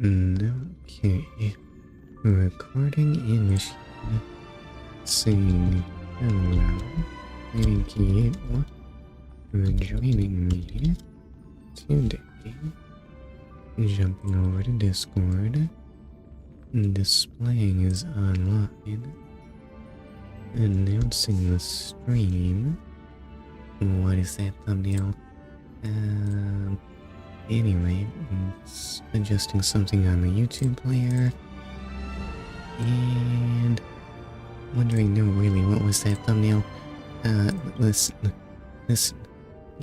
Okay. Recording in machine. Saying hello. Thank you for joining me today. Jumping over to Discord. Displaying is online. Announcing the stream. What is that thumbnail? Anyway, adjusting something on the YouTube player. And wondering, no, really, what was that thumbnail? Listen.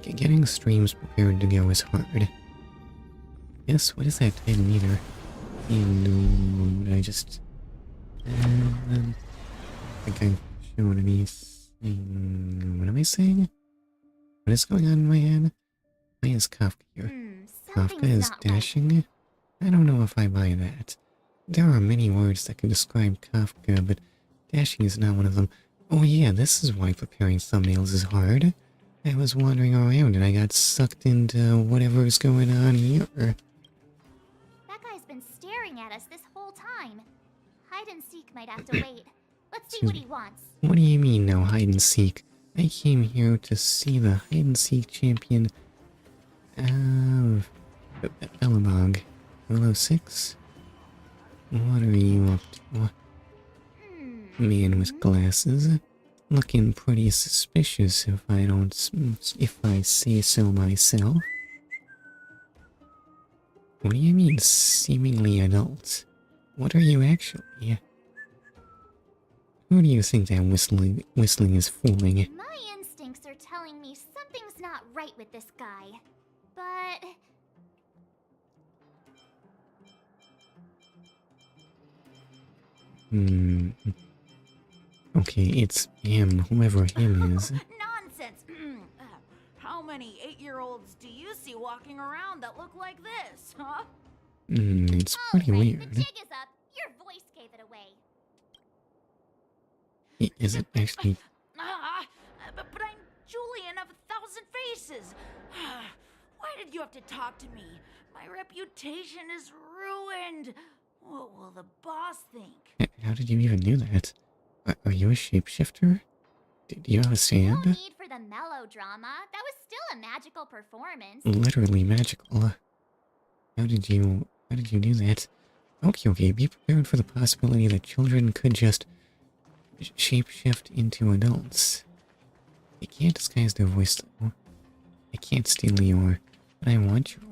Getting streams prepared to go is hard. Yes, what is that 10 meter? And I just... I think I showed anything... What am I saying? What is going on in my head? Why is Kafka here? Kafka is dashing? Right. I don't know if I buy that. There are many words that can describe Kafka, but dashing is not one of them. Oh yeah, this is why preparing thumbnails is hard. I was wandering around and I got sucked into whatever's going on here. That guy's been staring at us this whole time. Hide and seek might have to wait. Let's see what he wants. What do you mean, no hide and seek? I came here to see the hide and seek champion of Belobog. Hello, 6? What are you up to? Man with glasses. Looking pretty suspicious if I say so myself. What do you mean, seemingly adult? What are you actually? Who do you think that whistling is fooling? My instincts are telling me something's not right with this guy. But... Okay, it's him, whoever him is. Nonsense! How many 8-year-olds do you see walking around that look like this, huh? It's pretty weird. The jig is up. Your voice gave it away. Is it actually... But I'm Julian of 1,000 Faces. Why did you have to talk to me? My reputation is ruined. What will the boss think? How did you even do that? Are you a shapeshifter? Do you have a stand? No need for the melodrama. That was still a magical performance. Literally magical. How did you do that? Okay, be prepared for the possibility that children could just shapeshift into adults. They can't disguise their voice though. I can't steal your, but I want your.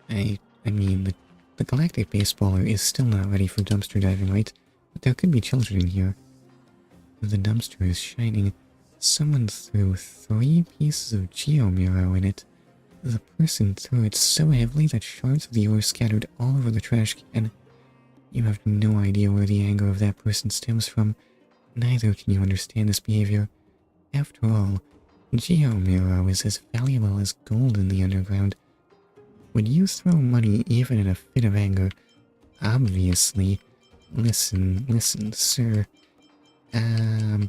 I mean, the galactic baseballer is still not ready for dumpster diving, right? But there could be children in here. The dumpster is shining. Someone threw 3 pieces of geomirror in it. The person threw it so heavily that shards of the ore scattered all over the trash can. You have no idea where the anger of that person stems from. Neither can you understand this behavior. After all, geomirror is as valuable as gold in the underground. Would you throw money even in a fit of anger? Obviously. Listen, sir. I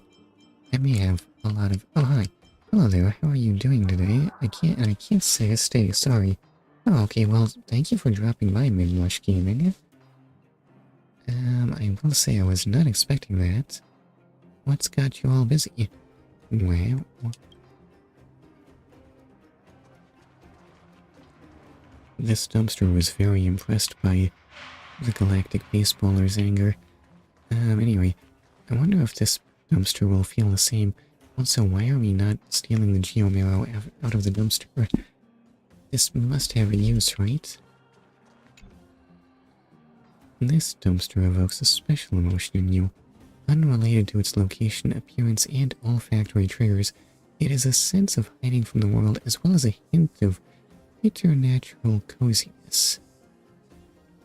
may have a lot of... Oh, hi. Hello there, how are you doing today? I can't say a stay, sorry. Oh, okay, well, thank you for dropping by Midlush Gaming. I will say I was not expecting that. What's got you all busy? Well... This dumpster was very impressed by the galactic baseballer's anger. Anyway, I wonder if this dumpster will feel the same. Also, why are we not stealing the geomirror out of the dumpster? This must have a use, right? This dumpster evokes a special emotion in you. Unrelated to its location, appearance, and olfactory triggers, it is a sense of hiding from the world as well as a hint of preternatural coziness.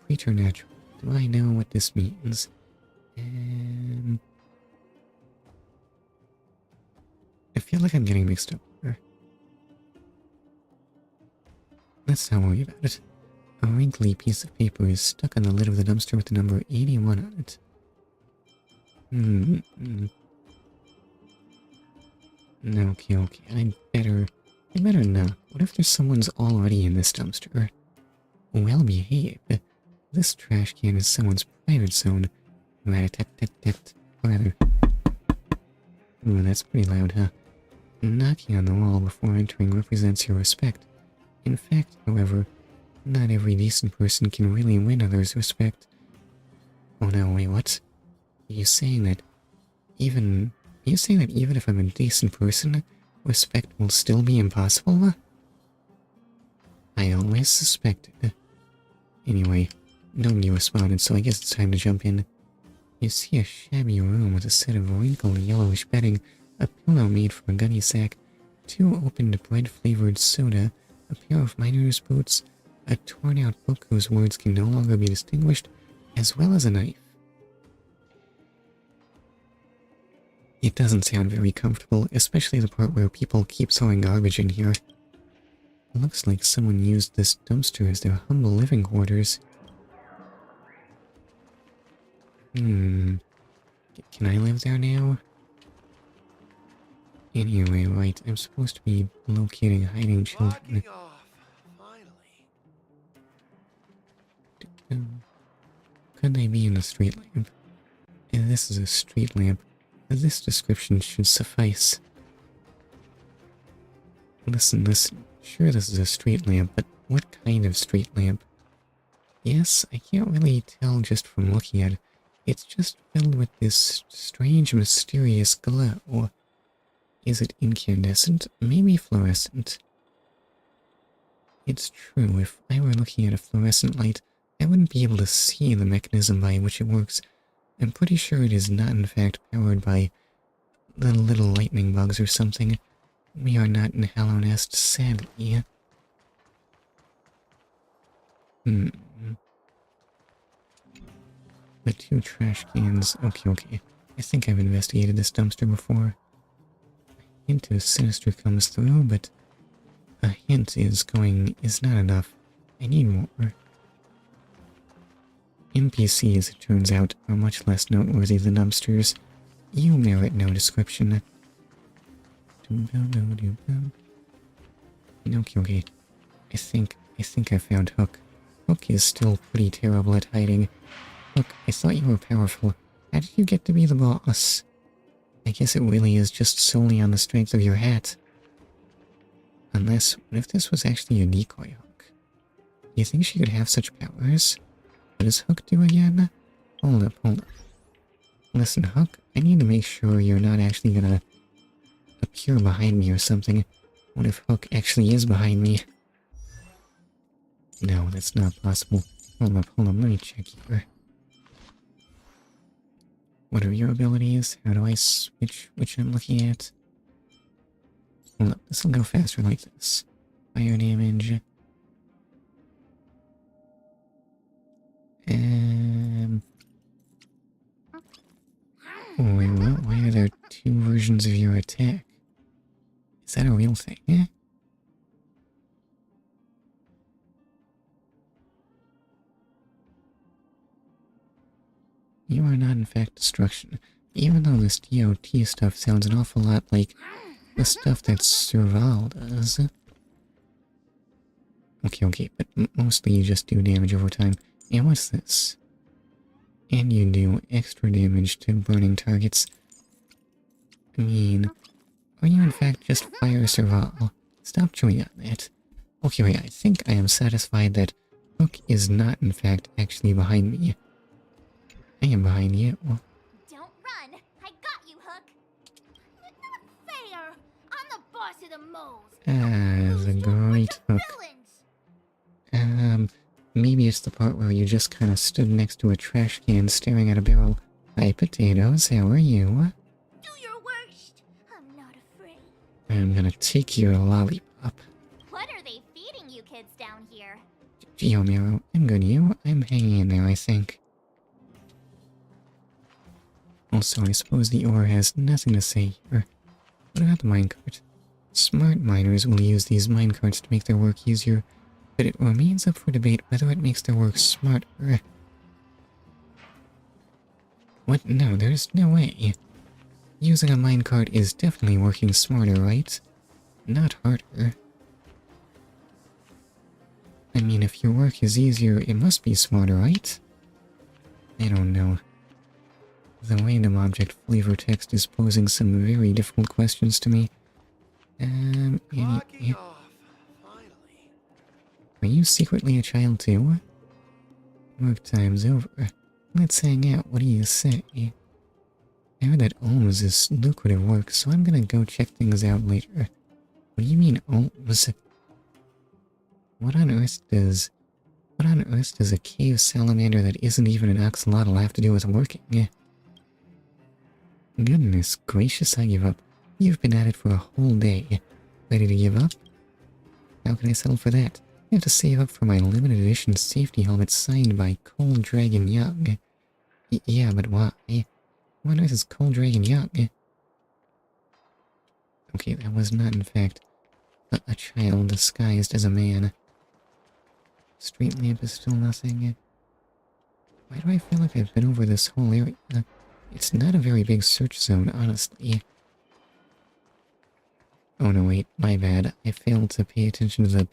Preternatural. Do I know what this means? I feel like I'm getting mixed up here. Let's not worry about it. A wrinkly piece of paper is stuck on the lid of the dumpster with the number 81 on it. Okay. I better not. What if there's someone's already in this dumpster? Well behaved. This trash can is someone's private zone. Rat-a-tat-tat-tat. Rather. Ooh, that's pretty loud, huh? Knocking on the wall before entering represents your respect. In fact, however, not every decent person can really win others' respect. Oh no, wait, what? Are you saying that even if I'm a decent person, respect will still be impossible? I always suspected. Anyway, nobody responded, so I guess it's time to jump in. You see a shabby room with a set of wrinkled yellowish bedding, a pillow made from a gunny sack, 2 opened bread-flavored soda, a pair of miner's boots, a torn-out book whose words can no longer be distinguished, as well as a knife. It doesn't sound very comfortable, especially the part where people keep throwing garbage in here. It looks like someone used this dumpster as their humble living quarters. Can I live there now? Anyway, right, I'm supposed to be locating hiding children. Could they be in the street lamp? If this is a street lamp, this description should suffice. Listen, sure this is a street lamp, but what kind of street lamp? Yes, I can't really tell just from looking at it. It's just filled with this strange, mysterious glow. Is it incandescent? Maybe fluorescent. It's true, if I were looking at a fluorescent light, I wouldn't be able to see the mechanism by which it works. I'm pretty sure it is not in fact powered by the little lightning bugs or something. We are not in Hallownest, sadly. The 2 trash cans. Okay. I think I've investigated this dumpster before. A hint of sinister comes through, but a hint is not enough. I need more. NPCs, it turns out, are much less noteworthy than dumpsters. You merit no description. Okay. I think I found Hook. Hook is still pretty terrible at hiding. Hook, I thought you were powerful. How did you get to be the boss? I guess it really is just solely on the strength of your hat. Unless, what if this was actually a decoy Hook? Do you think she could have such powers? What does Hook do again? Hold up. Listen, Hook, I need to make sure you're not actually gonna appear behind me or something. What if Hook actually is behind me? No, that's not possible. Hold up, let me check here. What are your abilities? How do I switch which I'm looking at? Hold up, this'll go faster like this. Fire damage. Oh, wait, what? Why are there 2 versions of your attack? Is that a real thing? Eh? You are not in fact destruction, even though this DOT stuff sounds an awful lot like the stuff that Serval does. Okay, but mostly you just do damage over time. And what's this? And you do extra damage to burning targets. I mean, are you in fact just fire Serval? Stop chewing on that. Okay, wait, I think I am satisfied that Hook is not in fact actually behind me. I am behind you. Don't run! I got you, Hook! Not fair! I'm the boss of the moles! The great Hook. Maybe it's the part where you just kind of stood next to a trash can staring at a barrel. Hi, potatoes, how are you? Do your worst! I'm not afraid. I'm gonna take your lollipop. What are they feeding you kids down here? Geomiro, I'm good, you? I'm hanging in there, I think. Also, I suppose the ore has nothing to say here. What about the minecart? Smart miners will use these minecarts to make their work easier, but it remains up for debate whether it makes their work smarter. What? No, there's no way. Using a minecart is definitely working smarter, right? Not harder. I mean, if your work is easier, it must be smarter, right? I don't know. The random object flavor text is posing some very difficult questions to me. Clocking off. Finally. Are you secretly a child too? Work time's over. Let's hang out, what do you say? I heard that alms is lucrative work, so I'm gonna go check things out later. What do you mean alms? What on earth does a cave salamander that isn't even an axolotl have to do with working? Goodness gracious, I give up. You've been at it for a whole day. Ready to give up? How can I settle for that? I have to save up for my limited edition safety helmet signed by Cold Dragon Young. Yeah, but why? What on earth is Cold Dragon Young? Okay, that was not in fact a child disguised as a man. Street lamp is still nothing. Why do I feel like I've been over this whole area? It's not a very big search zone, honestly. Oh no, wait, my bad. I failed to pay attention to the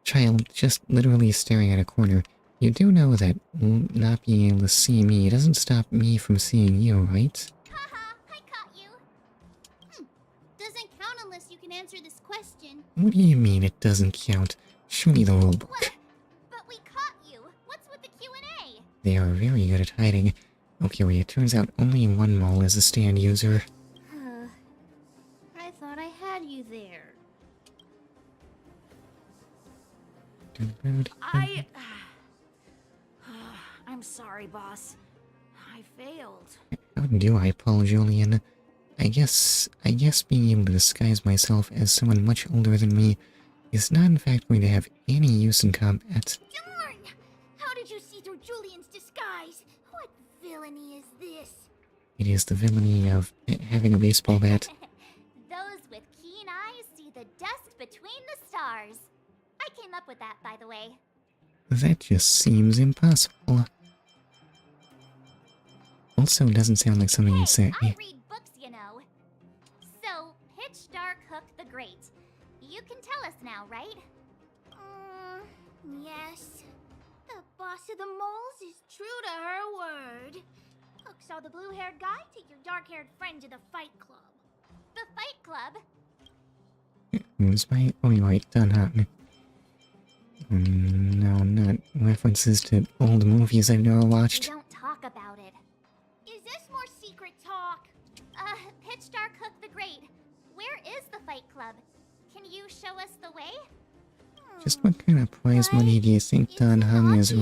child just literally staring at a corner. You do know that not being able to see me doesn't stop me from seeing you, right? Haha, I caught you. Doesn't count unless you can answer this question. What do you mean it doesn't count? Show me the rulebook. What? But we caught you. What's with the Q&A? They are very good at hiding. Okay, wait, it turns out only one mole is a stand user. I thought I had you there. I'm sorry, boss. I failed. How do I, Paul Julian? I guess being able to disguise myself as someone much older than me is not in fact going to have any use in combat. Darn! How did you see through Julian's disguise? What villainy is this? It is the villainy of having a baseball bat. Those with keen eyes see the dust between the stars. I came up with that, by the way. That just seems impossible. Also doesn't sound like something you'd say. I read books, you know. So, Pitch Dark Hook the Great. You can tell us now, right? Yes. The boss of the moles is true to her word. Hook saw the blue-haired guy take your dark-haired friend to the fight club. The fight club? Who's my... Oh, wait, done, huh? No, not references to old movies I've never watched. Don't talk about it. Is this more secret talk? Pitch Dark Hook the Great. Where is the fight club? Can you show us the way? Just what kind of prize money do you think Don Hung is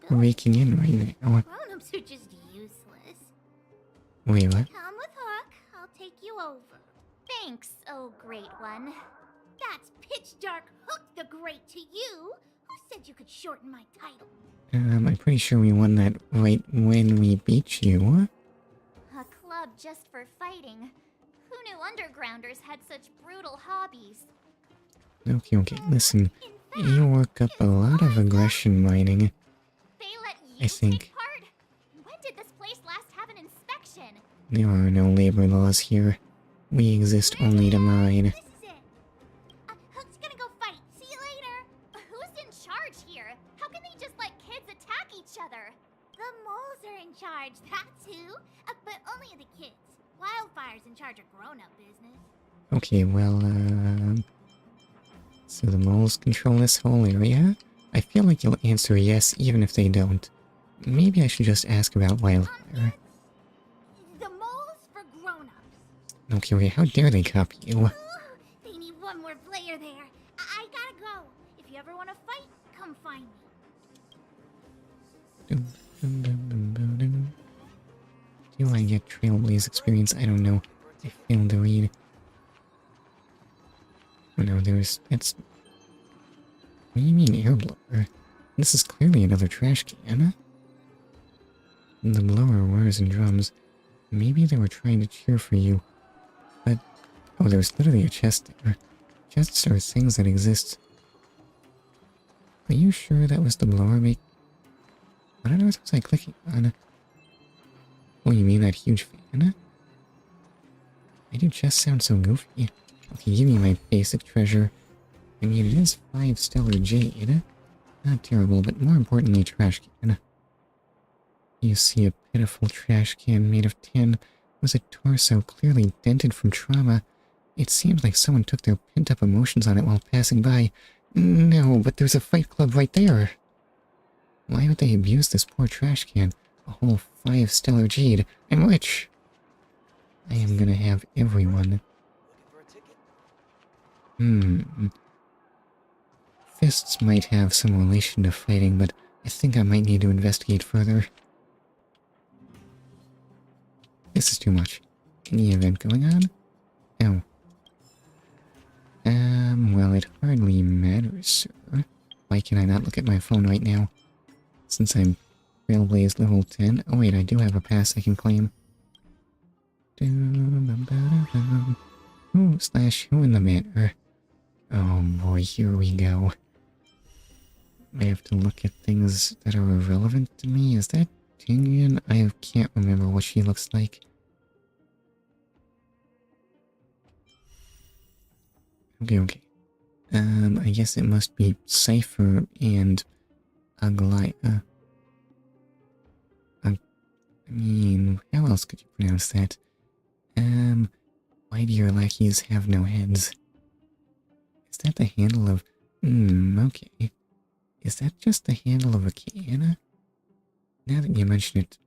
raking in right now? Grown-ups are just useless. Wait, what? Come with Hook. I'll take you over. Thanks, oh great one. That's Pitch Dark Hook the Great to you. Who said you could shorten my title? I'm pretty sure we won that right when we beat you. A club just for fighting. Who knew undergrounders had such brutal hobbies? Okay, listen. You work up a lot of aggression mining. They let I you think. take part? When did this place last have an inspection? There are no labor laws here. We exist only to mine. This is it. Hook's gonna go fight. See you later. Who's in charge here? How can they just let kids attack each other? The moles are in charge, that's who. But only the kids. Wildfire's in charge of grown-up business. Okay, well, so the moles control this whole area? I feel like you'll answer yes even if they don't. Maybe I should just ask about Wildfire. The moles for grown-ups. Okay, wait, how dare they copy you? They need one more player there. I gotta go. If you ever want to fight, come find me. Do I get Trailblaze experience? I don't know. I failed to read. Oh no, it's... What do you mean air blower? This is clearly another trash can. The blower whirs and drums. Maybe they were trying to cheer for you. But... Oh, there's literally a chest there. Chests are things that exist. Are you sure that was the blower What on earth was I clicking on? Oh, you mean that huge fan? Why do chests sound so goofy? Okay, give me my basic treasure. I mean, it is 5 stellar jade. Not terrible, but more importantly, trash can. You see a pitiful trash can made of tin with a torso clearly dented from trauma. It seems like someone took their pent-up emotions on it while passing by. No, but there's a fight club right there. Why would they abuse this poor trash can? A whole 5 stellar G'd. I'm rich. I am gonna have everyone. Fists might have some relation to fighting, but I think I might need to investigate further. This is too much. Any event going on? Oh. Well, it hardly matters, sir. Why can I not look at my phone right now? Since I'm Trailblaze level 10. Oh wait, I do have a pass I can claim. Who slash who in the matter? Oh boy, here we go. I have to look at things that are irrelevant to me. Is that Tingyun? I can't remember what she looks like. Okay. I guess it must be Cypher and Aglaya. I mean, how else could you pronounce that? Why do your lackeys have no heads? Is that the handle of... okay. Is that just the handle of a can? Now that you mention it,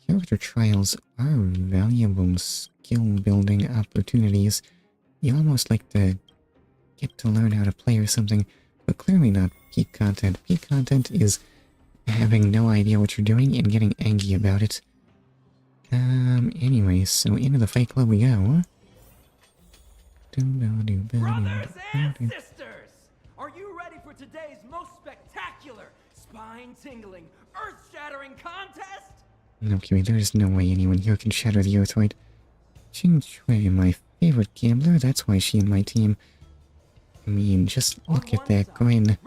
character trials are valuable skill-building opportunities. You almost like to get to learn how to play or something, but clearly not peak content. Peak content is having no idea what you're doing and getting angry about it. Anyway, so into the fight club we go. Brothers and sisters! Are you ready for today's most spectacular, spine-tingling, earth-shattering contest? Okay, there's no way anyone here can shatter the earth, right? Jing Shui, my favorite gambler, that's why she in my team. I mean, just look at that grin.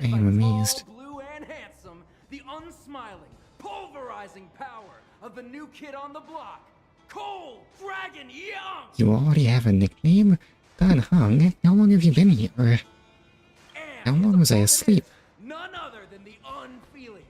I am amazed. Blue and handsome, the unsmiling, pulverizing power of the new kid on the block, Cold Dragon Young! You already have a nickname? Dan Hung, how long have you been here? How long was I asleep? None other than the unfeeling,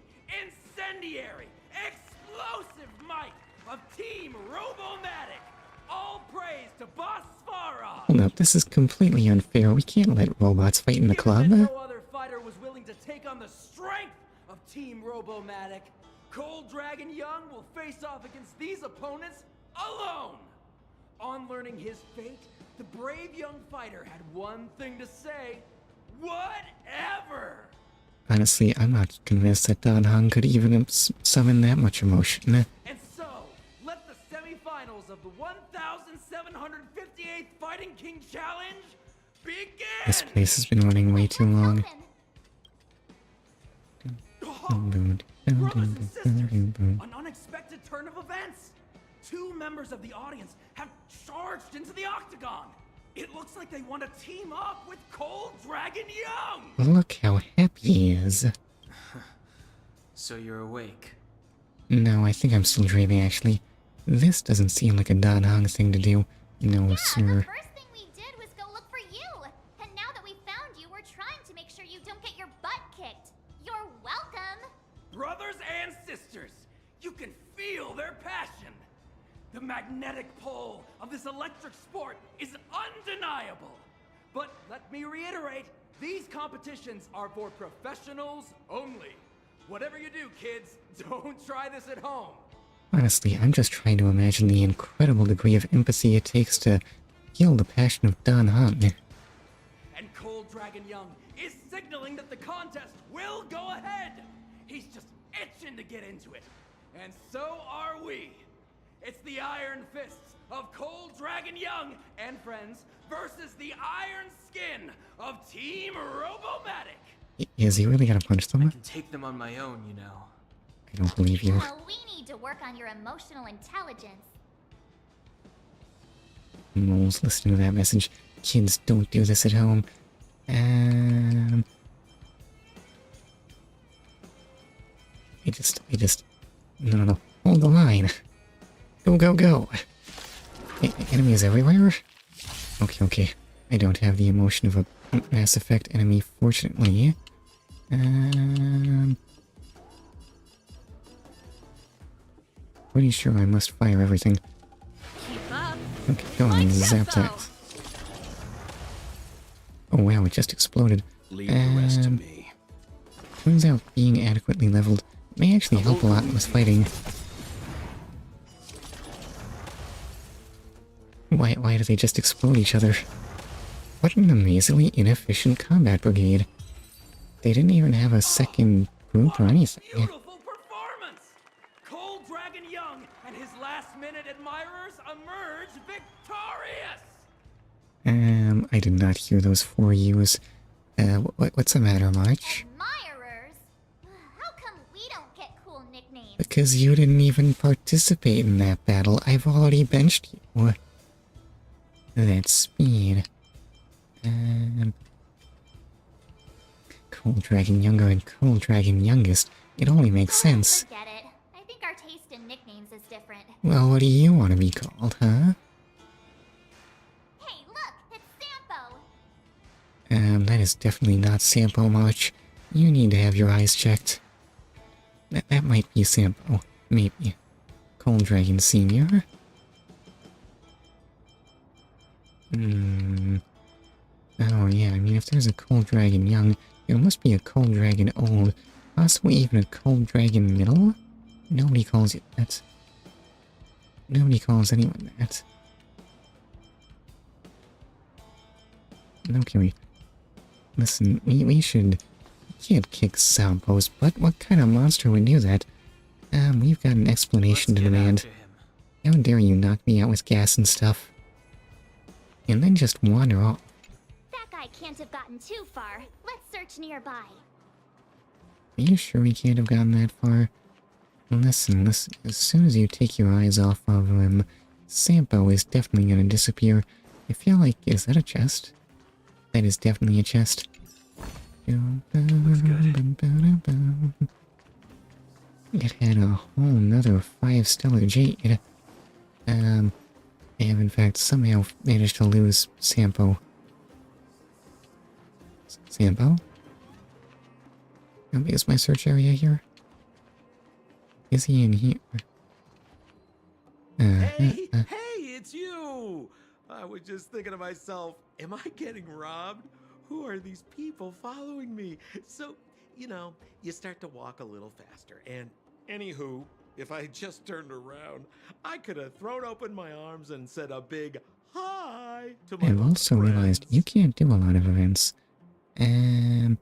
incendiary, explosive might of Team Robomatic. All praise to Boss Svarog. Hold up, this is completely unfair. We can't let robots fight in the club. Given that no other fighter was willing to take on the strength of Team Robomatic, Cold Dragon Young will face off against these opponents alone. On learning his fate, the brave young fighter had one thing to say: whatever! Honestly, I'm not convinced that Dan Hung could even summon that much emotion. And so, let the semifinals of the 1758th Fighting King Challenge begin! This place has been running way too long. Brothers and sisters, an unexpected turn of events. 2 members of the audience have charged into the octagon. It looks like they want to team up with Cold Dragon Young. Look how happy he is. So you're awake. No, I think I'm still dreaming, actually. This doesn't seem like a Dan Hung thing to do. No, The sir. first thing we did was go look for you. And now that we found you, we're trying to make sure you don't get your butt kicked. You're welcome. Brothers and sisters, you can feel their passion. The magnetic pull of this electric sport is undeniable. But let me reiterate, these competitions are for professionals only. Whatever you do, kids, don't try this at home. Honestly, I'm just trying to imagine the incredible degree of empathy it takes to feel the passion of Dan Hung. And Cold Dragon Young is signaling that the contest will go ahead. He's just itching to get into it. And so are we. It's the Iron Fists of Cold Dragon Young and friends versus the Iron Skin of Team Robomatic. Is he really gonna punch I them? can take them on my own, you know. I don't believe you. Well, we need to work on your emotional intelligence. Moles listening to that message. Kids, don't do this at home. I just... No. Hold the line. Go. Enemies everywhere? Okay. I don't have the emotion of a Mass Effect enemy, fortunately. Pretty sure I must fire everything. Keep up. Okay, go on, zap that. Oh wow, it just exploded. Leave the rest to me. Turns out being adequately leveled may actually help a lot with fighting. Why do they just explode each other? What an amazingly inefficient combat brigade. They didn't even have a second group or anything. Beautiful performance! Cold Dragon Young and his last-minute admirers emerge victorious! I did not hear those 4 U's. What's the matter, March? Admirers? How come we don't get cool nicknames? Because you didn't even participate in that battle. I've already benched you. That speed. Cold Dragon Younger and Cold Dragon Youngest. It only makes sense. Forget it. I think our taste in nicknames is different. Well, what do you want to be called, huh? Hey, look! It's Sampo! That is definitely not Sampo, March. You need to have your eyes checked. That might be Sampo. Maybe. Cold Dragon Senior? Oh yeah, I mean, if there's a Cold Dragon Young, there must be a Cold Dragon Old. Possibly even a Cold Dragon Middle? Nobody calls it that. Nobody calls anyone that. Okay, listen, we should... We can't kick Sampo's butt. What kind of monster would do that? We've got an explanation to demand. How dare you knock me out with gas and stuff? And then just wander off. That guy can't have gotten too far. Let's search nearby. Are you sure we can't have gotten that far? Listen, as soon as you take your eyes off of him, Sampo is definitely gonna disappear. I feel like, is that a chest? That is definitely a chest. It had a whole nother 5 stellar jade. I have in fact somehow managed to lose Sampo. Sampo? How big is my search area here? Is he in here? Hey, it's you! I was just thinking to myself, am I getting robbed? Who are these people following me? So, you start to walk a little faster. And anywho, if I just turned around, I could have thrown open my arms and said a big hi to my I've also realized you can't do a lot of events. In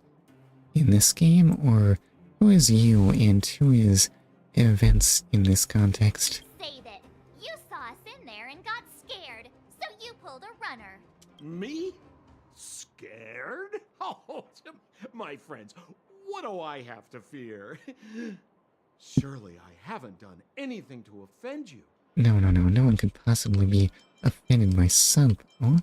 this game, or who is you and who is events in this context? Save it. You saw us in there and got scared, so you pulled a runner. Me? Scared? Oh, my friends, what do I have to fear? Surely I haven't done anything to offend you. No one could possibly be offended by Sampo.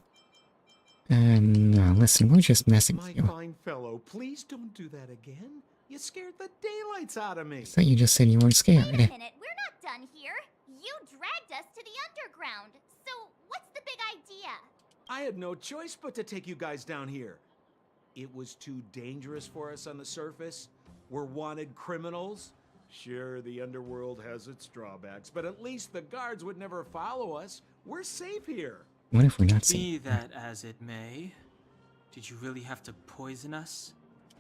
No, listen, we're just messing with My you. fine fellow, please don't do that again. You scared the daylights out of me. I thought you just said you weren't scared. Wait a minute, we're not done here. You dragged us to the underground. So, what's the big idea? I had no choice but to take you guys down here. It was too dangerous for us on the surface. We're wanted criminals. Sure, the underworld has its drawbacks, but at least the guards would never follow us. We're safe here. What if we're not Be safe? that as it may, did you really have to poison us?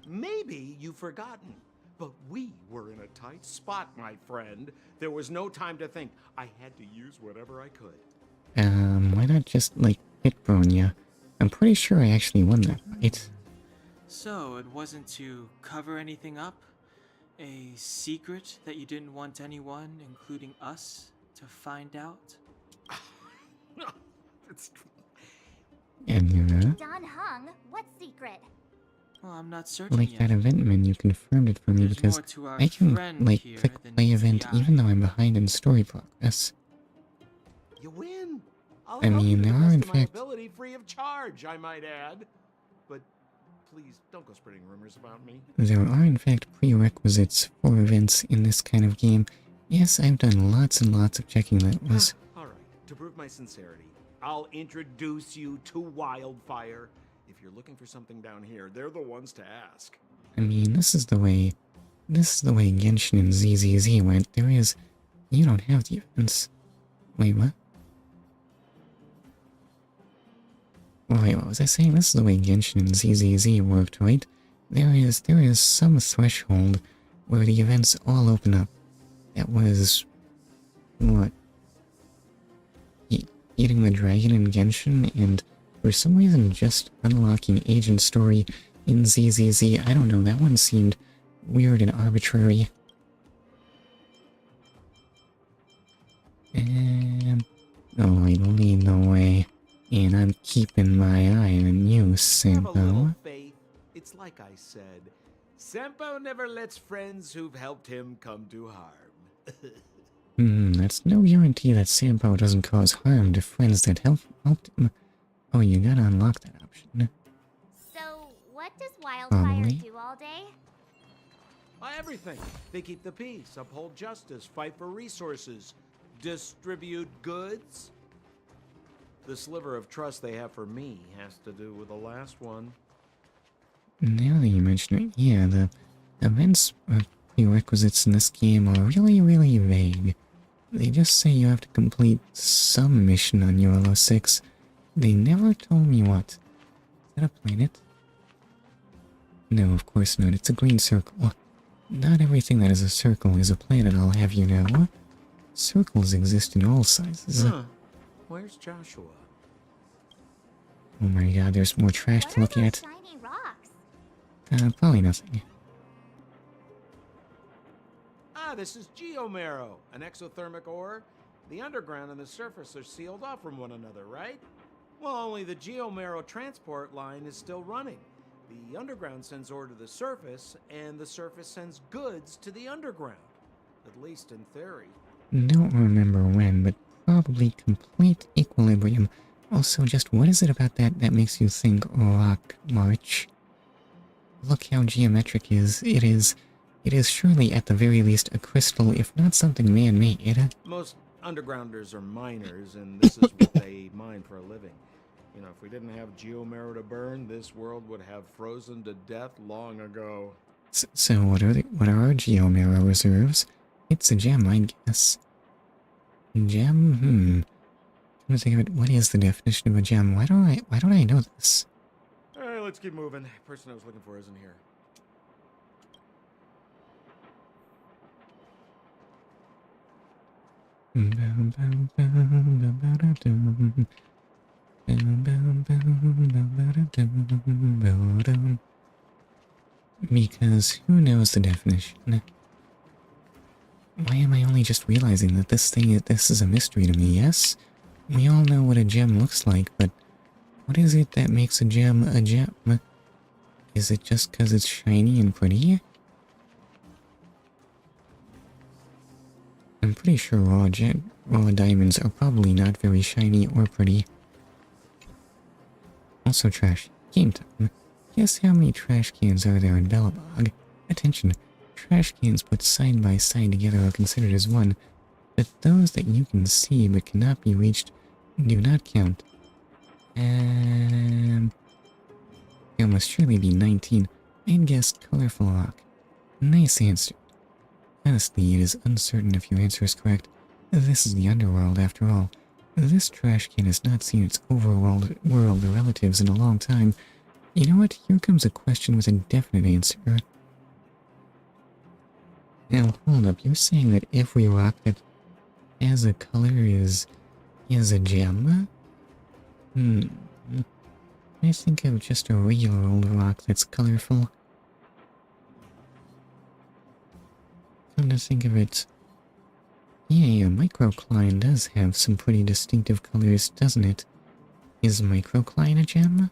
Maybe you've forgotten, but we were in a tight spot, my friend. There was no time to think. I had to use whatever I could. Why not just, like, pit bone ya? I'm pretty sure I actually won that fight. So, it wasn't to cover anything up? A secret that you didn't want anyone, including us, to find out? And, Don Hung, what secret? Well, I'm not certain like yet. that event menu confirmed it for me There's because more to our I can, friend like, here click than play meets the event eye. even though I'm behind in story progress. You win. I'll I help you mean, to the there are, best in of my fact- ability, free of charge, I might add. But please don't go spreading rumors about me. There are in fact prerequisites for events in this kind of game. Yes, I've done lots and lots of checking that was. All right, to prove my sincerity, I'll introduce you to Wildfire. If you're looking for something down here, they're the ones to ask. I mean, this is the way Genshin and ZZZ went. You don't have the events. Wait, what? Wait, what was I saying? This is the way Genshin and ZZZ worked, right? There is some threshold where the events all open up. That was... what? Eating the dragon in Genshin, and for some reason just unlocking Agent Story in ZZZ. I don't know, that one seemed weird and arbitrary. And... oh, I lead the way. And I'm keeping my eye on you, Have a little Senpo. faith. It's like I said. Senpo never lets friends who've helped him come to harm. That's no guarantee that Senpo doesn't cause harm to friends that helped him. Oh, you gotta unlock that option. So, what does Wildfire Probably. do all day? Everything. They keep the peace, uphold justice, fight for resources, distribute goods. The sliver of trust they have for me has to do with the last one. Now that you mention it, yeah, the events prerequisites in this game are really, really vague. They just say you have to complete some mission on Euro 6. They never told me what. Is that a planet? No, of course not. It's a green circle. Not everything that is a circle is a planet, I'll have you know. Circles exist in all sizes. Huh. Where's Joshua? Oh my god, there's more trash What to are look those at. shiny rocks? Probably nothing. This is geomarrow, an exothermic ore. The underground and the surface are sealed off from one another, right? Well, only the geomarrow transport line is still running. The underground sends ore to the surface, and the surface sends goods to the underground. At least in theory. Don't remember when, but probably complete equilibrium. Also, just what is it about that makes you think rock march? Look how geometric it is. It is surely at the very least a crystal, if not something man-made. Most undergrounders are miners, and this is what they mine for a living. You know, if we didn't have geomarrow to burn, this world would have frozen to death long ago. So what are our geomarrow reserves? It's a gem, I guess. Gem? Come to think of it, what is the definition of a gem? Why don't I know this? Alright, let's keep moving. Person I was looking for isn't here. Because who knows the definition? Why am I only just realizing that this is a mystery to me, yes? We all know what a gem looks like, but what is it that makes a gem a gem? Is it just because it's shiny and pretty? I'm pretty sure raw diamonds are probably not very shiny or pretty. Also trash. Game time. Guess how many trash cans are there in Belobog? Attention. Trash cans put side by side together are considered as one, but those that you can see but cannot be reached do not count. There must surely be 19. I'd guess colorful rock. Nice answer. Honestly, it is uncertain if your answer is correct. This is the underworld, after all. This trash can has not seen its overworld relatives in a long time. You know what? Here comes a question with a definite answer. Now, hold up. You're saying that every rock that has a color is a gem? I think of just a regular old rock that's colorful. Come to think of it, yeah, microcline does have some pretty distinctive colors, doesn't it? Is microcline a gem?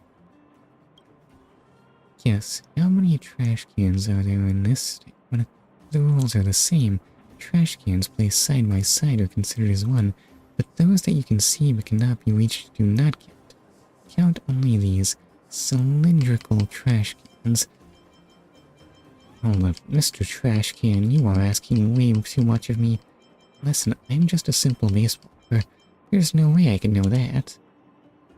Yes, how many trash cans are there in this statement? The rules are the same. Trash cans placed side by side are considered as one, but those that you can see but cannot be reached do not count. Count only these cylindrical trash cans. Hold up, Mr. Trash Can, you are asking way too much of me. Listen, I'm just a simple baseballer. There's no way I can know that.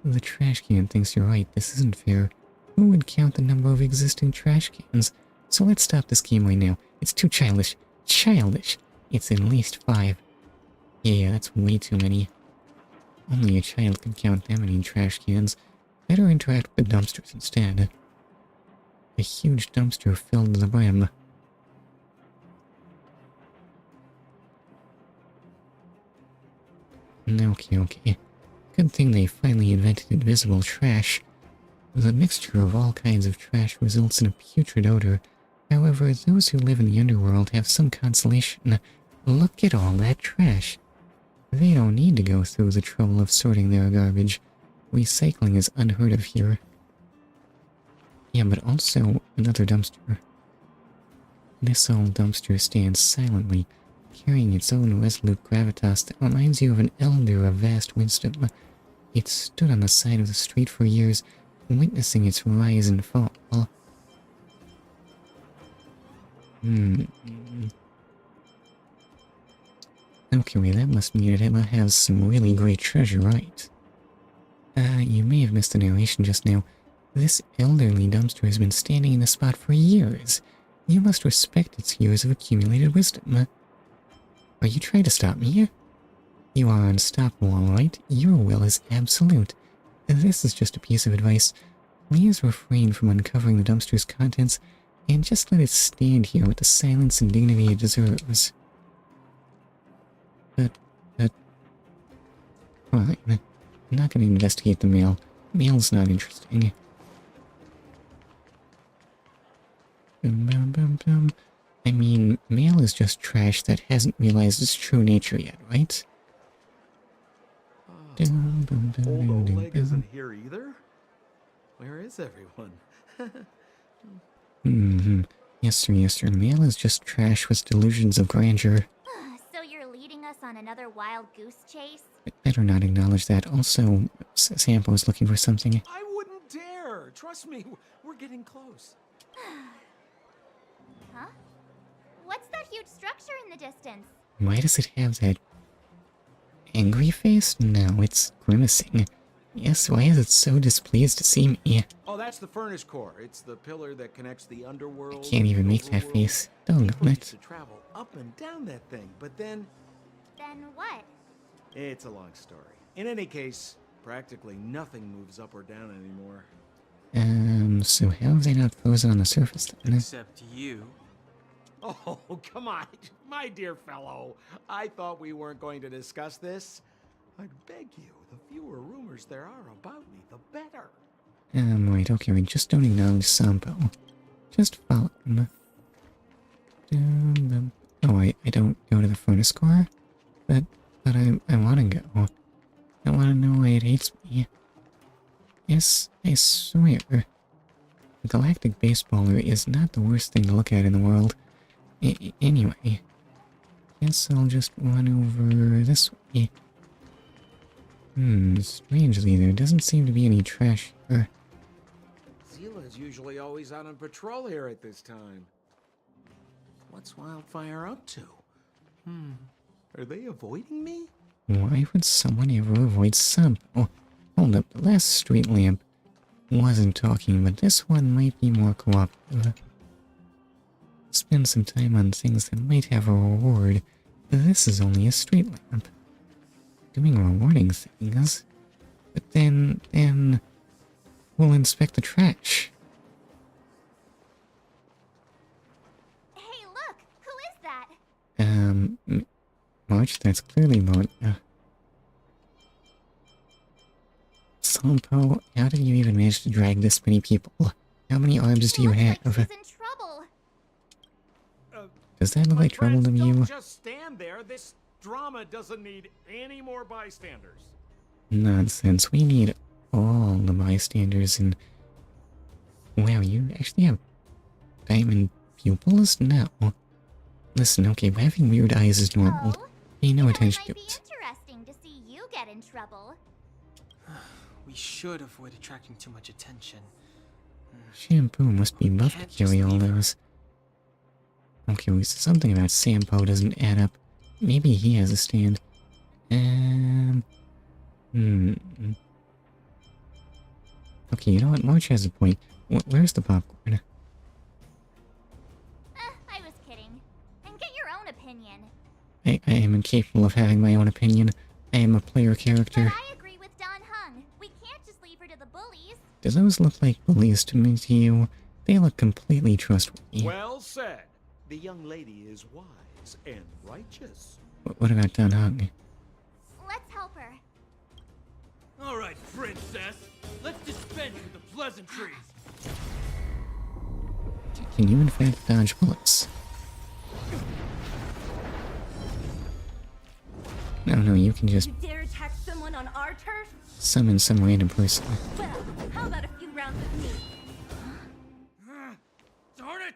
The trash can thinks you're right, this isn't fair. Who would count the number of existing trash cans? So let's stop this game right now. It's too childish. Childish! It's at least 5. Yeah, that's way too many. Only a child can count that many trash cans. Better interact with the dumpsters instead. A huge dumpster filled to the brim. Okay. Good thing they finally invented invisible trash. The mixture of all kinds of trash results in a putrid odor. However, those who live in the underworld have some consolation. Look at all that trash. They don't need to go through the trouble of sorting their garbage. Recycling is unheard of here. Yeah, but also another dumpster. This old dumpster stands silently, carrying its own resolute gravitas that reminds you of an elder of vast wisdom. It stood on the side of the street for years, witnessing its rise and fall. Okay, that must mean it has some really great treasure, right? You may have missed the narration just now. This elderly dumpster has been standing in the spot for years. You must respect its years of accumulated wisdom. Are you trying to stop me? You are unstoppable, alright? Your will is absolute. This is just a piece of advice. Please refrain from uncovering the dumpster's contents and just let it stand here with the silence and dignity it deserves. But, fine. I'm not going to investigate the mail. Mail's not interesting. I mean, mail is just trash that hasn't realized its true nature yet, right? Old Oleg isn't here either? Where is everyone? Yes, sir. Mail is just trash with delusions of grandeur. So you're leading us on another wild goose chase? I'd better not acknowledge that. Also, Sampo's looking for something. I wouldn't dare! Trust me, we're getting close. Huh? What's that huge structure in the distance? Why does it have that angry face? No, it's grimacing. Yes, why is it so displeased to see me? Oh, that's the furnace core. It's the pillar that connects the underworld. I can't even make that face. Doggone People used it. to travel up and down that thing, but then Then what? it's a long story. In any case, practically nothing moves up or down anymore. So how have they not frozen on the surface then? Except you. Oh, come on, my dear fellow. I thought we weren't going to discuss this. I beg you, the fewer rumors there are about me, the better. Right, okay, we just don't acknowledge Sampo. Just follow him. Oh, I don't go to the furnace core? But I wanna go. I wanna know why it hates me. Yes, I swear. The galactic baseballer is not the worst thing to look at in the world. Anyway, guess I'll just run over this way. Strangely, there doesn't seem to be any trash here. Zila's usually always out on patrol here at this time. What's Wildfire up to? Are they avoiding me? Why would someone ever avoid Sampo? Hold up, the last street lamp wasn't talking, but this one might be more cooperative. Spend some time on things that might have a reward. This is only a street lamp. Doing rewarding things. But then we'll inspect the trash. Hey, look! Who is that? March, that's clearly Mon. Sampo, how did you even manage to drag this many people? How many arms do you Looks have? like she's in trouble. Does that look like trouble to you? Don't just stand there. This drama doesn't need any more bystanders. Nonsense. We need all the bystanders and... Wow, you actually have diamond pupils? No. Listen, okay, having weird eyes is normal. Oh, Pay no it attention might to be it. interesting to see you get in trouble. We should avoid attracting too much attention. Shampoo must be buff to Can't just carry all leave her. those. Okay, well, something about Sampo doesn't add up. Maybe he has a stand. Okay, you know what? March has a point. Where's the popcorn? opinion. I am incapable of having my own opinion. I am a player But character. I agree with Don Hung. We can't just leave her to the bullies. Do those look like bullies to me to you? They look completely trustworthy. Well said. The young lady is wise and righteous. What about Don Hung? Let's help her. All right, princess. Let's dispense with the pleasantries. Can you in fact dodge bullets? No, you can just You dare attack someone on our turf? summon some random person. Well, how about a few rounds with me? Darn it!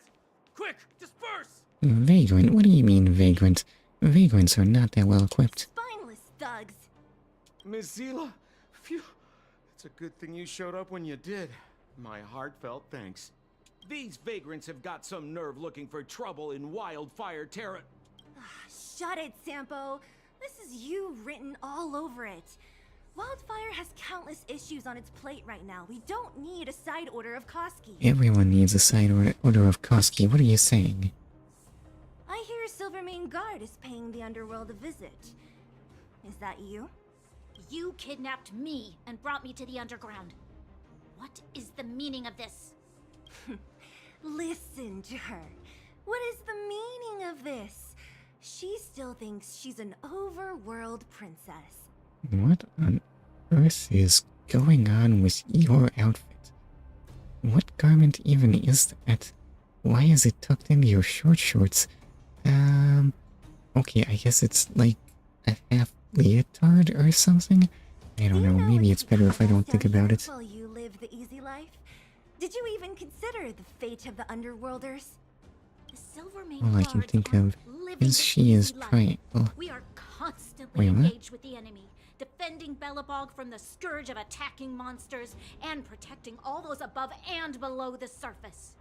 Quick, disperse! Vagrant? What do you mean, vagrant? Vagrants are not that well equipped. Spineless thugs. Miss Zila, phew. It's a good thing you showed up when you did. My heartfelt thanks. These vagrants have got some nerve looking for trouble in Wildfire Terra. Shut it, Sampo. This is you written all over it. Wildfire has countless issues on its plate right now. We don't need a side order of Koski. Everyone needs a side order of Koski. What are you saying? I hear Silvermane Guard is paying the underworld a visit. Is that you? You kidnapped me and brought me to the underground. What is the meaning of this? Listen to her. What is the meaning of this? She still thinks she's an overworld princess. What on earth is going on with your outfit? What garment even is that? Why is it tucked into your short shorts? Okay, I guess it's like a half leotard or something? I don't Do you know, maybe what it's better if I don't happens think down about here it. While you live the easy life? Did you even consider the fate of the underworlders? The Silvermane All I can Guards think are of living is the she is easy life. Triangle. We are constantly Wait, what? engaged with the enemy, defending Belobog from the scourge of attacking monsters and protecting all those above and below the surface.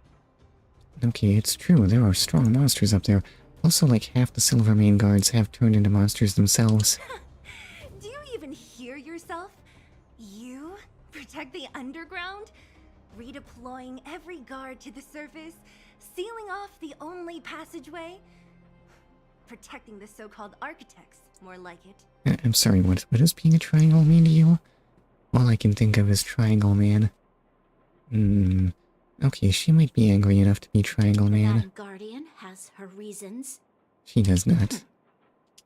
Okay, it's true, there are strong monsters up there. Also, like half the Silvermane guards have turned into monsters themselves. Do you even hear yourself? You protect the underground? Redeploying every guard to the surface? Sealing off the only passageway? Protecting the so-called architects, more like it. I'm sorry, what does being a triangle mean to you? All I can think of is Triangle Man. Okay, she might be angry enough to be Triangle Man. Madam Guardian has her reasons. She does not.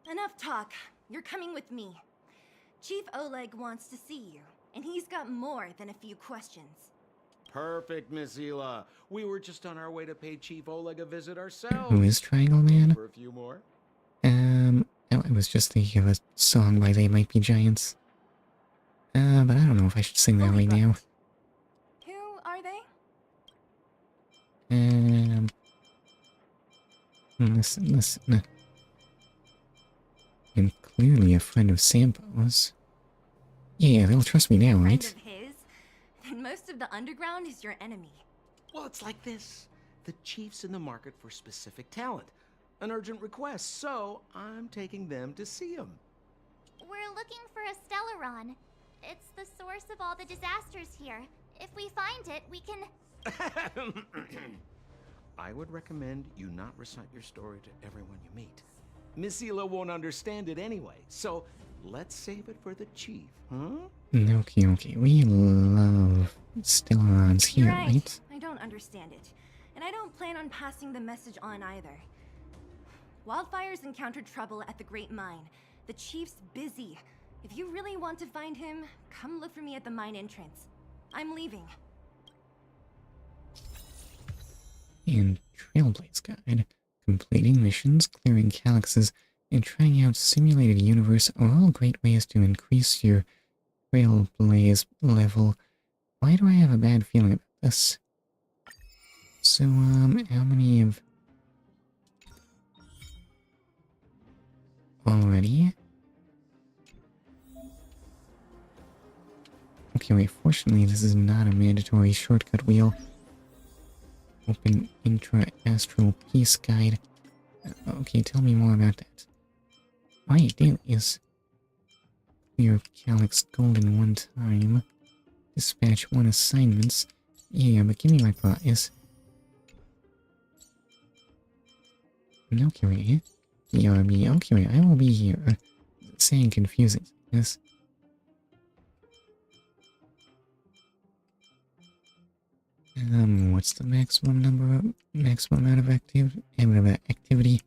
Enough talk. You're coming with me. Chief Oleg wants to see you, and he's got more than a few questions. Perfect, Miss Zila. We were just on our way to pay Chief Oleg a visit ourselves. Who is Triangle Man? For a few more. I was just thinking of a song by They Might Be Giants. But I don't know if I should sing that right now. Who are they? Listen. I'm clearly a friend of Sampo's. Yeah, they'll trust me now, Friend right? of his? Then most of the underground is your enemy. Well, it's like this. The chief's in the market for specific talent. An urgent request, so I'm taking them to see him. We're looking for a Stellaron. It's the source of all the disasters here. If we find it, we can... I would recommend you not recite your story to everyone you meet. Miss Zila won't understand it anyway, so let's save it for the chief, huh? Okay. We love Stellarons here, You're right? I don't understand it. And I don't plan on passing the message on either. Wildfire's encountered trouble at the Great Mine. The chief's busy. If you really want to find him, come look for me at the mine entrance. I'm leaving. And Trailblaze Guide. Completing missions, clearing calyxes, and trying out simulated universe are all great ways to increase your Trailblaze level. Why do I have a bad feeling about this? So, how many of... Already? Okay, wait, fortunately this is not a mandatory shortcut wheel. Open intra-astral peace guide. Okay, tell me more about that. My deal is clear Calyx Gold in one time. Dispatch 1 assignments. Yeah, but give me my prize. Okay, wait. BRB. Okay, I will be here. Saying confusing. Yes. What's the maximum amount of activity?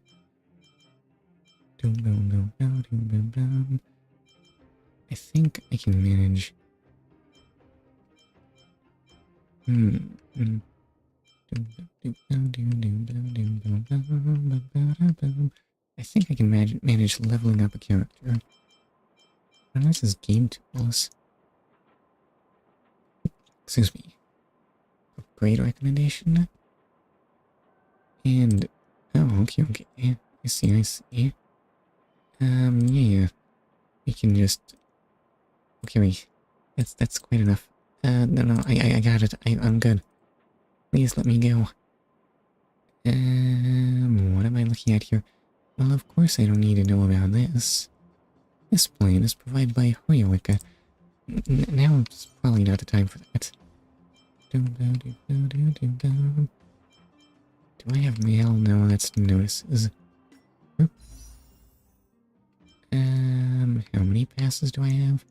I think I can manage. I think I can manage leveling up a character. And this is game tools. Excuse me. Upgrade recommendation. And okay. I see. Yeah. We can just. Okay, wait. That's quite enough. No, I got it. I'm good. Please let me go. What am I looking at here? Well, of course I don't need to know about this. This plane is provided by Hoyoverse. Now it's probably not the time for that. Do I have mail? No, that's notices. How many passes do I have?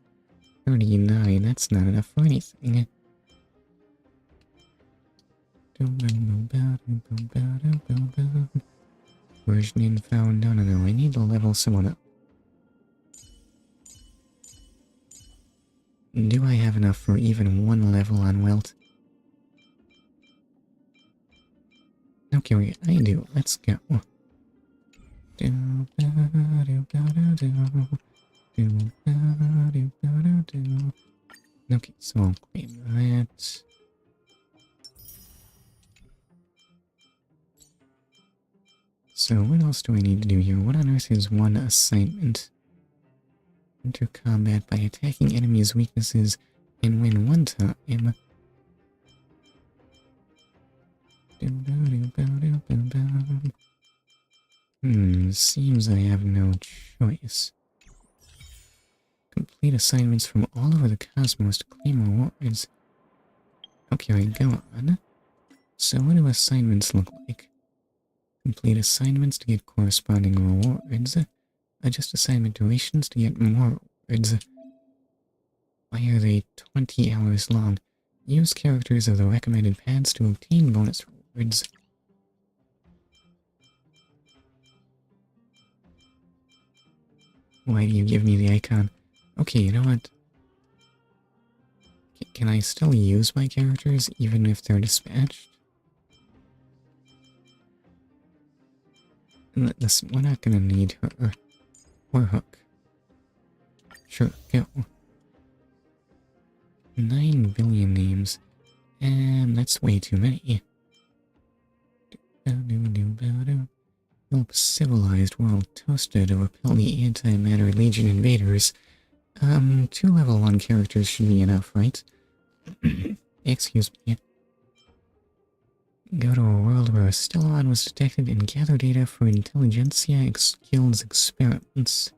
39. That's not enough for anything. Version info. No. I need to level someone up. Do I have enough for even one level on Welt? Okay, I do. Let's go. Okay, so I'll claim that. So what else do I need to do here? What on earth is one assignment? Enter combat by attacking enemies' weaknesses and win one time. Seems I have no choice. Complete assignments from all over the cosmos to claim rewards. Okay, go on. So what do assignments look like? Complete assignments to get corresponding rewards. Adjust assignment durations to get more rewards. Why are they 20 hours long? Use characters of the recommended paths to obtain bonus rewards. Why do you give me the icon? Okay, you know what? Can I still use my characters even if they're dispatched? Listen, we're not gonna need her. Or Hook. Sure, go. 9 billion names. That's way too many. Help civilized world toasted to repel the antimatter legion invaders. 2 level 1 characters should be enough, right? Excuse me. Go to a world where a Stellon was detected and gather data for Intelligentsia Guild's experiments.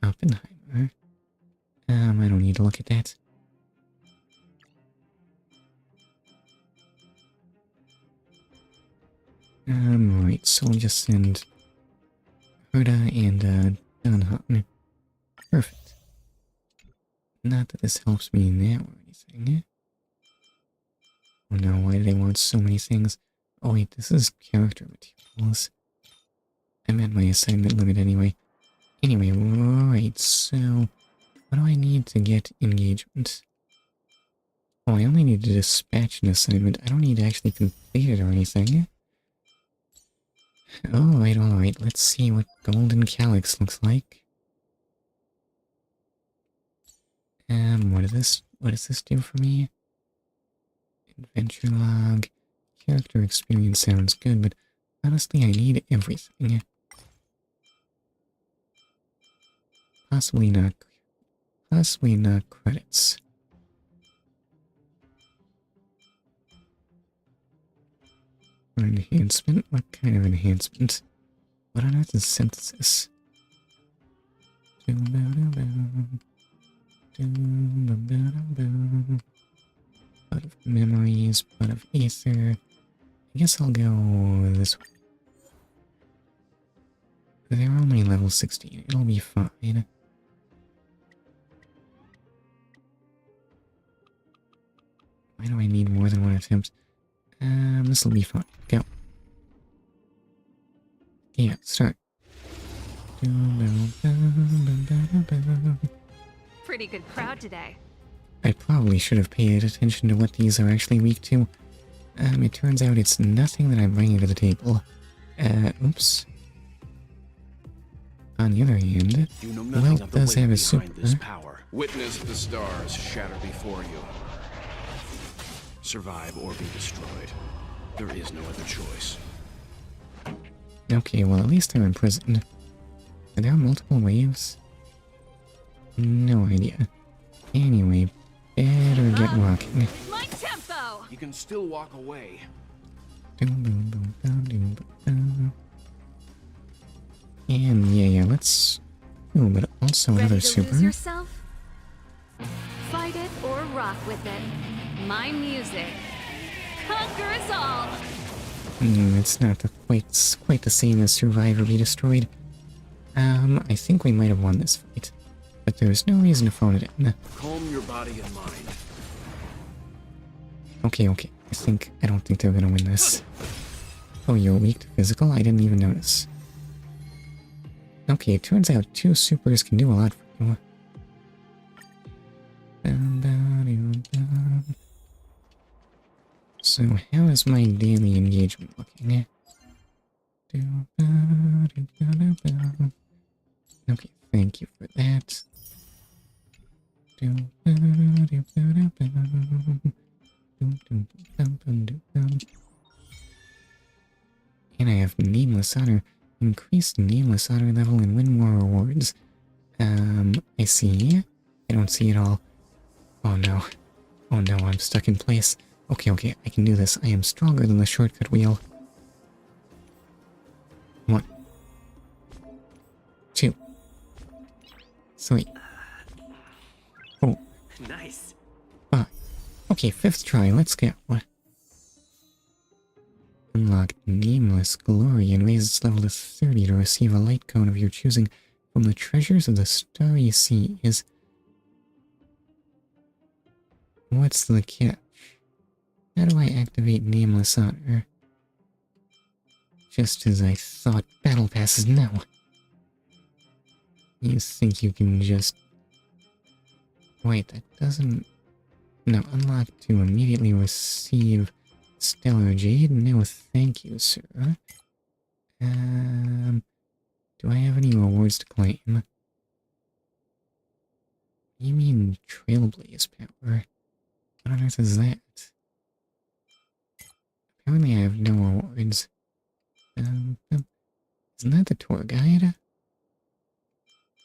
Oppenheimer? I don't need to look at that. Right, so we'll just send Herda and, Dunhun. Perfect. Not that this helps me now or anything. Oh no, why do they want so many things? Oh wait, this is character materials. I'm at my assignment limit anyway. Anyway, right, so what do I need to get engagement? Oh, I only need to dispatch an assignment. I don't need to actually complete it or anything. Alright, let's see what Golden Calyx looks like. What does this do for me? Adventure log. Character experience sounds good, but honestly I need everything. Possibly not credits. An enhancement? What kind of enhancement? What on earth is synthesis? Blood of memories, blood of ether, I guess I'll go this way. They're only level 16. It'll be fine. Why do I need more than one attempt? This'll be fine. Go. Yeah, start. Pretty good crowd today. I probably should have paid attention to what these are actually weak to. It turns out it's nothing that I'm bringing to the table. Oops. On the other hand, You know Well nothing of the does weight have a behind this super. power. Witness the stars shatter before you. Survive or be destroyed. There is no other choice. Okay, well at least they're imprisoned. Are there multiple waves? No idea. Anyway, better get rocking. My tempo! You can still walk away. And yeah, let's... Ooh, but also Ready another to super. lose yourself? Fight it or rock with it. My music conquers all. It's not quite the same as Survive or Be Destroyed. I think we might have won this fight. But there's no reason to phone it in. Calm your body and mind. Okay. I don't think they're gonna win this. Oh, you're weak to physical? I didn't even notice. Okay, it turns out 2 supers can do a lot for you. So, how is my daily engagement looking? Okay, thank you for that. And I have Nameless Honor. Increased Nameless Honor level and win more rewards. I see. I don't see it all. Oh no. Oh no, I'm stuck in place. Okay, I can do this. I am stronger than the shortcut wheel. 1, 2, 3, 4. Nice. 5. Okay, 5th try, let's go. Unlock Nameless Glory and raise its level to 30 to receive a light cone of your choosing from the treasures of the Starry Seas. What's the catch? How do I activate Nameless Honor? Just as I thought, battle passes now. You think you can just... Wait, that doesn't... No, unlock to immediately receive Stellar Jade? No, thank you, sir. Do I have any rewards to claim? You mean Trailblaze power? What on earth is that? Apparently I have no rewards. Isn't that the tour guide?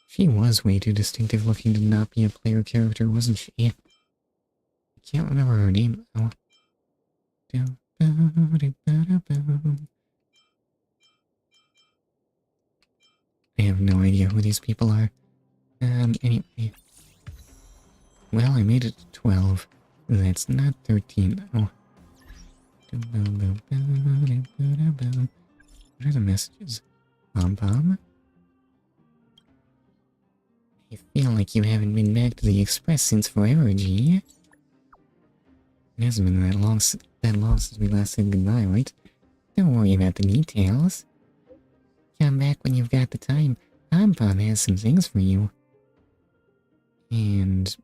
She was way too distinctive looking to not be a player character, wasn't she? I can't remember her name though. I have no idea who these people are. Anyway. Well, I made it to 12. That's not 13 though. What are the messages? Pom-pom? I feel like you haven't been back to the Express since forever, G. It hasn't been that long since we last said goodbye, right? Don't worry about the details. Come back when you've got the time. Pom-pom has some things for you. And...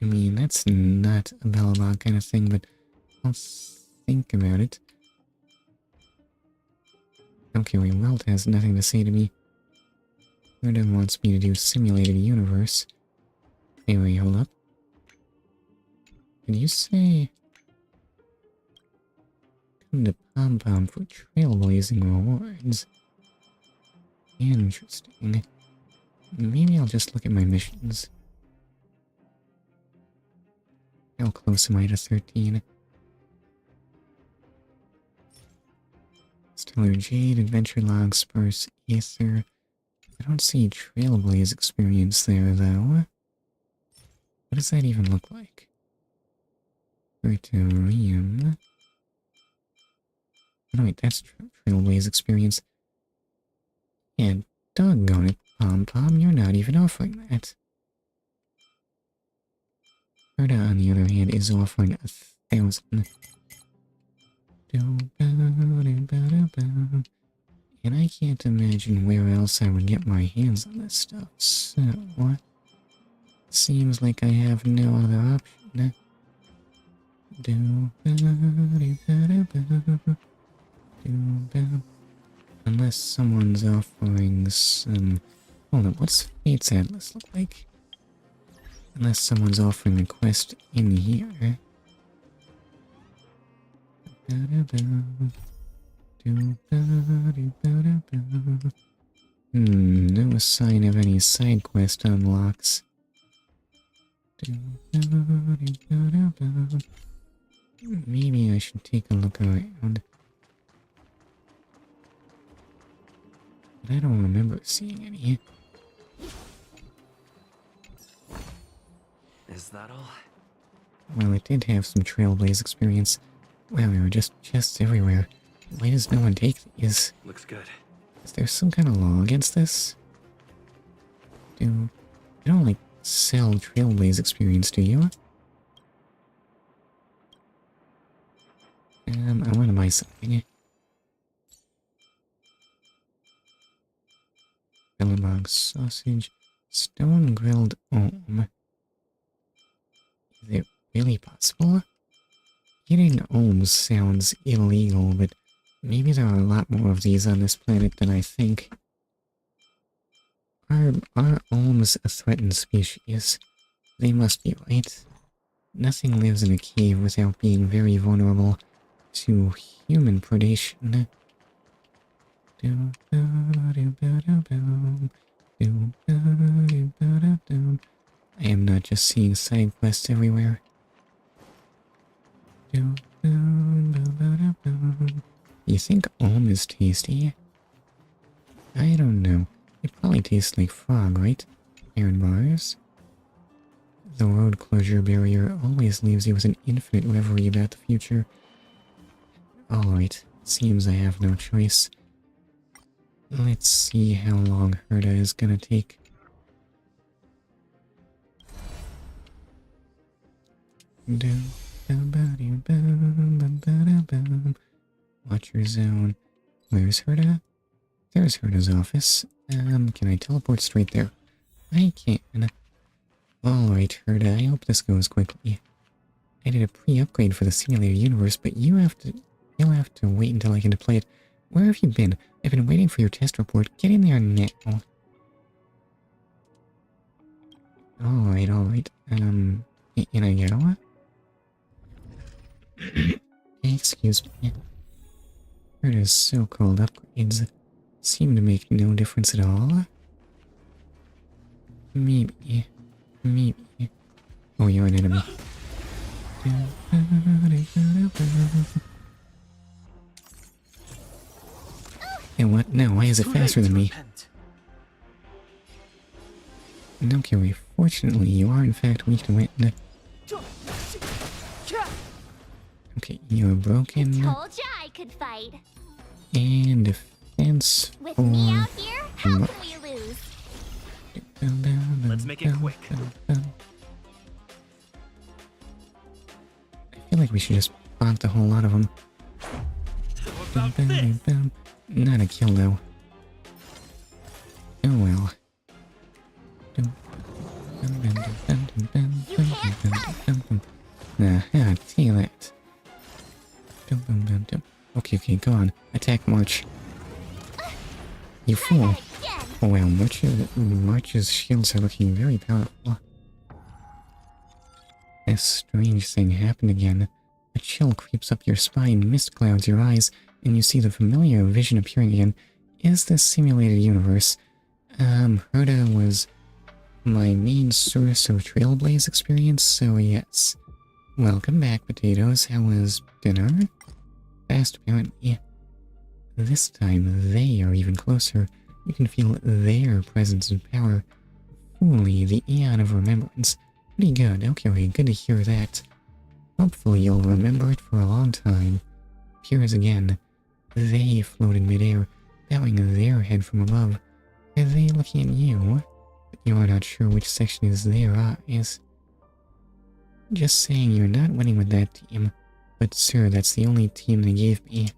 I mean, that's not a Belobog kind of thing, but I'll think about it. Okay, wait, Welt has nothing to say to me. Rhoda wants me to do Simulated Universe. Anyway, hold up. Did you say... Come to Pom-Pom for trailblazing rewards? Interesting. Maybe I'll just look at my missions. How close am I to 13? Stellar Jade, Adventure Log, Sparse Aether. I don't see Trailblaze experience there, though. What does that even look like? Verterium. Oh wait, that's Trailblaze experience. And doggone it, Pom-Pom, you're not even offering that. Herda, on the other hand, is offering 1,000. And I can't imagine where else I would get my hands on this stuff, so... Seems like I have no other option. Unless someone's offering some... Hold on, what's Fate's Atlas look like? Unless someone's offering a quest in here. No sign of any side quest unlocks. Maybe I should take a look around. But I don't remember seeing any. Is that all? Well, it did have some Trailblaze experience. Wow, there were just chests everywhere. Why does no one take these? Looks good. Is there some kind of law against this? You don't, like, sell Trailblaze experience, do you? I want to buy something. Belobog sausage, stone grilled ohm. Is it really possible? Eating ohms sounds illegal, but maybe there are a lot more of these on this planet than I think. Are ohms a threatened species? They must be, right? Nothing lives in a cave without being very vulnerable to human predation. I am not just seeing side quests everywhere. You think ohm is tasty? I don't know. It probably tastes like frog, right? Iron bars? The road closure barrier always leaves you with an infinite reverie about the future. Alright, seems I have no choice. Let's see how long Herda is gonna take. Watcher zone. Where's Herda? There's Herda's office. Can I teleport straight there? I can. Alright, Herda, I hope this goes quickly. I did a pre-upgrade for the simulated universe, but you'll have to wait until I can deploy it. Where have you been? I've been waiting for your test report. Get in there now. Alright. Can I go? Excuse me. Herda's so-called upgrades seem to make no difference at all. Maybe. Oh, you're an enemy. And what now? Why is it faster than me? Okay, wait. Fortunately, you are in fact weak to wind. Okay, you're broken. Told ya I could fight. And defense With for... me out here, how can we lose? Let's make it quick. I feel like we should just bonk a whole lot of them. How about this? Not a kill though. Oh well. Nah, see that. Okay, go on. Attack March. You fool. Oh wow, March's shields are looking very powerful. A strange thing happened again. A chill creeps up your spine, mist clouds your eyes, and you see the familiar vision appearing again. Is this simulated universe? Herda was my main source of Trailblaze experience, so yes. Welcome back, potatoes. How was dinner? Fast, apparently. This time, they are even closer. You can feel their presence and power. Fully, the Aeon of Remembrance. Pretty good. Okay, good to hear that. Hopefully you'll remember it for a long time. Appears again. They float in midair, bowing their head from above. Are they looking at you? But you are not sure which section is their eyes. Just saying you're not winning with that team. But sir, that's the only team they gave me.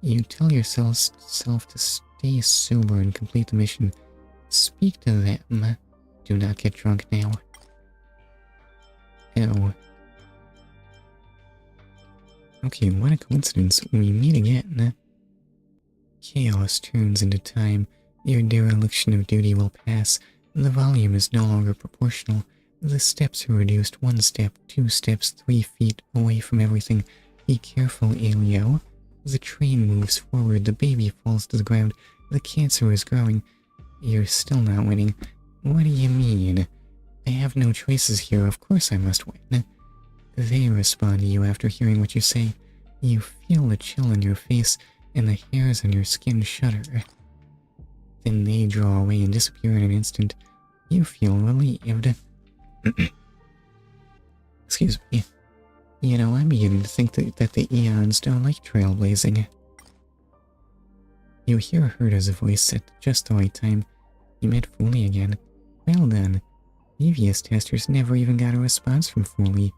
You tell yourself to stay sober and complete the mission. Speak to them. Do not get drunk now. Oh. Okay, what a coincidence. We meet again. Chaos turns into time. Your dereliction of duty will pass. The volume is no longer proportional. The steps are reduced 1 step, 2 steps, 3 feet away from everything. Be careful, Elio. The train moves forward, the baby falls to the ground, the cancer is growing. You're still not winning. What do you mean? I have no choices here, of course I must win. They respond to you after hearing what you say. You feel the chill on your face, and the hairs on your skin shudder. Then they draw away and disappear in an instant. You feel relieved. Excuse me. You know, I'm beginning to think that the Eons don't like trailblazing. You hear Herta's voice at just the right time. You met Foolie again. Well done. Previous testers never even got a response from Foolie.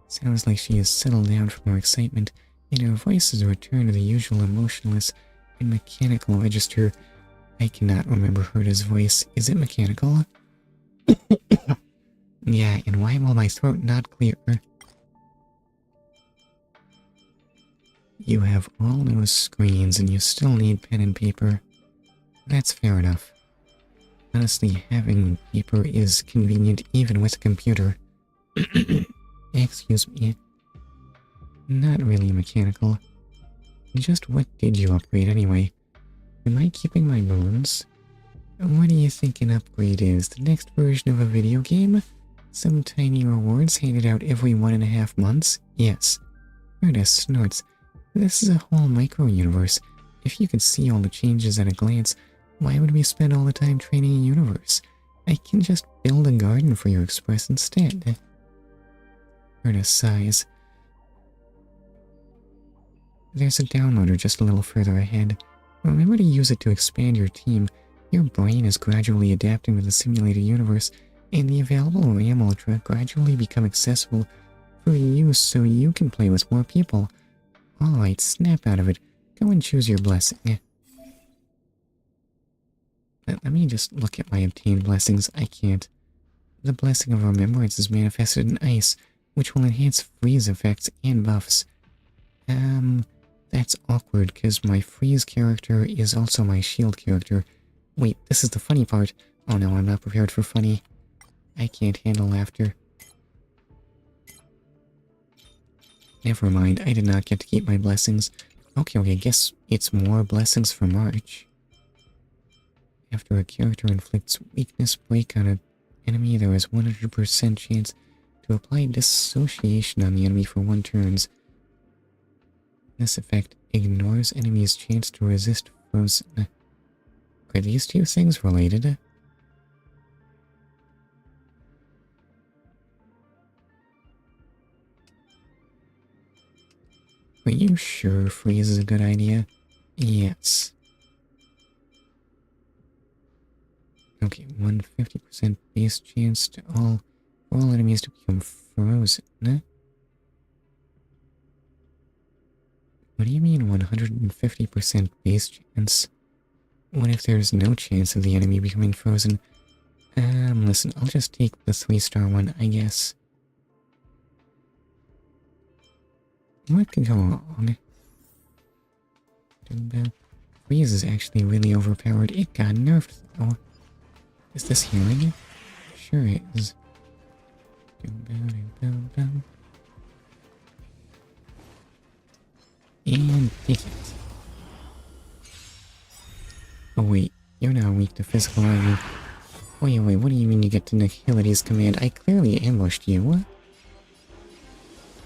Sounds like she has settled down from her excitement, and her voice has returned to the usual emotionless and mechanical register. I cannot remember Herta's voice. Is it mechanical? Yeah, and why will my throat not clear? You have all those screens and you still need pen and paper. That's fair enough. Honestly, having paper is convenient even with a computer. Excuse me. Not really mechanical. Just what did you upgrade anyway? Am I keeping my bones? What do you think an upgrade is? The next version of a video game? Some tiny rewards handed out every 1.5 months? Yes. Ernest snorts. This is a whole micro-universe. If you could see all the changes at a glance, why would we spend all the time training a universe? I can just build a garden for your express instead. Ernest sighs. There's a downloader just a little further ahead. Remember to use it to expand your team. Your brain is gradually adapting to the simulated universe, and the available RAM Ultra gradually become accessible for use so you can play with more people. Alright, snap out of it. Go and choose your blessing. Let me just look at my obtained blessings. I can't. The blessing of remembrance is manifested in ice, which will enhance freeze effects and buffs. That's awkward, because my freeze character is also my shield character. Wait, this is the funny part. Oh no, I'm not prepared for funny. I can't handle laughter. Never mind, I did not get to keep my blessings. Okay, I guess it's more blessings for March. After a character inflicts weakness break on an enemy, there is 100% chance to apply dissociation on the enemy for 1 turn. This effect ignores enemies' chance to resist frozen. Are these two things related? Are you sure freeze is a good idea? Yes. Okay, 150% base chance to for all enemies to become frozen. What do you mean 150% base chance? What if there's no chance of the enemy becoming frozen? Listen, I'll just take the 3-star one, I guess. What could go wrong? Freeze is actually really overpowered. It got nerfed, though. Is this healing? Sure is. And take it. Oh wait, you're not weak to physical, are you? Wait, what do you mean you get to Nihility's command? I clearly ambushed you.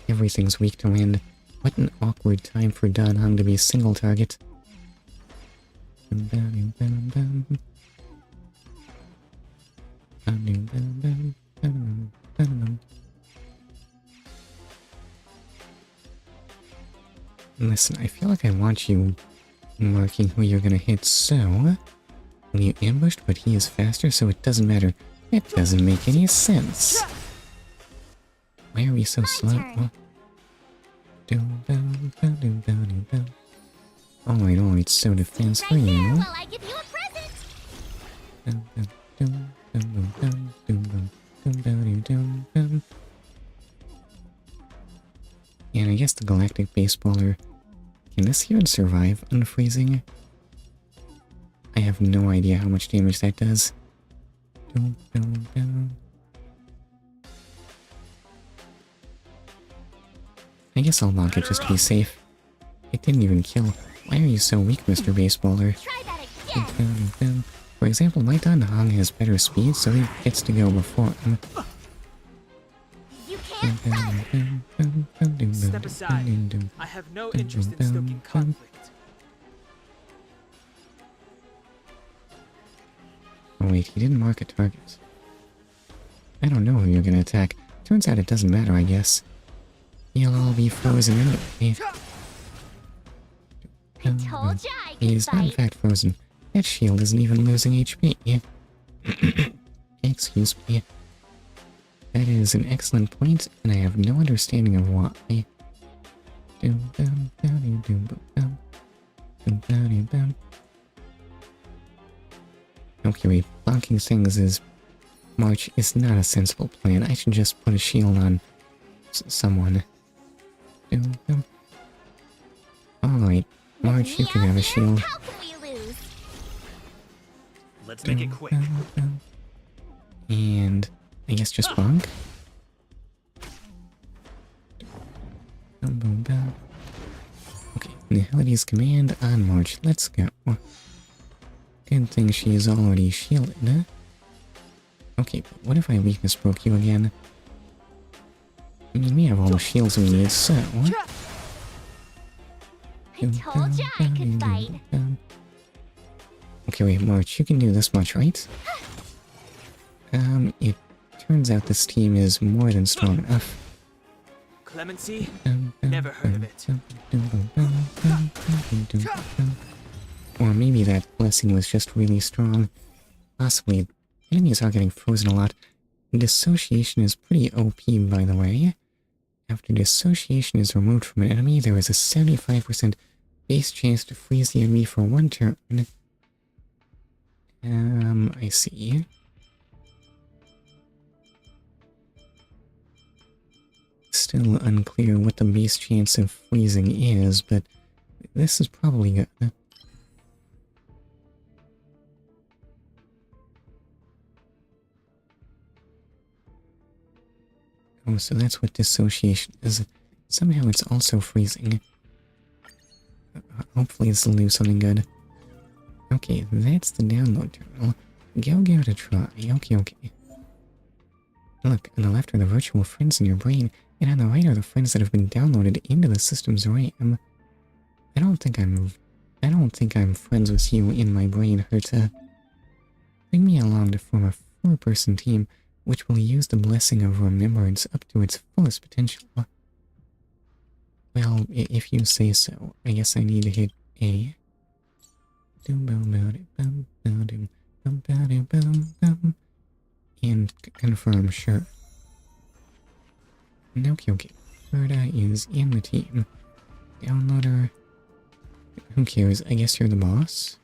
Everything's weak to wind. What an awkward time for Dan Heng to be a single target. Listen, I feel like I want you marking who you're gonna hit, so... You ambushed, but he is faster, so it doesn't matter. It doesn't make any sense. Why are we so slow? Alright, so defense for Right there you. while I give you a present. And I guess the galactic baseballer. Can this even survive unfreezing? I have no idea how much damage that does. I guess I'll lock it just to be safe. It didn't even kill. Why are you so weak, Mr. Baseballer? Try that again. For example, my Dan Hong has better speed, so he gets to go before him. You can't Step aside. I have no interest in stoking conflict. Oh wait, he didn't mark a target. I don't know who you're gonna attack. Turns out it doesn't matter, I guess. You'll all be frozen anyway. I told ya I He could is not in fight. fact frozen. That shield isn't even losing HP. Excuse me. That is an excellent point, and I have no understanding of why. Okay, wait. Blocking things is... March is not a sensible plan. I should just put a shield on someone. Alright, March, you can have a shield. How can we lose? Let's make it quick. And I guess just bonk. Okay, Nihility's command on March. Let's go. Good thing she is already shielded. Huh? Okay, but what if I weakness broke you again? I mean, we have all the shields we need, so... I told ya I could fight. Okay, wait, March, you can do this much, right? It turns out this team is more than strong enough. Clemency? Never heard of it. Or maybe that blessing was just really strong. Possibly. Enemies are getting frozen a lot. Dissociation is pretty OP, by the way. After dissociation is removed from an enemy, there is a 75% base chance to freeze the enemy for 1 turn. I see. Still unclear what the base chance of freezing is, but this is probably good. Oh, so that's what dissociation is. Somehow it's also freezing. Hopefully this will do something good. Okay, that's the download terminal. Give it a try. Okay. Look, on the left are the virtual friends in your brain, and on the right are the friends that have been downloaded into the system's RAM. I don't think I'm friends with you in my brain, Herta. Bring me along to form a 4-person team, which will use the blessing of remembrance up to its fullest potential. Well, if you say so, I guess I need to hit A. And confirm, sure. Okay. Verda is in the team. Downloader. Who cares? I guess you're the boss.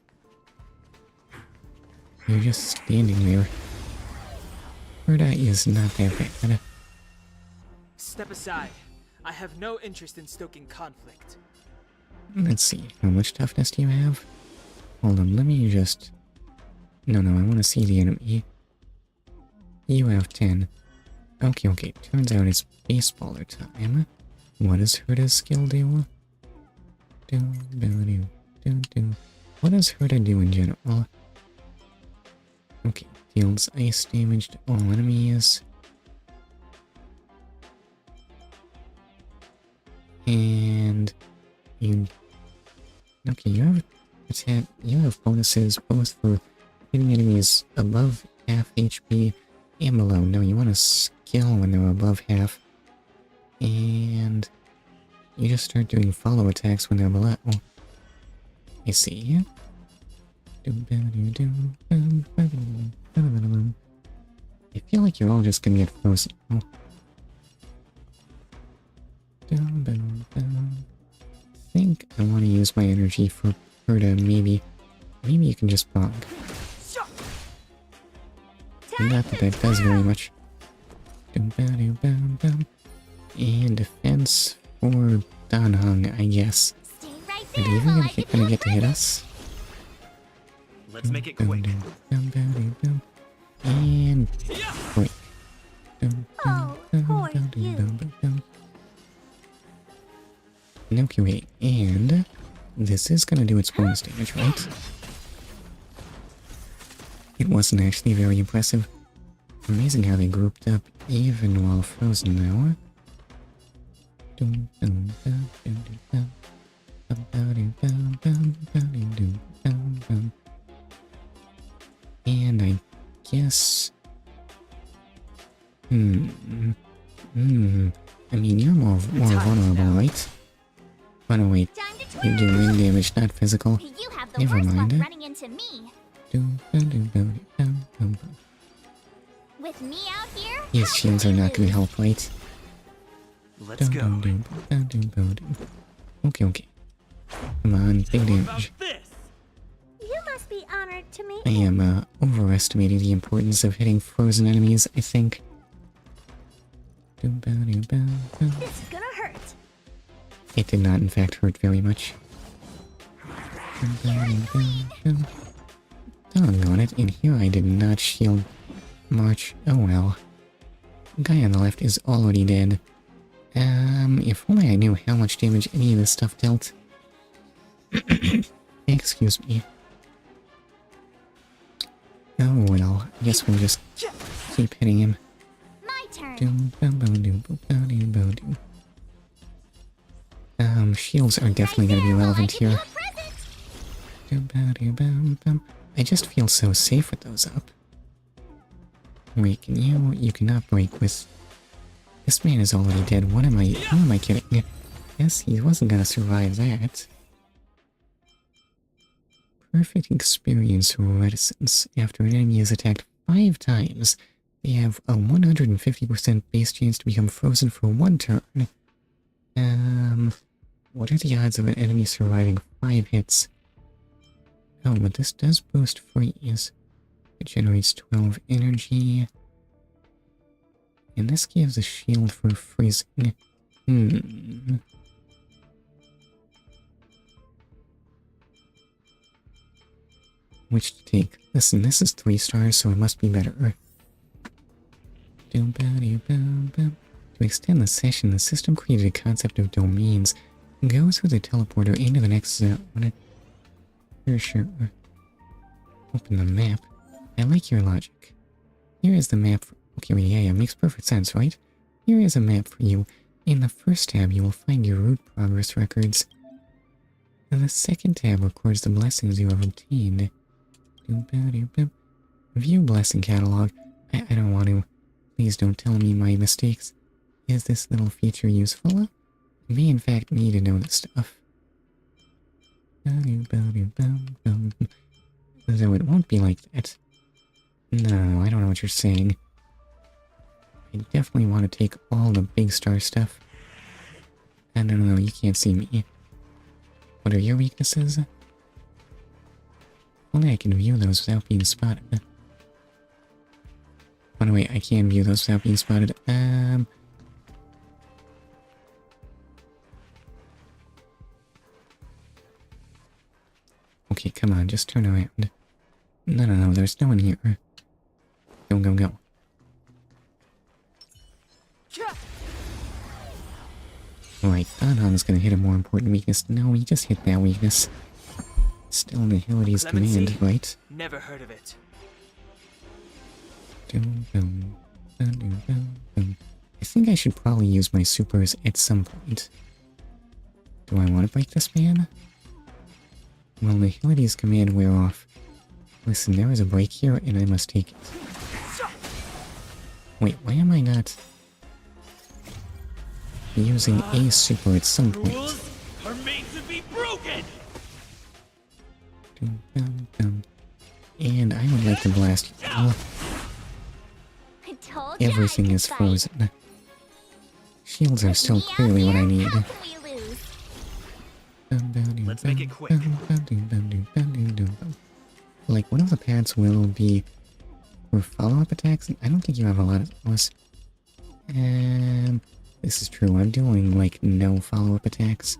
You're just standing there. Verda is not that bad. Step aside. I have no interest in stoking conflict. Let's see. How much toughness do you have? Hold on, let me just... No, I want to see the enemy. You have 10. Okay. Turns out it's baseballer time. What does Herda's skill do? What does Herda do in general? Okay, deals ice damage to all enemies. And you... Okay, you have bonuses both for hitting enemies above half HP and below. No, you want a skill when they're above half. And You just start doing follow attacks when they're below. I see. I feel like you're all just gonna get frozen. I think I want to use my energy for her to maybe you can just bog. Not that that does very much. And defense for Danhong, I guess. Stay right Are there they even while gonna I give gonna you a get to hit present. us? Let's make it quick. And quick. Oh, poor you. Okay, wait, and this is gonna do its bonus damage, right? It wasn't actually very impressive. Amazing how they grouped up even while frozen now. And I guess... I mean, you're more vulnerable, right? But no, wait, Time to you do wind damage, not physical. You have the Never worst mind. luck running into me. With me out here? These how shields can are you not gonna lose? help, right? Let's go. Okay. Come on, big damage. You must be honored to meet I am overestimating the importance of hitting frozen enemies, I think. This is gonna hurt. It did not in fact hurt very much. Doggone it, and here I did not shield March. Oh well. The guy on the left is already dead. If only I knew how much damage any of this stuff dealt. Excuse me. Oh well, I guess we'll just keep hitting him. My turn. Shields are definitely gonna be relevant here. I just feel so safe with those up. Wait, can you cannot break with... This man is already dead. Who am I kidding? Yes, he wasn't gonna survive that. Perfect experience reticence. After an enemy is attacked 5 times, they have a 150% base chance to become frozen for 1 turn. What are the odds of an enemy surviving 5 hits? Oh, but this does boost freeze. It generates 12 energy. And this gives a shield for freezing. Which to take? Listen, this is 3 stars, so it must be better. To extend the session, the system created a concept of domains. Go through the teleporter into the next zone. Sure. Open the map. I like your logic. Here is the map. Okay, well, yeah, makes perfect sense, right? Here is a map for you. In the first tab, you will find your route progress records. And the second tab records the blessings you have obtained. View blessing catalog. I don't want to. Please don't tell me my mistakes. Is this little feature useful? I may in fact need to know this stuff. Though it won't be like that. No, I don't know what you're saying. I definitely want to take all the big star stuff. No, you can't see me. What are your weaknesses? Only I can view those without being spotted. Oh no, wait, I can view those without being spotted. Okay, come on, just turn around. No, there's no one here. Go. Right, Danhan's gonna hit a more important weakness. No, he just hit that weakness. Still in the Hillity's command, right? Never heard of it. I think I should probably use my supers at some point. Do I want to break this man? Well, the Hillity's command wear off. Listen, there is a break here, and I must take it. Wait, why am I not... using a super at some point. Rules are made to be broken! Dum, dum, dum. And I would like to blast you. I told ya I Everything could is fight. frozen. Shields are still Me out clearly what I here? need. How can we lose? Let's make it quick. Like, one of the pads will be for follow-up attacks. I don't think you have a lot of those. This is true. I'm doing, like, no follow-up attacks.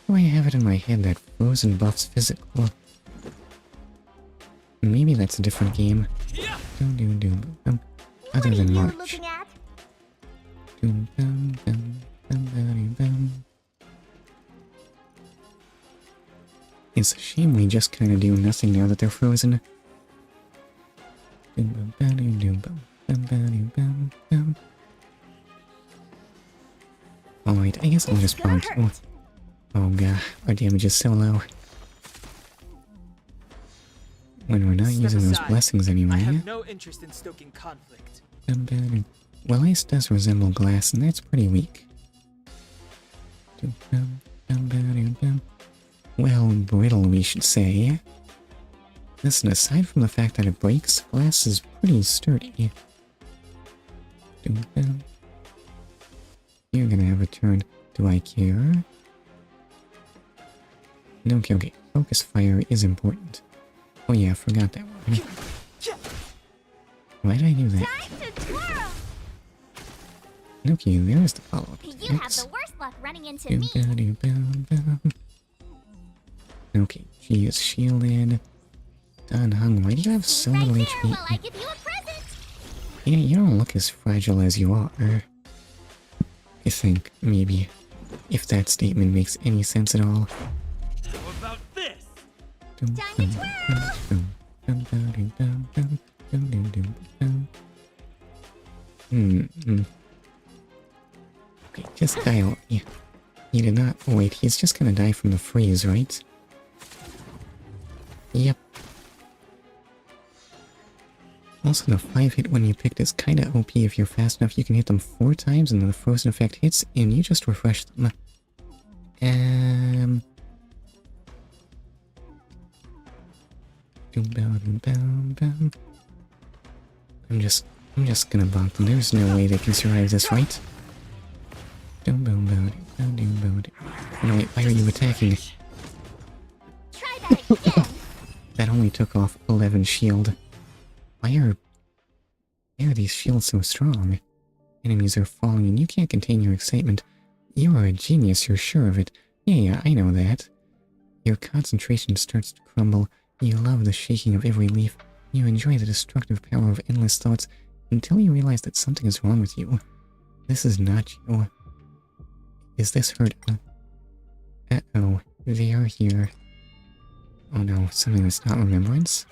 Oh, I have it in my head that frozen buffs physical. Maybe that's a different game. Other What are than you March. looking at? It's a shame we just kind of do nothing now that they're frozen. Alright, I guess I'll just bonk you. Oh god, our damage is so low. When we're not Step using those aside. blessings I anymore. have no interest in stoking conflict. Well, ice does resemble glass, and that's pretty weak. Well, brittle, we should say. Listen, aside from the fact that it breaks, glass is pretty sturdy. You're gonna have a turn. Do I care? No, okay. Focus fire is important. Oh yeah, I forgot that one. Why did I do that? Time to twirl! Okay, there's the follow-up. You have the worst luck running into me. Okay, she is shielded. Dan Hung, why do you have so Right little there HP? while I give you a present. Yeah, you don't look as fragile as you are. I think, maybe. If that statement makes any sense at all. How about this? Time to Okay, just die out. Yeah. He did not. Oh, wait, he's just gonna die from the freeze, right? Yep. Also, the 5-hit when you picked is kinda OP. If you're fast enough, you can hit them 4 times and then the frozen effect hits and you just refresh them. I'm just gonna bonk them. There's no way they can survive this, right? No, wait, why are you attacking? try that again. That only took off 11 shield. Why are these shields so strong? Enemies are falling and you can't contain your excitement. You are a genius, you're sure of it. Yeah, I know that. Your concentration starts to crumble. You love the shaking of every leaf. You enjoy the destructive power of endless thoughts until you realize that something is wrong with you. This is not you. Is this hurt? Uh-oh, they are here. Oh no, something that's not remembrance?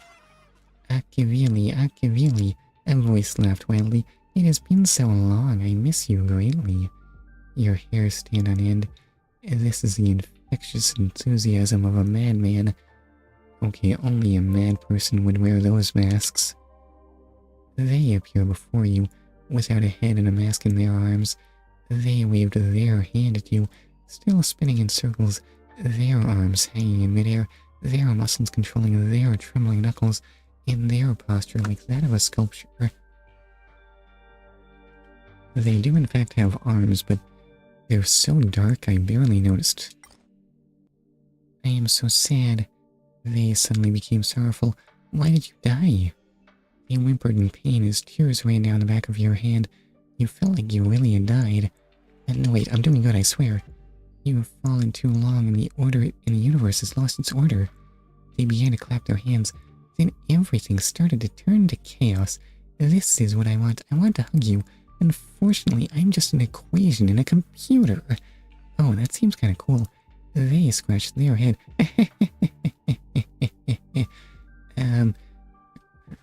Akivili, a voice laughed wildly. It has been so long, I miss you greatly. Your hair stand on end. This is the infectious enthusiasm of a madman. Okay, only a mad person would wear those masks. They appear before you, without a head and a mask in their arms. They waved their hand at you, still spinning in circles, their arms hanging in midair, their muscles controlling their trembling knuckles, in their posture like that of a sculpture. They do in fact have arms, but they're so dark I barely noticed. I am so sad. They suddenly became sorrowful. Why did you die? They whimpered in pain as tears ran down the back of your hand. You felt like you really had died. No, wait, I'm doing good, I swear. You have fallen too long and the order in the universe has lost its order. They began to clap their hands. Then everything started to turn to chaos. This is what I want. I want to hug you. Unfortunately, I'm just an equation in a computer. Oh, that seems kind of cool. They scratched their head.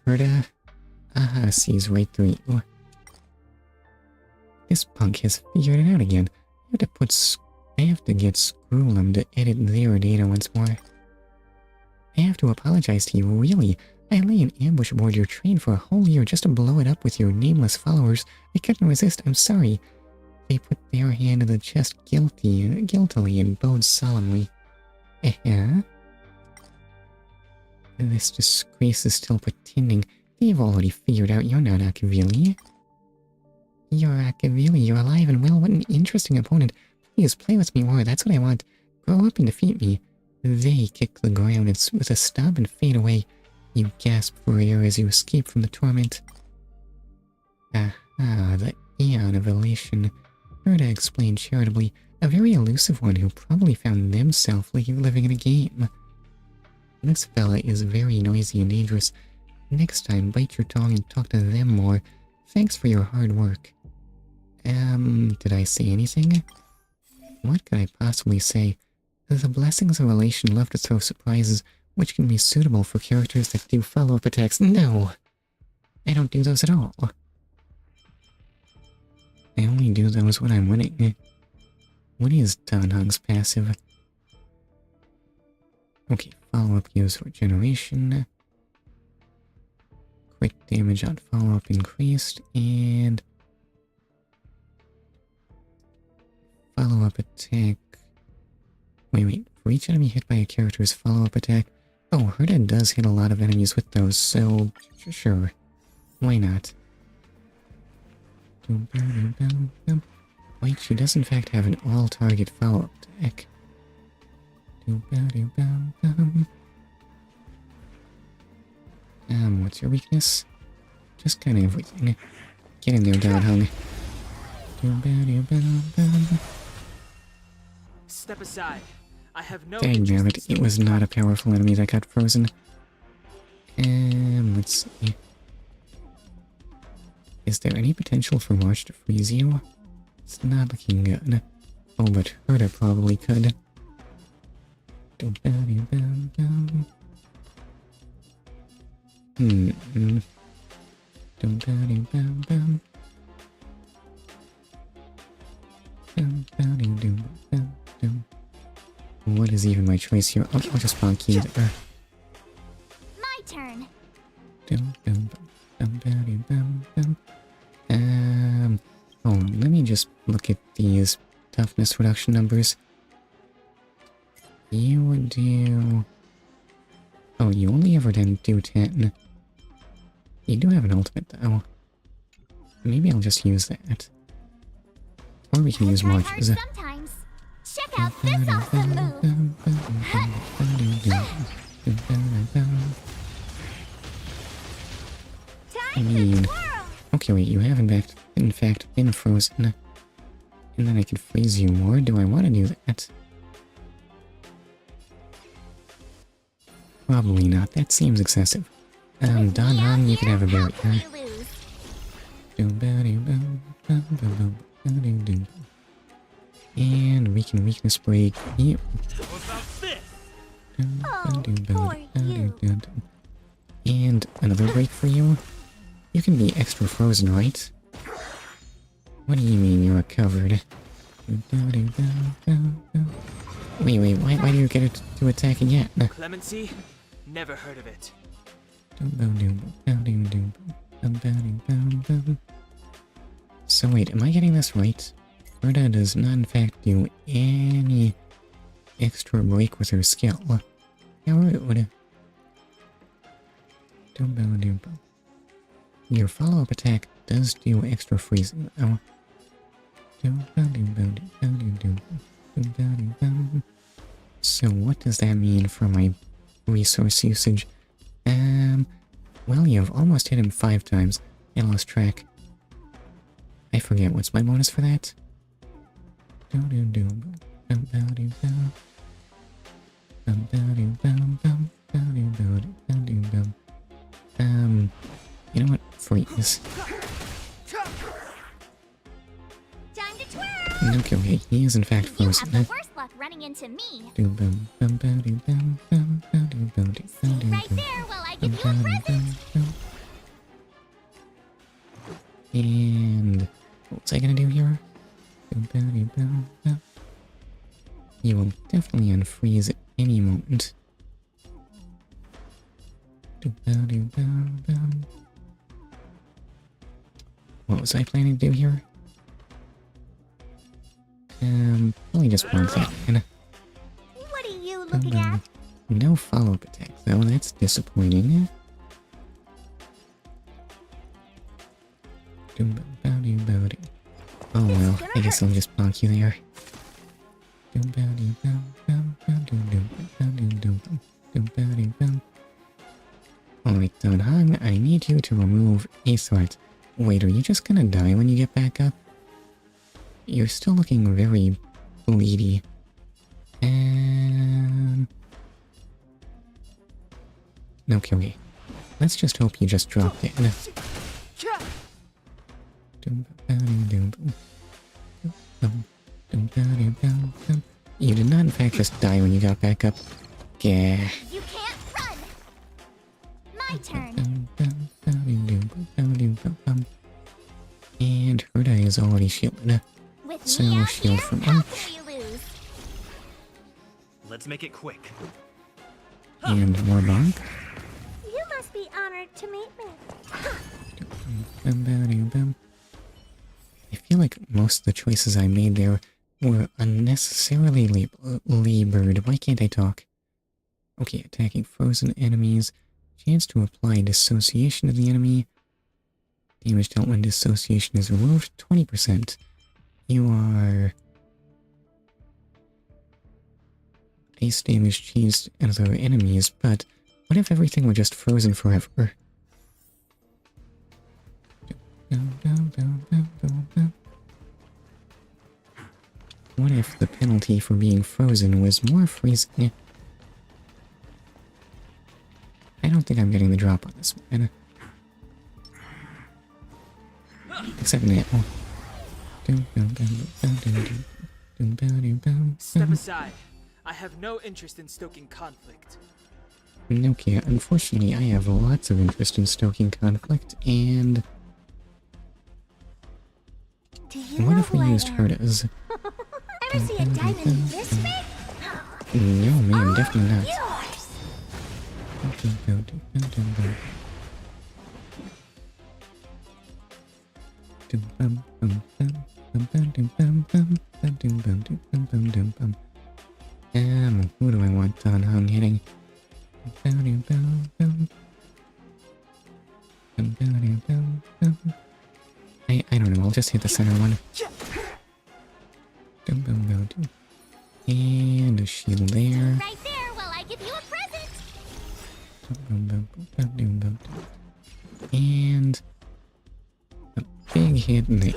Herda? Aha, sees right through you. This punk has figured it out again. I have to get Scroolum to edit their data once more. I have to apologize to you, really. I lay in ambush aboard your train for a whole year just to blow it up with your nameless followers. I couldn't resist, I'm sorry. They put their hand on the chest guiltily and bowed solemnly. This disgrace is still pretending. They've already figured out you're not Akavili. You're Akavili, you're alive and well, what an interesting opponent. Please, play with me more, that's what I want. Grow up and defeat me. They kick the ground with a stomp and fade away. You gasp for air as you escape from the torment. Aha, the Aeon of Elation. Herda explained charitably, a very elusive one who probably found themselves living in a game. This fella is very noisy and dangerous. Next time, bite your tongue and talk to them more. Thanks for your hard work. Did I say anything? What could I possibly say? The blessings of Elation love to throw surprises, which can be suitable for characters that do follow-up attacks. No! I don't do those at all. I only do those when I'm winning. What is Danhung's passive? Okay, follow-up gives regeneration. Crit damage on follow-up increased, and follow-up attack. Wait, for each enemy hit by a character's follow-up attack. Oh, Herda does hit a lot of enemies with those, so sure. Why not? Wait, she does in fact have an all-target follow-up attack. What's your weakness? Just kind of everything. Get in there, Danhung. Step aside. I have no Dangnabbit, it was not a powerful enemy that got frozen. Let's see. Is there any potential for March to freeze you? It's not looking good. Oh, but Herda probably could. What is even my choice here? I'll just bonk you there. My turn. Oh, let me just look at these toughness reduction numbers. You would do... Oh, you only ever didn't do 10. You do have an ultimate, though. Maybe I'll just use that. Or we can use Try hard March's. sometimes. Check out this awesome move. I mean... Okay, wait, you have in fact been frozen. And then I could freeze you more? Do I want to do that? Probably not. That seems excessive. Danhung, you can have a barrier. And we can weakness break you. And another break for you. You can be extra frozen, right? What do you mean you're covered? Wait, why do you get it to attack again? Clemency? Never heard of it. So wait, am I getting this right? Herda does not in fact do any extra break with her skill. How rude. Your follow-up attack does do extra freezing though. So what does that mean for my resource usage? Well, you've almost hit him 5 times. I lost track. I forget, what's my bonus for that? You know what? Freeze. Time to twirl. Okay, he is in fact You have frozen. the worst luck running into me. Stay right there while I give you a present. And what was I gonna do here? You will definitely unfreeze at any moment. What was I planning to do here? Probably just one thing. And What are you looking at? no follow-up attack, though. That's disappointing. Oh well, I guess I'll just bonk you there. Alright, Donhang, I need you to remove a threat. Wait, are you just gonna die when you get back up? You're still looking very bleedy. Okay. Let's just hope you just dropped it. You did not in fact just die when you got back up. Yeah. You can't run! My turn. And her die is already shielded. With So me out shield here, from how Arch. can we lose? Let's make it quick. And more bonk. You must be honored to meet me. I feel like most of the choices I made there were unnecessarily labored. Why can't I talk? Okay, attacking frozen enemies. Chance to apply dissociation to the enemy. Damage dealt when dissociation is removed, 20%. You are... Ice damage changed other enemies, but what if everything were just frozen forever? What if the penalty for being frozen was more freezing? I don't think I'm getting the drop on this one. Except now. Step aside. I have no interest in stoking conflict. Okay, unfortunately I have lots of interest in stoking conflict, and... Do you What know if we who I used am? Hurtas? Ever see a diamond this big? No, ma'am, definitely not. Yours! Who do I want on hung hitting? I don't know, I'll just hit the center one. And a shield there. Right there while I give you a present! And a big hit there.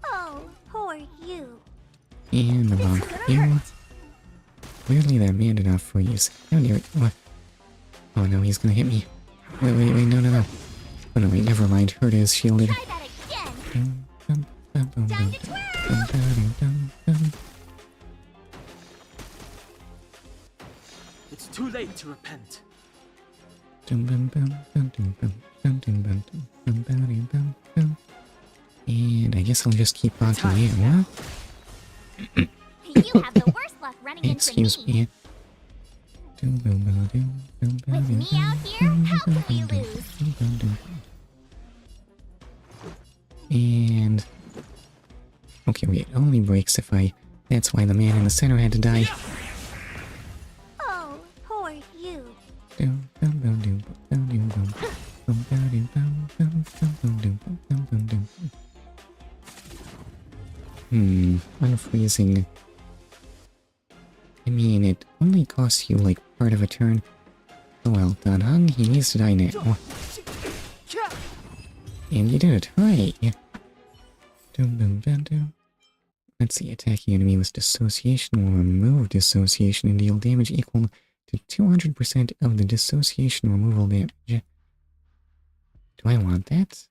Oh, who are you? And a bonk for you. Weirdly, that man did not freeze. How dare it? What? Oh no, he's gonna hit me. Wait, no. Oh no, wait, never mind. Hurt is shielded. Try that again! Time to twirl! It's too late to repent. And I guess I'll just keep bonking you, huh? You have the worst luck running into Excuse me. me. With me out here, how can we lose? And... Okay, wait, it only breaks if I... That's why the man in the center had to die. Oh, who are you? Unfreezing. I mean, it only costs you like part of a turn. Oh well, Danhang, he needs to die now. And you did it, right? Let's see, attacking enemy with dissociation will remove dissociation and deal damage equal to 200% of the dissociation removal damage. Do I want that?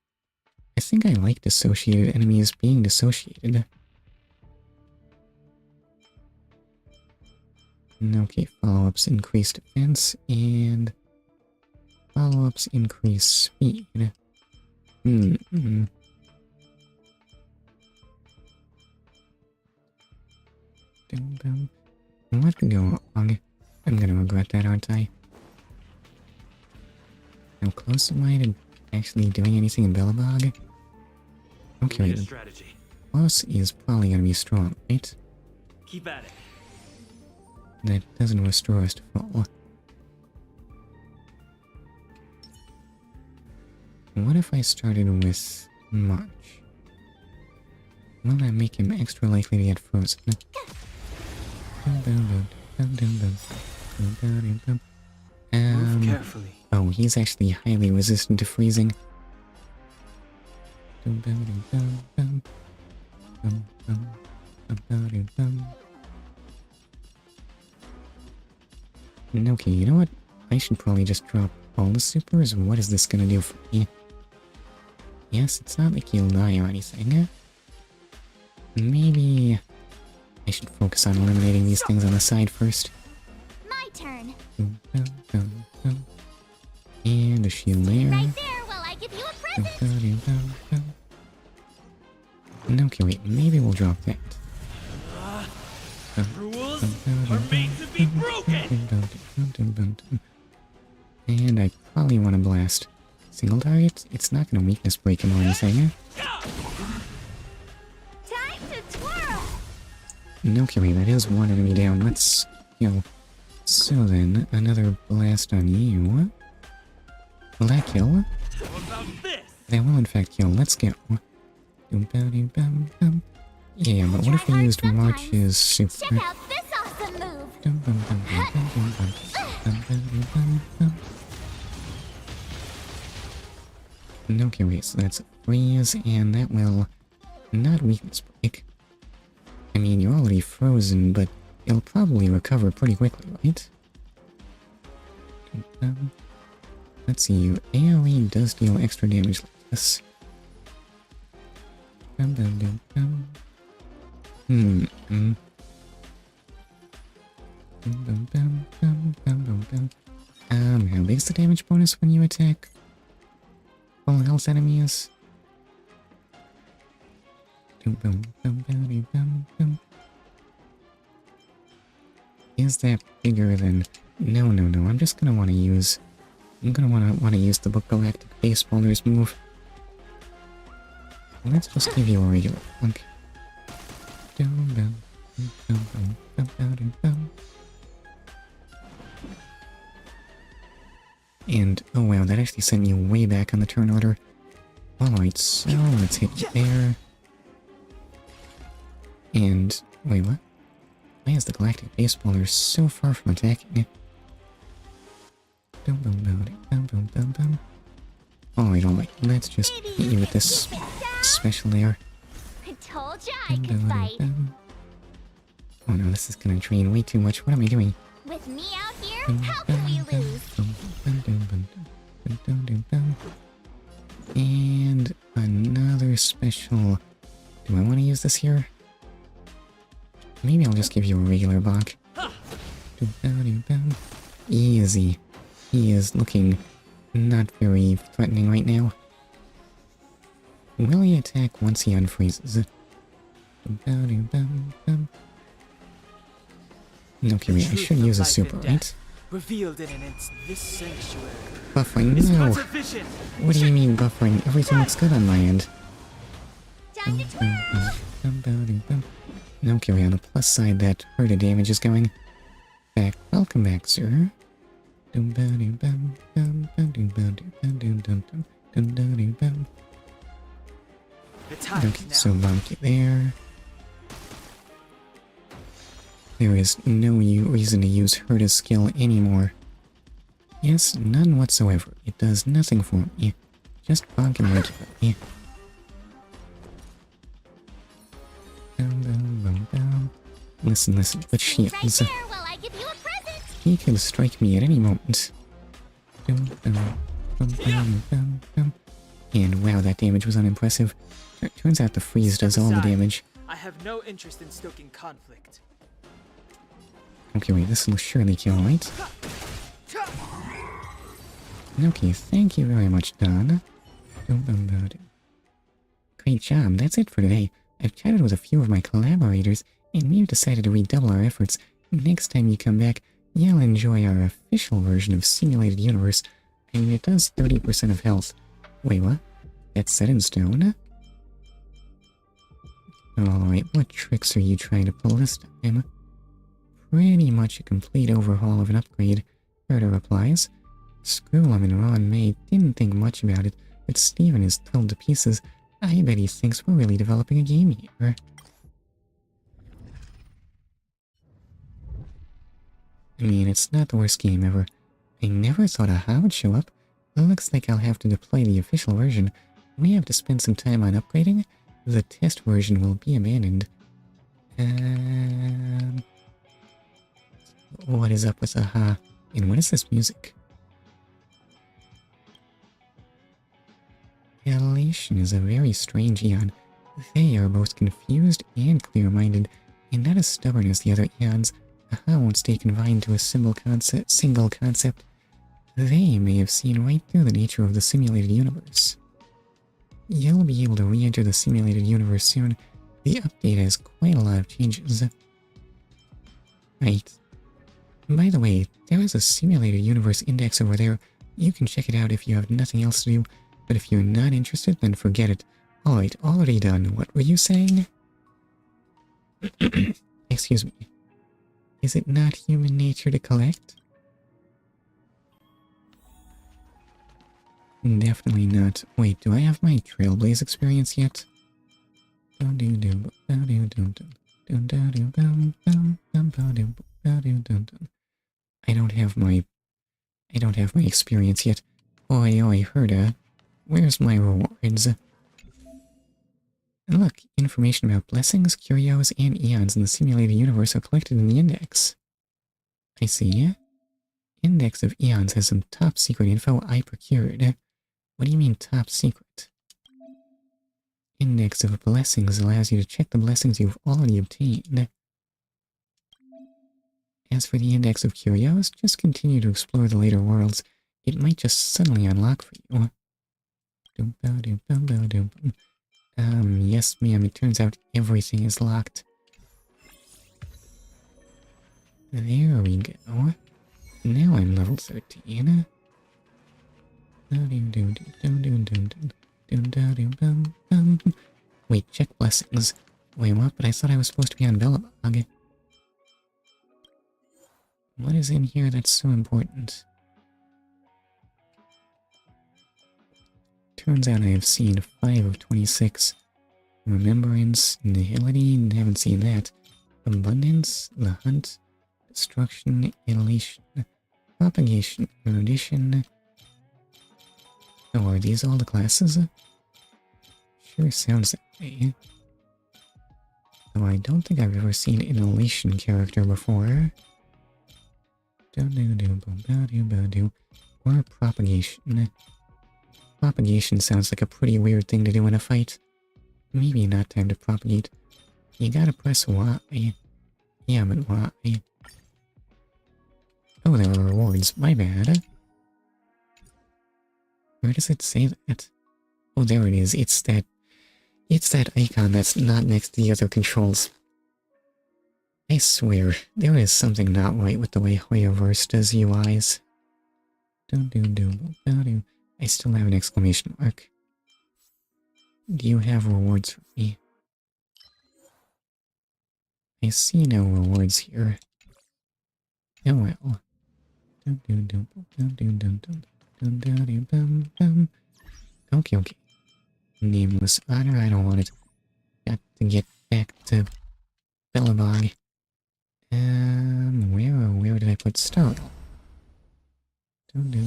I think I like dissociated enemies being dissociated. Okay, follow-ups increase defense, and follow-ups increase speed. What could go wrong? I'm gonna regret that, aren't I? How close am I to actually doing anything in Belobog? Okay, Need a wait, strategy. close is probably gonna be strong, right? Keep at it. That doesn't restore us to full. What if I started with March? Will that make him extra likely to get frozen? Move carefully. Oh, he's actually highly resistant to freezing. Okay, you know what? I should probably just drop all the supers. What is this gonna do for me? Yes, it's not like he'll die or anything. Maybe I should focus on eliminating these things on the side first. My turn. And a shield there. Right there while I give you a present. Okay, wait, maybe we'll drop that. Rules are made to be broken! And I probably want to blast. Single target? It's not going to weakness break him or anything. Time to twirl. Okay, wait, that is one enemy down. Let's go. So then, another blast on you. Will that kill? How about this? That will in fact kill. Let's go. Yeah, but what if we used March's super? Check out this awesome move. Okay, wait, so that's a freeze, and that will not weakness break. I mean, you're already frozen, but it'll probably recover pretty quickly, right? Let's see, you AoE does deal extra damage like this. How big's the damage bonus when you attack full health enemies? Is that bigger than... No, I'm just gonna want to use... I'm gonna want to use the Book Galactic Baseballers move. Let's just give you a regular plunk. And, oh wow, that actually sent me way back on the turn order. Alright, so let's hit there. And, wait, what? Why is the Galactic Baseballer so far from attacking? Alright, let's just hit you with this special there. I told ya I could fight. Oh no, this is gonna drain way too much. What am I doing? With me out here, how can we lose? And another special. Do I want to use this here? Maybe I'll just give you a regular bonk. Easy. He is looking not very threatening right now. Will he attack once he unfreezes? Okay, wait, I should use a super, right? Revealed in this sanctuary. Buffering? Is No! sufficient. What do you mean buffering? Everything looks good on my end. Time to twirl. Okay, wait, on the plus side, that hurt of damage is going back. Welcome back, sir. Okay, so bump you there. There is no reason to use Herta's skill anymore. Yes, none whatsoever. It does nothing for me. Just bonk and regularly. Listen, but shields. Right there while I give you a present. He can strike me at any moment. And wow, that damage was unimpressive. Turns out the freeze does all the damage. I have no interest in stoking conflict. Okay, wait, this will surely kill, right? Okay, thank you very much, Don. Great job, that's it for today. I've chatted with a few of my collaborators, and we've decided to redouble our efforts. Next time you come back, you'll enjoy our official version of Simulated Universe. I mean, it does 30% of health. Wait, what? That's set in stone? Alright, what tricks are you trying to pull this time? Pretty much a complete overhaul of an upgrade. Further replies. Screwlum and Ron May didn't think much about it, but Steven is thrilled to pieces. I bet he thinks we're really developing a game here. I mean, it's not the worst game ever. I never thought Aha would show up. Looks like I'll have to deploy the official version. We have to spend some time on upgrading. The test version will be abandoned. What is up with Aha? And what is this music? Elation is a very strange Eon. They are both confused and clear-minded, and not as stubborn as the other Eons. Aha won't stay confined to a single concept. They may have seen right through the nature of the simulated universe. You'll be able to re-enter the simulated universe soon. The update has quite a lot of changes. Right. By the way, there is a simulated universe index over there. You can check it out if you have nothing else to do, but if you're not interested, then forget it. Alright, already done. What were you saying? Excuse me. Is it not human nature to collect? Definitely not. Wait, do I have my Trailblaze experience yet? I don't have my experience yet. Oi, oi, Herda. Where's my rewards? And look, information about blessings, curios, and eons in the simulated universe are collected in the index. I see. Index of eons has some top secret info I procured. What do you mean top secret? Index of blessings allows you to check the blessings you've already obtained. As for the index of curios, just continue to explore the later worlds. It might just suddenly unlock for you. Yes ma'am, it turns out everything is locked. There we go. Now I'm level 13. Wait, check blessings. Wait, what? But I thought I was supposed to be on Belobog. What is in here that's so important? Turns out I have seen 5 of 26. Remembrance, Nihility, haven't seen that. Abundance, The Hunt, Destruction, Elation, Propagation, Erudition. Oh, are these all the classes? Sure sounds that way. Though I don't think I've ever seen an Elation character before. Or Propagation. Propagation sounds like a pretty weird thing to do in a fight. Maybe not time to propagate. You gotta press Y. Yeah, but Y. Oh, there are rewards. My bad. Where does it say that? Oh, there it is. It's that icon that's not next to the other controls. I swear, there is something not right with the way Hoyoverse does UIs. I still have an exclamation mark. Do you have rewards for me? I see no rewards here. Oh well. Okay. Nameless otter, I don't want it. Got to get back to Belobog. Where did I put stone? It's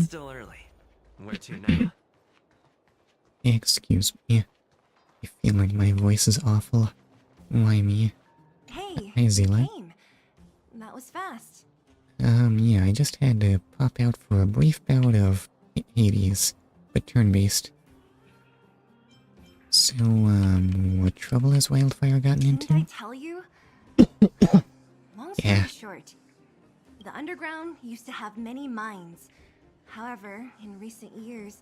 still early. Where to now? Excuse me. I feel like my voice is awful. Why me? Hey, Hi, Zila. Game. That was fast. Yeah, I just had to pop out for a brief bout of Hades, but turn-based. So, what trouble has Wildfire gotten Didn't I into? tell you? Long story Yeah. short, the underground used to have many mines. However, in recent years,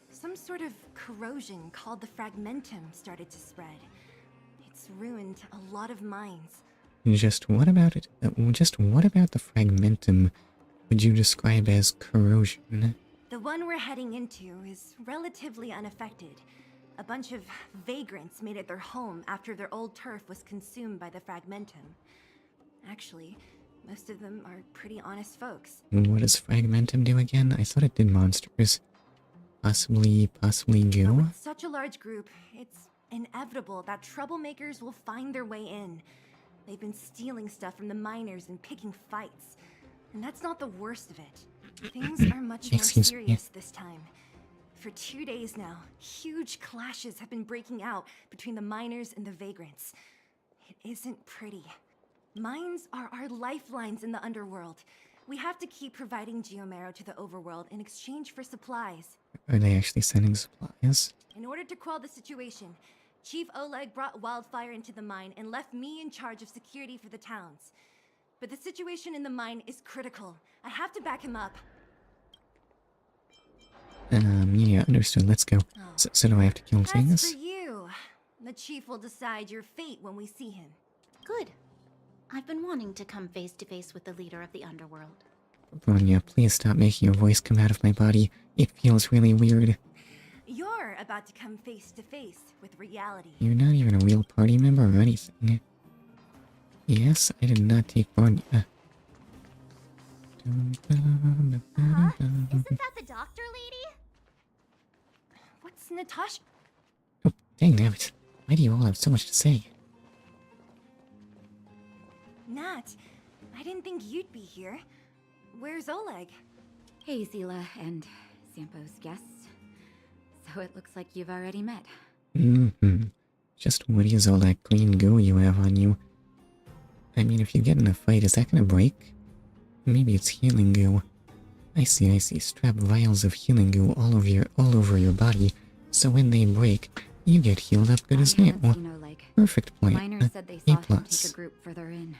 some sort of corrosion called the fragmentum started to spread. It's ruined a lot of mines, Just what about it? Just what about the fragmentum would you describe as corrosion? The one we're heading into is relatively unaffected. A bunch of vagrants made it their home after their old turf was consumed by the fragmentum. Actually, most of them are pretty honest folks. What does fragmentum do again? I thought it did monsters. Possibly goo? With such a large group, it's inevitable that troublemakers will find their way in. They've been stealing stuff from the miners and picking fights. And that's not the worst of it. Things are much more Excuse me. serious this time. For 2 days now, huge clashes have been breaking out between the miners and the vagrants. It isn't pretty. Mines are our lifelines in the underworld. We have to keep providing geomarrow to the overworld in exchange for supplies. Are they actually sending supplies? In order to quell the situation, Chief Oleg brought wildfire into the mine and left me in charge of security for the towns. But the situation in the mine is critical. I have to back him up. Yeah, understood. Let's go. Oh. So do I have to kill As things? for you, the Chief will decide your fate when we see him. Good. I've been wanting to come face to face with the leader of the underworld. Bronya, please stop making your voice come out of my body. It feels really weird. You're about to come face to face with reality. You're not even a real party member or anything. Yes, I did not take Bronya. Huh? Isn't that the doctor lady? What's Natasha? Oh, dang nabbit. Why do you all have so much to say? Nat, I didn't think you'd be here. Where's Oleg? Hey, Zila and Sampo's guests. So it looks like you've already met. Just what is all that green goo you have on you? I mean, if you get in a fight, is that gonna break? Maybe it's healing goo. I see. Strap vials of healing goo all over your body, so when they break, you get healed up good as new. Oleg. Perfect plan. Miners said they A saw him plus. take a group further in.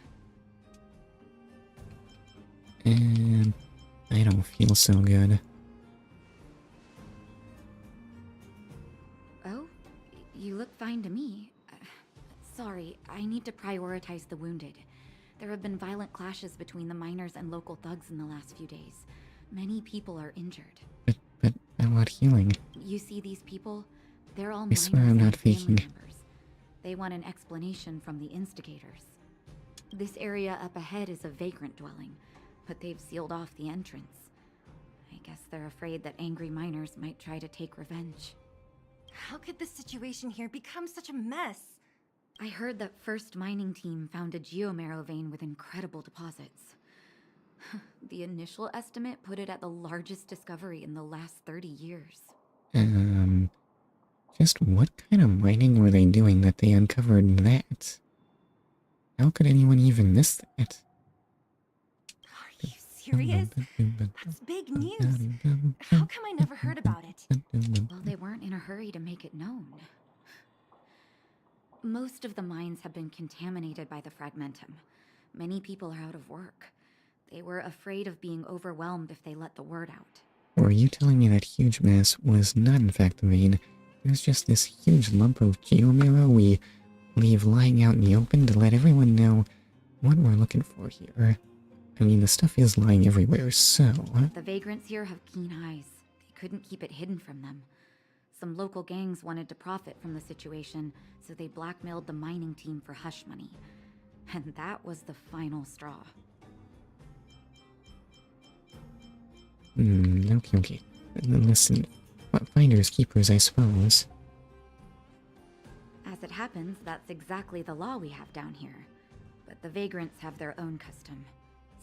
And I don't feel so good. Oh? You look fine to me. Sorry, I need to prioritize the wounded. There have been violent clashes between the miners and local thugs in the last few days. Many people are injured. But I want healing. You see these people? They're all I miners swear I'm and not family faking. members. They want an explanation from the instigators. This area up ahead is a vagrant dwelling, but they've sealed off the entrance. I guess they're afraid that angry miners might try to take revenge. How could the situation here become such a mess? I heard that First Mining Team found a geomarrow vein with incredible deposits. The initial estimate put it at the largest discovery in the last 30 years. Just what kind of mining were they doing that they uncovered that? How could anyone even miss that? Are you serious? That's big news. How come I never heard about it? Well, they weren't in a hurry to make it known. Most of the mines have been contaminated by the fragmentum. Many people are out of work. They were afraid of being overwhelmed if they let the word out. Were you telling me that huge mass was not in fact the vein? It was just this huge lump of geomarrow we leave lying out in the open to let everyone know what we're looking for here. I mean, the stuff is lying everywhere, so... The vagrants here have keen eyes. They couldn't keep it hidden from them. Some local gangs wanted to profit from the situation, so they blackmailed the mining team for hush money. And that was the final straw. Okay. Listen, finders keepers, I suppose. As it happens, that's exactly the law we have down here. But the vagrants have their own custom.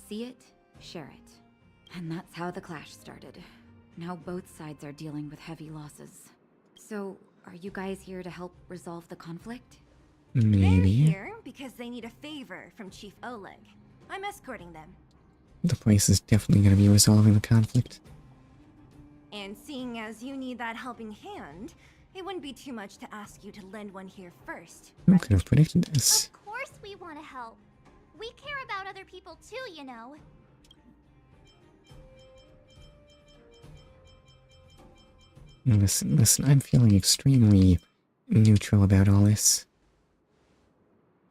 See it, share it. And that's how the clash started. Now both sides are dealing with heavy losses. So, are you guys here to help resolve the conflict? Maybe. They're here because they need a favor from Chief Oleg. I'm escorting them. The place is definitely going to be resolving the conflict. And seeing as you need that helping hand, it wouldn't be too much to ask you to lend one here first, Who right? could have predicted this? Of course we want to help. We care about other people too, you know. Listen, I'm feeling extremely neutral about all this.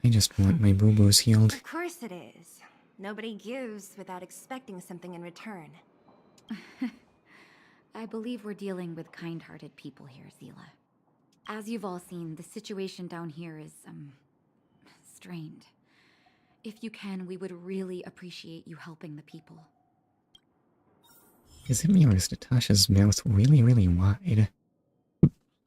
I just want my boo-boos healed. Of course it is. Nobody gives without expecting something in return. I believe we're dealing with kind-hearted people here, Zila. As you've all seen, the situation down here is, strained. If you can, we would really appreciate you helping the people. Is it me or is Natasha's mouth really, really wide?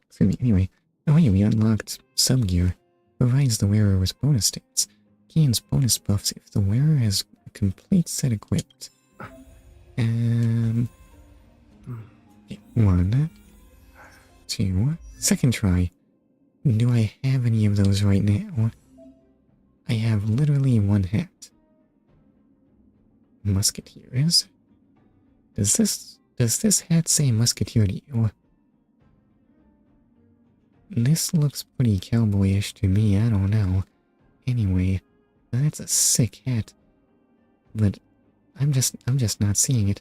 Excuse me, anyway. Oh yeah, we unlocked Subgear. Provides the wearer with bonus stats. Gains bonus buffs if the wearer has a complete set equipped. Okay, 1, 2, second try. Do I have any of those right now? I have literally one hat. Musketeers? Does this hat say musketeer to you? This looks pretty cowboyish to me, I don't know. Anyway, that's a sick hat. But I'm just not seeing it.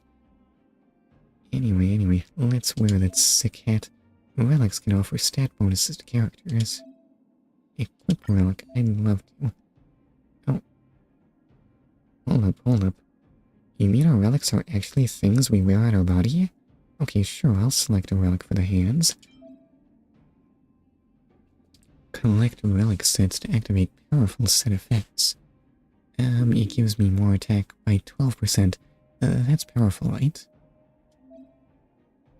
Anyway, let's wear that sick hat. Relics can offer stat bonuses to characters. Equip relic, I'd love to. Oh. Hold up. You mean our relics are actually things we wear on our body? Okay, sure, I'll select a relic for the hands. Collect relic sets to activate powerful set effects. It gives me more attack by 12%. That's powerful, right?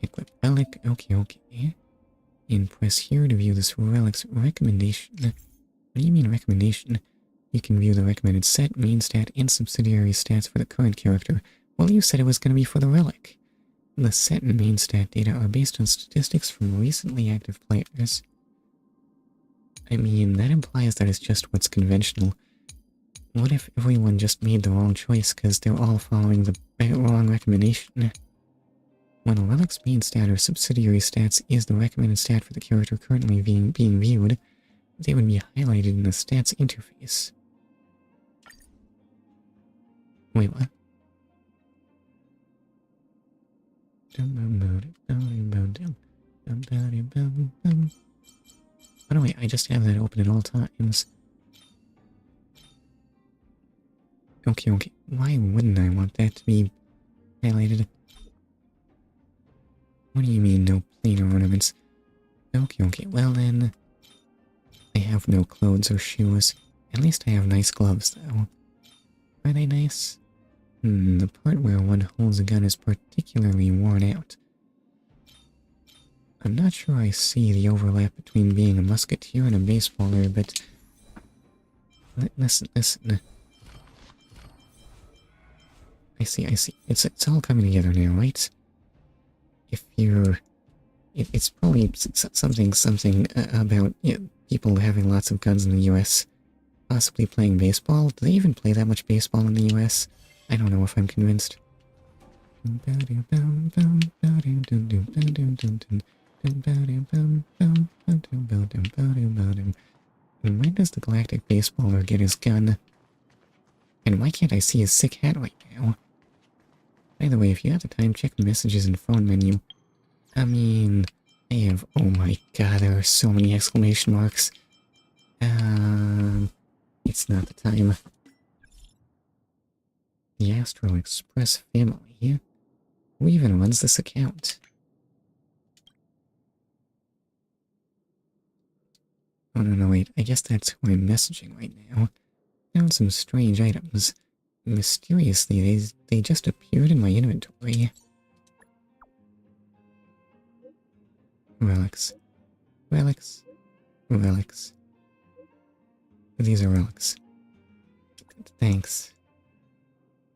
Equip relic, okay. And press here to view this relic's recommendation. What do you mean recommendation? You can view the recommended set, main stat, and subsidiary stats for the current character. Well, you said it was going to be for the relic. The set and main stat data are based on statistics from recently active players. I mean, that implies that it's just what's conventional. What if everyone just made the wrong choice because they're all following the wrong recommendation? When a relic's main stat or subsidiary stats is the recommended stat for the character currently being viewed, they would be highlighted in the stats interface. Wait, what? Oh no, wait, I just have that open at all times. Okay, why wouldn't I want that to be highlighted? What do you mean, no planar ornaments? Okay, well then... I have no clothes or shoes. At least I have nice gloves, though. Are they nice? The part where one holds a gun is particularly worn out. I'm not sure I see the overlap between being a musketeer and a baseballer, but... Listen. I see. It's all coming together now, right? If you're... It's probably something about people having lots of guns in the US. Possibly playing baseball? Do they even play that much baseball in the US? I don't know if I'm convinced. And when does the galactic baseballer get his gun? And why can't I see his sick hat right now? By the way, if you have the time, check the messages in the phone menu. I mean, I have... Oh my god, there are so many exclamation marks. It's not the time. The Astral Express family? Who even runs this account? Oh no, wait, I guess that's who I'm messaging right now. Found some strange items. Mysteriously, they just appeared in my inventory. Relics. These are relics. Thanks.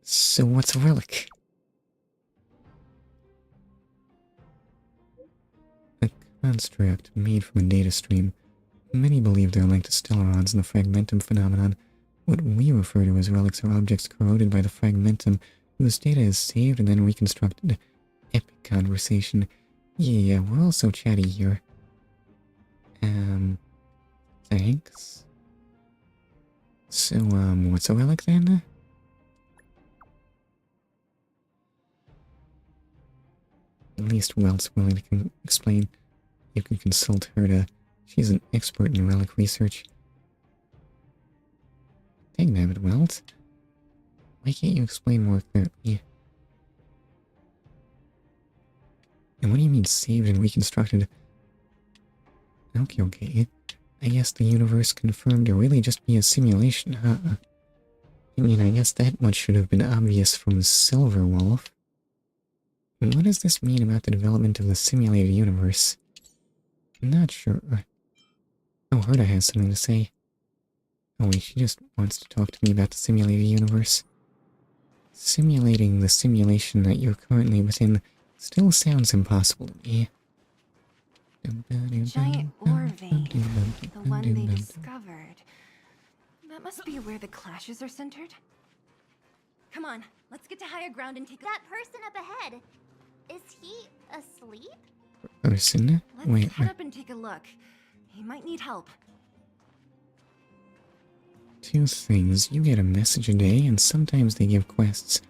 So what's a relic? A construct made from a data stream. Many believe they're linked to stellarons and the fragmentum phenomenon. What we refer to as relics are objects corroded by the fragmentum, whose data is saved and then reconstructed. Epic conversation. Yeah, we're all so chatty here. Thanks. So, what's a relic then? At least Welt's willing to explain. You can consult her she's an expert in relic research. Dagnabbit, Welt. Why can't you explain more clearly? And what do you mean saved and reconstructed? Okay. I guess the universe confirmed to really just be a simulation, huh? I mean, I guess that much should have been obvious from Silverwolf. What does this mean about the development of the simulated universe? I'm not sure. Oh, Herda has something to say. Oh wait, she just wants to talk to me about the simulated universe. Simulating the simulation that you're currently within still sounds impossible to me. Giant ore vein, the one they discovered. That must be where the clashes are centered. Come on, let's get to higher ground and take That person up ahead, is he asleep? Person? Let's Wait, head up and take a look. He might need help. two things. You get a message a day, and sometimes they give quests.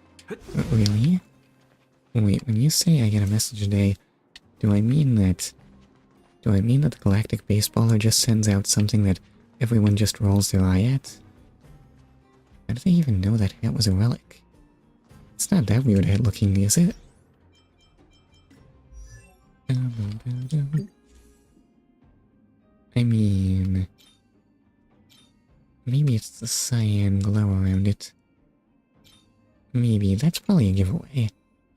Really? Wait, when you say I get a message a day, do I mean that the Galactic Baseballer just sends out something that everyone just rolls their eye at? How do they even know that hat was a relic? It's not that weird head looking, is it? I mean... maybe it's the cyan glow around it. Maybe. That's probably a giveaway.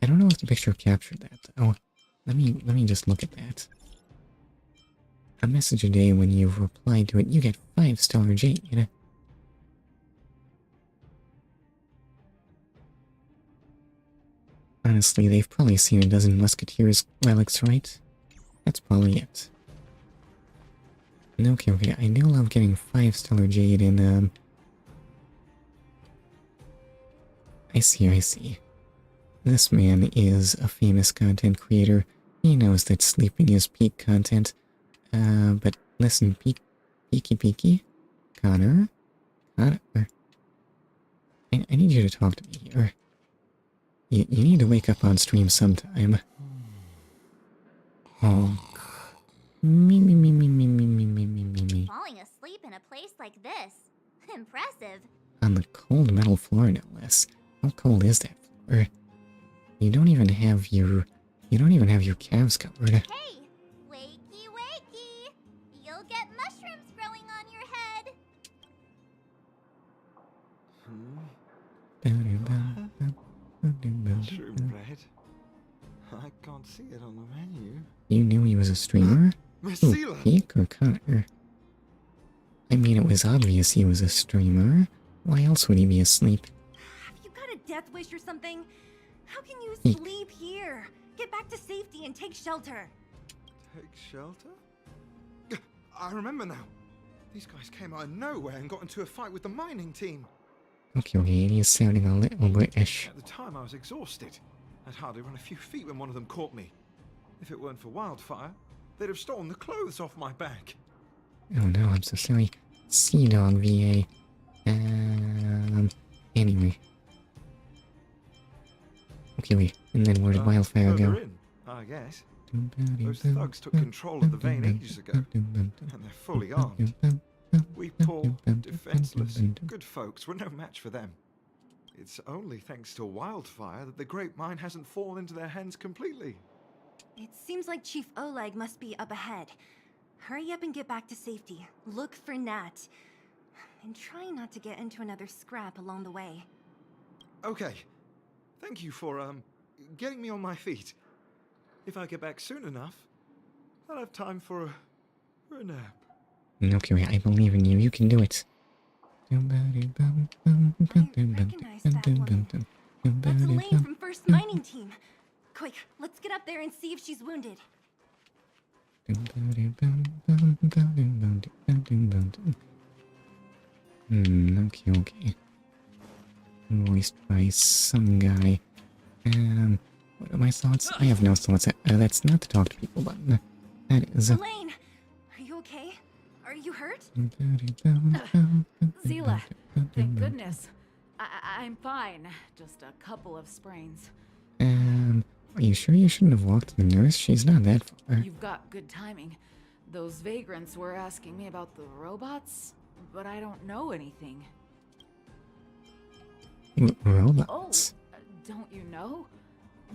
I don't know if the picture captured that, though. Let me just look at that. A message a day, when you've replied to it, you get 5 stellar jade. Honestly, they've probably seen a dozen Musketeers relics, right? That's probably it. Okay, I do love getting 5 stellar jade in, I see. This man is a famous content creator. He knows that sleeping is peak content. But listen, Peaky? Connor? I need you to talk to me here. You need to wake up on stream sometime. Oh. Me. Falling asleep in a place like this. Impressive. On the cold metal floor, no less. How cold is that floor? You don't even have your calves covered. Hey, wakey. You'll get mushrooms growing on your head. Mushroom bread? I can't see it on the menu. You knew he was a streamer? Ooh, Peak or Connor? I mean, it was obvious he was a streamer. Why else would he be asleep? Have you got a death wish or something? How can you Eek. sleep here? Get back to safety and take shelter. Take shelter? I remember now. These guys came out of nowhere and got into a fight with the mining team. Okay, he's sounding a little British. At the time, I was exhausted. I'd hardly run a few feet when one of them caught me. If it weren't for Wildfire, they'd have stolen the clothes off my back. Oh no, I'm so sorry. Sea Dog VA. Anyway. Okay, wait. And then where did Wildfire go? Further in, I guess. Those thugs took control of the vein ages ago, and they're fully armed. We poor, defenseless, good folks were no match for them. It's only thanks to Wildfire that the Great Mine hasn't fallen into their hands completely. It seems like Chief Oleg must be up ahead. Hurry up and get back to safety. Look for Nat. And try not to get into another scrap along the way. Okay. Thank you for, getting me on my feet. If I get back soon enough, I'll have time for a nap. Okay, wait, I believe in you. You can do it. I recognize that woman. That's Elaine from First Mining Team. Quick, let's get up there and see if she's wounded. Okay. Voiced by some guy. What are my thoughts? I have no thoughts. That's not the talk to people button. That is... Elaine! Are you okay? Are you hurt? Zila, thank goodness. I'm fine. Just a couple of sprains. Are you sure you shouldn't have walked to the nurse? She's not that far. You've got good timing. Those vagrants were asking me about the robots, but I don't know anything. Robots. Don't you know?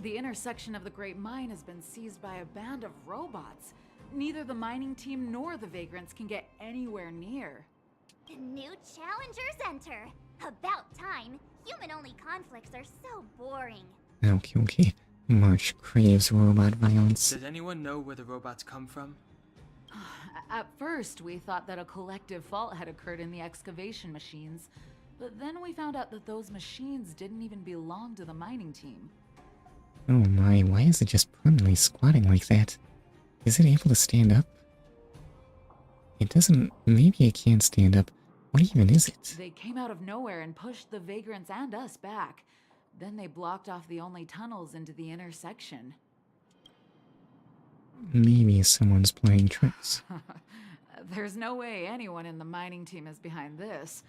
The intersection of the Great Mine has been seized by a band of robots. Neither the mining team nor the vagrants can get anywhere near. New challengers enter. About time. Human-only conflicts are so boring. Okay. March craves robot violence. Did anyone know where the robots come from? At first, we thought that a collective fault had occurred in the excavation machines, but then we found out that those machines didn't even belong to the mining team. Oh my, why is it just permanently squatting like that? Is it able to stand up? It doesn't... Maybe it can't stand up. What even is it? They came out of nowhere and pushed the vagrants and us back. Then they blocked off the only tunnels into the intersection. Maybe someone's playing tricks. There's no way anyone in the mining team is behind this.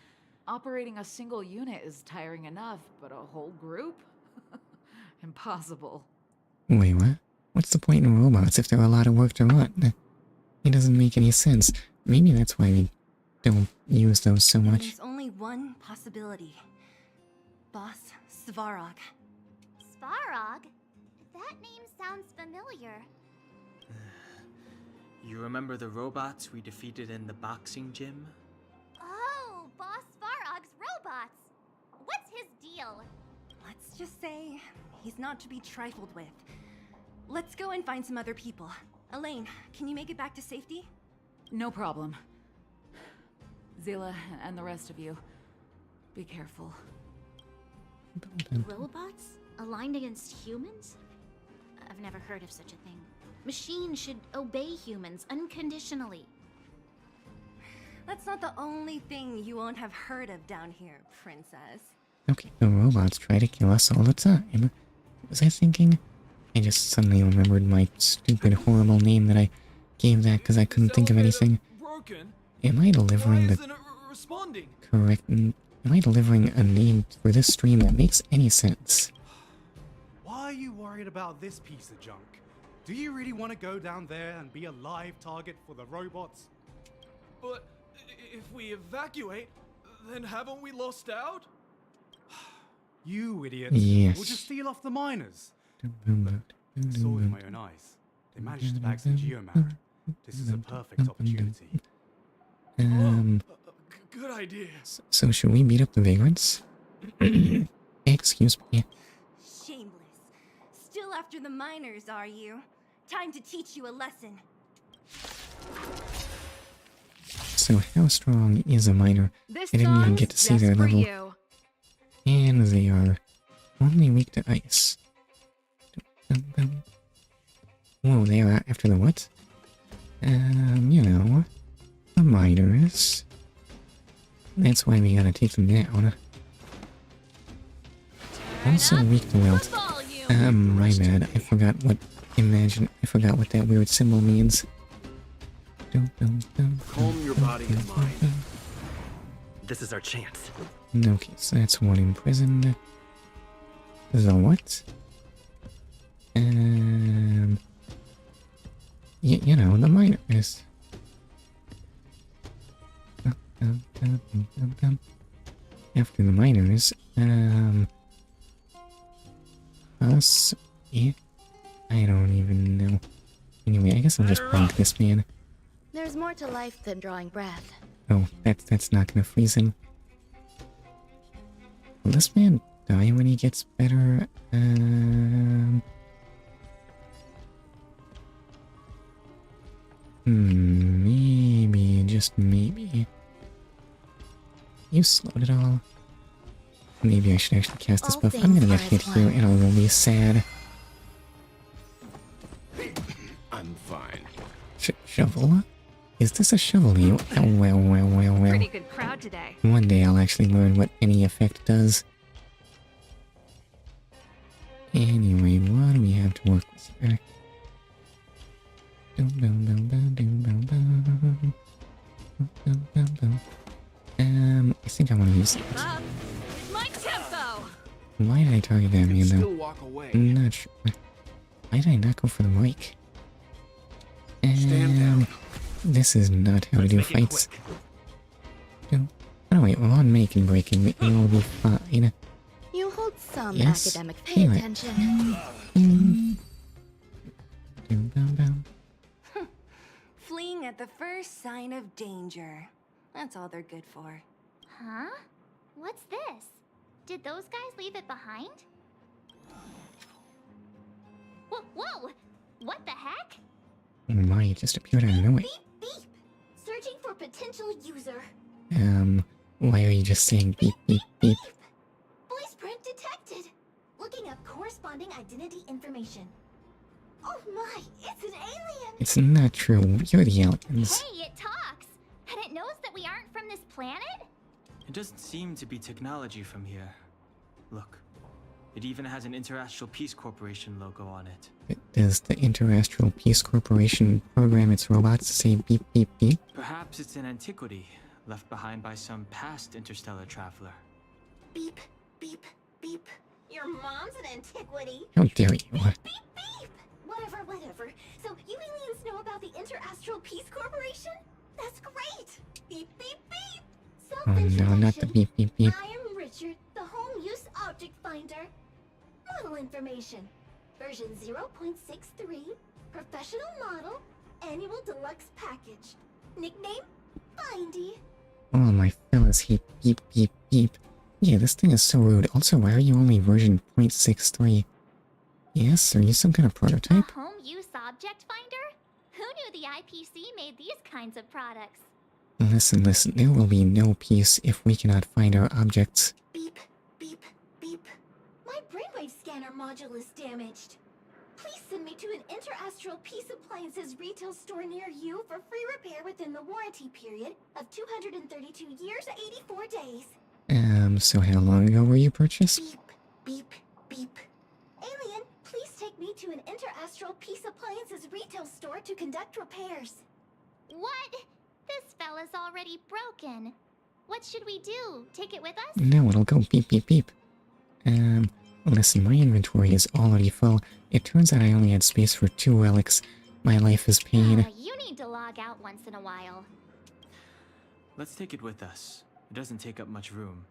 Operating a single unit is tiring enough, but a whole group? Impossible. Wait, what? What's the point in robots if they're a lot of work to run? It doesn't make any sense. Maybe that's why we don't use those so much. There's only one possibility. Boss Svarog. Svarog? That name sounds familiar. You remember the robots we defeated in the boxing gym? Oh, Boss Svarog's robots. What's his deal? Let's just say he's not to be trifled with. Let's go and find some other people. Elaine, can you make it back to safety? No problem. Zila and the rest of you, be careful. Robots? Aligned against humans? I've never heard of such a thing. Machines should obey humans unconditionally. That's not the only thing you won't have heard of down here, princess. Okay, the robots try to kill us all the time. Was I thinking? I just suddenly remembered my stupid, horrible name that I gave that because I couldn't think of anything. Broken? Am I delivering the Responding? correct... Am I delivering a name for this stream that makes any sense? Why are you worried about this piece of junk? Do you really want to go down there and be a live target for the robots? But if we evacuate, then haven't we lost out? You idiots. Yes. We'll just steal off the miners. I saw with my own eyes. They managed to bag some geomatter. This is a perfect opportunity. Good idea. So should we beat up the vagrants? Excuse me. Shameless. Still after the miners, are you? Time to teach you a lesson. So how strong is a miner? I didn't even get to see their level. You. And they are only weak to ice. Whoa, they are after the what? You know, the miners. That's why we gotta take them down. Also weak to welt. My bad. I forgot what that weird symbol means. Calm your body and mind. This is our chance. Okay, so that's one imprisoned. The what? You know, the miners. After the miners, us? Yeah, I don't even know. Anyway, I guess I'll just bonk this man. There's more to life than drawing breath. Oh, that's not gonna freeze him. Will this man die when he gets better? Maybe, just maybe. You slowed it all. Maybe I should actually cast this buff. I'm gonna get hit here and I will be sad. I'm fine. Shovel? Is this a shovel? Well. Pretty good crowd today. One day I'll actually learn what any effect does. Anyway, what do we have to work with here? I think I want to use that. My tempo. Why did I target that man Still though? walk away. I'm not sure. Why did I not go for the mic? Stand down. This is not how to do fights. Oh wait, we're on make and breaking. It will be fine. Some Yes. academics pay Anyway. attention. Fleeing at the first sign of danger. That's all they're good for. Huh? What's this? Did those guys leave it behind? Whoa! What the heck? Oh my, it just appeared out of nowhere. Beep, beep! Searching for potential user. Why are you just saying beep, beep, beep? Voice print detected. Looking up corresponding identity information. Oh my, it's an alien! It's not true. You're the aliens. Hey, it talks! And it knows that we aren't from this planet? It doesn't seem to be technology from here. Look, it even has an Interastral Peace Corporation logo on it. Does the Interastral Peace Corporation program its robots to say beep, beep, beep? Perhaps it's an antiquity left behind by some past interstellar traveler. Beep, beep, beep. Your mom's an antiquity. How dare you? Beep, beep! Whatever. So you aliens know about the Interastral Peace Corporation? That's great! Beep, beep, beep! Oh no, not the beep, beep, beep. I am Richard, the home use object finder. Model information. Version 0.63, professional model, annual deluxe package. Nickname? Findy. Oh, my fellas hate beep, beep, beep. Yeah, this thing is so rude. Also, why are you only version 0.63? Yes, are you some kind of prototype? A home use object finder? Who knew the IPC made these kinds of products? Listen, there will be no peace if we cannot find our objects. Beep, beep, beep. My brainwave scanner module is damaged. Please send me to an Interastral Peace Appliances retail store near you for free repair within the warranty period of 232 years, 84 days. So how long ago were you purchased? Beep, beep, beep. Alien, please take me to an Interastral Peace Appliances retail store to conduct repairs. What? This fella's already broken. What should we do? Take it with us? No, it'll go beep, beep, beep. Listen, my inventory is already full. It turns out I only had space for 2 relics. My life is pain. You need to log out once in a while. Let's take it with us. It doesn't take up much room.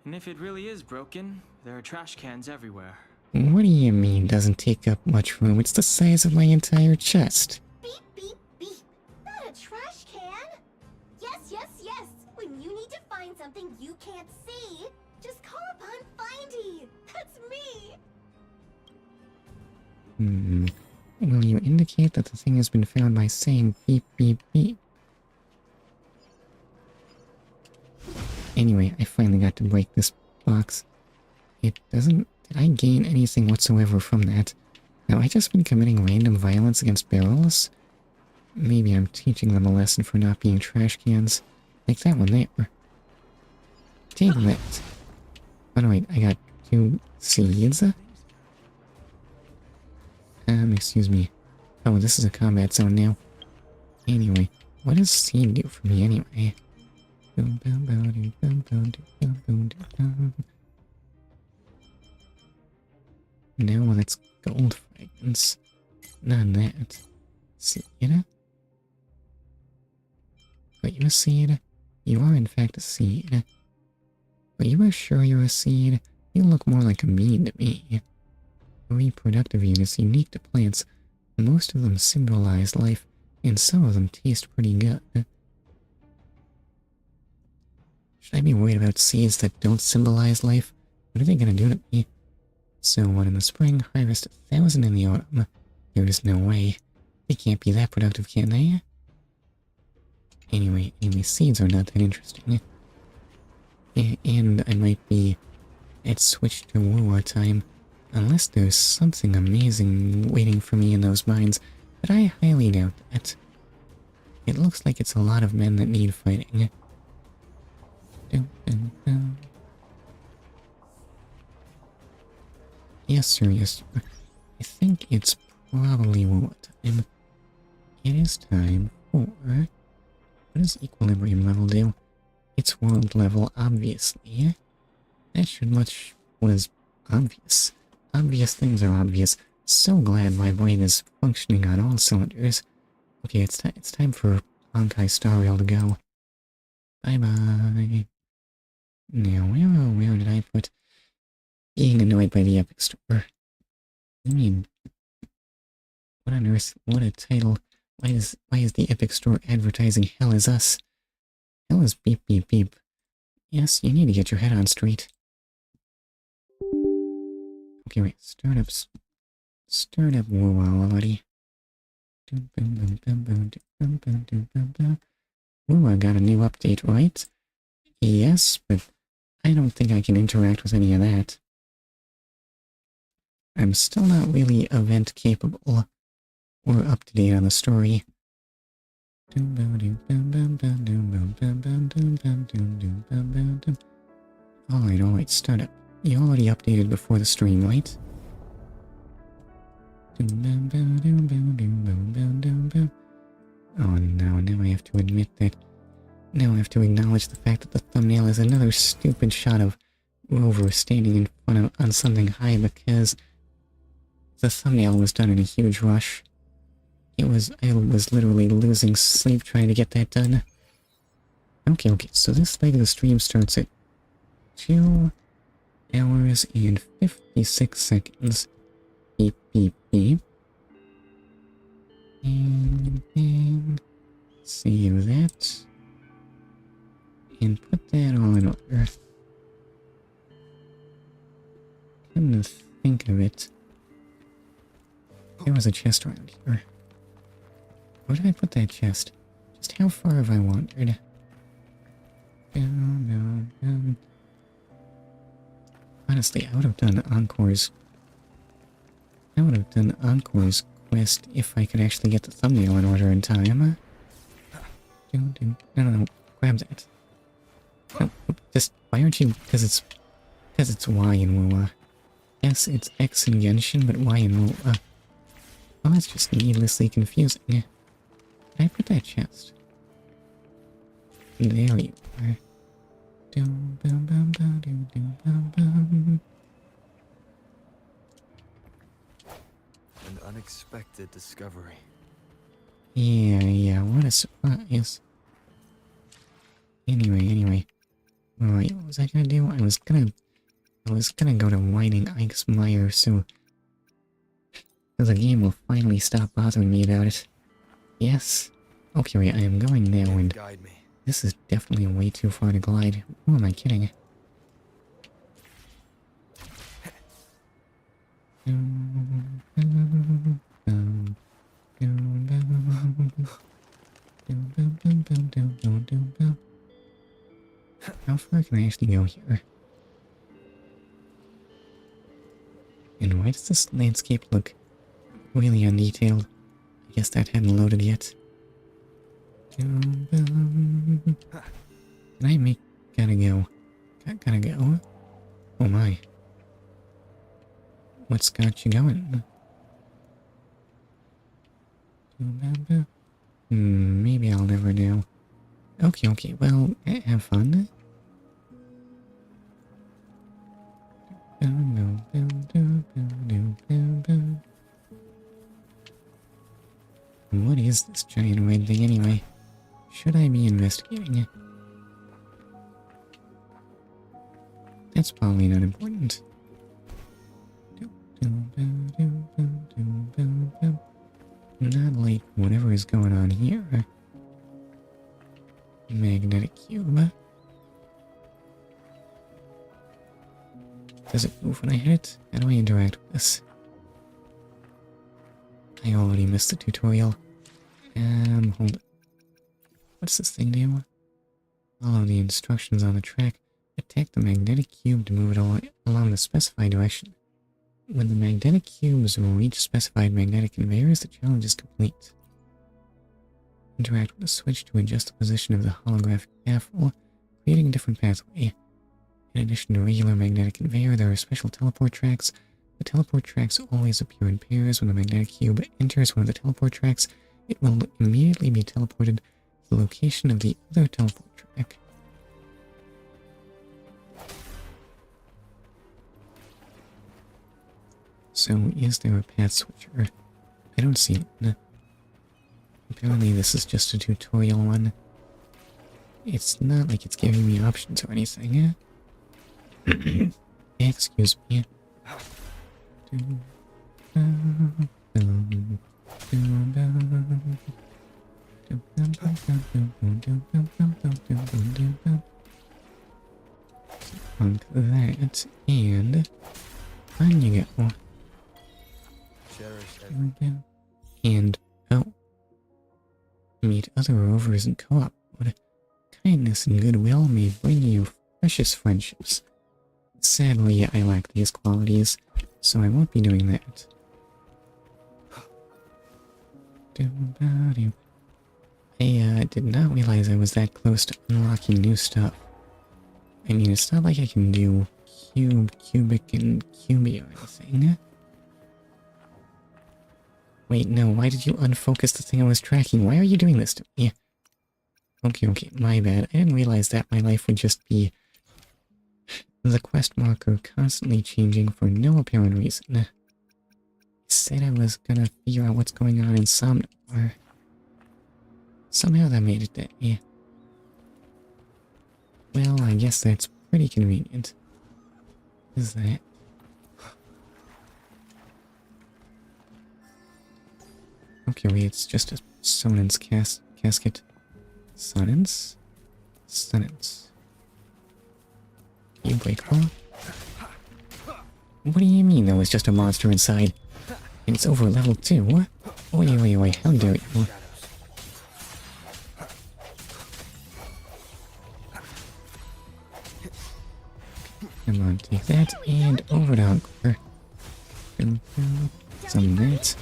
And if it really is broken, there are trash cans everywhere. What do you mean doesn't take up much room? It's the size of my entire chest. Beep, beep, beep. Not a trash can. Yes. When you need to find something you can't see, just call upon Findy. That's me. Will you indicate that the thing has been found by saying beep, beep, beep? Anyway, I finally got to break this box. It doesn't... Did I gain anything whatsoever from that? Have I just been committing random violence against barrels? Maybe I'm teaching them a lesson for not being trash cans. Like that one there. Take that. Oh no, wait, I got 2 seeds. Excuse me. Oh, this is a combat zone now. Anyway, what does seed do for me anyway? No, that's gold fragments. Not that. Seed? Are you a seed? You are in fact a seed. Are you sure you're a seed? You look more like a bean to me. The reproductive units unique to plants. Most of them symbolize life, and some of them taste pretty good. Should I be worried about seeds that don't symbolize life? What are they gonna do to me? So one in the spring, harvest 1,000 in the autumn. There is no way. They can't be that productive, can they? Anyway, seeds are not that interesting. And I might be at switch to war time, unless there's something amazing waiting for me in those mines, but I highly doubt that. It looks like it's a lot of men that need fighting. Yes, sir. I think it's probably war time. It is time for... What does equilibrium level do? It's world level, obviously. That should much... What is obvious? Obvious things are obvious. So glad my brain is functioning on all cylinders. Okay, it's time for Honkai Star Rail to go. Bye-bye. Now, where did I put... being annoyed by the Epic Store. I mean, what on earth? What a title. Why is the Epic Store advertising Hell Is Us? Hell is beep beep beep. Yes, you need to get your head on straight. Okay, wait. Startups. Startup already. Ooh, I got a new update, right? Yes, but I don't think I can interact with any of that. I'm still not really event capable or up to date on the story. Alright, startup. You already updated before the stream, right? Oh, now I have to admit that. Now I have to acknowledge the fact that the thumbnail is another stupid shot of Rover standing in front of on something high because the thumbnail was done in a huge rush. I was literally losing sleep trying to get that done. Okay, so this leg of the stream starts at 2 hours and 56 seconds. Beep, beep, beep. And then save that. And put that all in order. Come to think of it, there was a chest around here. Where did I put that chest? Just how far have I wandered? Down. Honestly, I would have done Encore's quest if I could actually get the thumbnail in order in time. No, grab that. No, just, why aren't you, because it's Y in WoA. Yes, it's X in Genshin, but Y in WoA. Oh, that's just needlessly confusing. Did I put that chest? There you are. An unexpected discovery. Yeah, what a surprise. Anyway. Alright, what was I gonna do? I was gonna go to Whining Ike's Mire, so the game will finally stop bothering me about it. Yes. Okay, wait, I am going now, and this is definitely way too far to glide. Who am I kidding? How far can I actually go here? And why does this landscape look really undetailed? I guess that hadn't loaded yet. Can I make... Gotta go. Gotta go? Oh my. What's got you going? Maybe I'll never know. Okay, well, have fun. What is this giant red thing anyway? Should I be investigating it? That's probably not important. Not like whatever is going on here. Magnetic cube. Does it move when I hit it? How do I interact with this? I already missed the tutorial. Hold it. What's this thing do? Follow the instructions on the track. Attack the magnetic cube to move it along the specified direction. When the magnetic cubes reach specified magnetic conveyors, the challenge is complete. Interact with the switch to adjust the position of the holographic baffle, creating a different pathway. In addition to regular magnetic conveyor, there are special teleport tracks. The teleport tracks always appear in pairs. When the magnetic cube enters one of the teleport tracks, it will immediately be teleported to the location of the other teleport track. So, is there a path switcher? I don't see one. Apparently this is just a tutorial one. It's not like it's giving me options or anything. Excuse me. Punk that, and on you go. And, oh. Meet other rovers in co-op mode. Kindness and goodwill may bring you precious friendships. Sadly, I lack these qualities, so I won't be doing that. I did not realize I was that close to unlocking new stuff. I mean, it's not like I can do cube, cubic, and cubey or anything. Wait, no, why did you unfocus the thing I was tracking? Why are you doing this to me? Okay, my bad. I didn't realize that my life would just be the quest marker constantly changing for no apparent reason. I said I was gonna figure out what's going on in Somnoire. Somehow that made it that way. Well, I guess that's pretty convenient. Is that? Okay, wait, it's just a Sonance casket. Sonance? Sonance. You break ball? What do you mean there was just a monster inside? And it's over level 2? What? Wait, how dare you? Come on, take that, and over to Encore. Some that.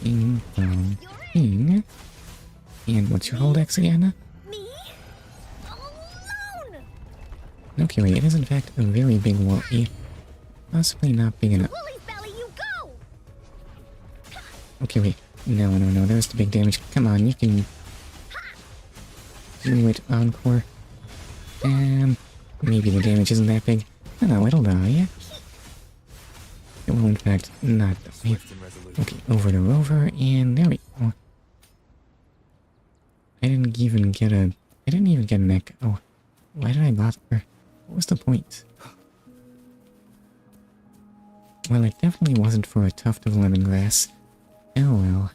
Ping, pong, ping. And what's your hold X again? Okay, wait, it is in fact a very big woolly. Possibly not big enough. Okay, wait. No, there's the big damage. Come on, you can do it, Encore. Maybe the damage isn't that big. No, it'll die. It will in fact not die. Okay, over to Rover, and there we go. I didn't even get an echo. Why did I bother? What was the point? Well, it definitely wasn't for a tuft of lemongrass. Oh well.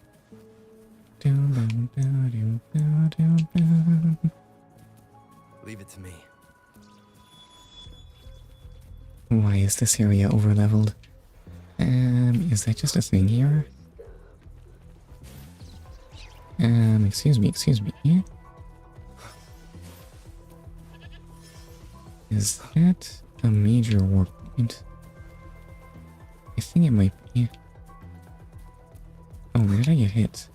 Leave it to me. Why is this area overleveled? Is that just a thing here? Excuse me. Is that a major warp point? I think it might be. Oh, where did I get hit?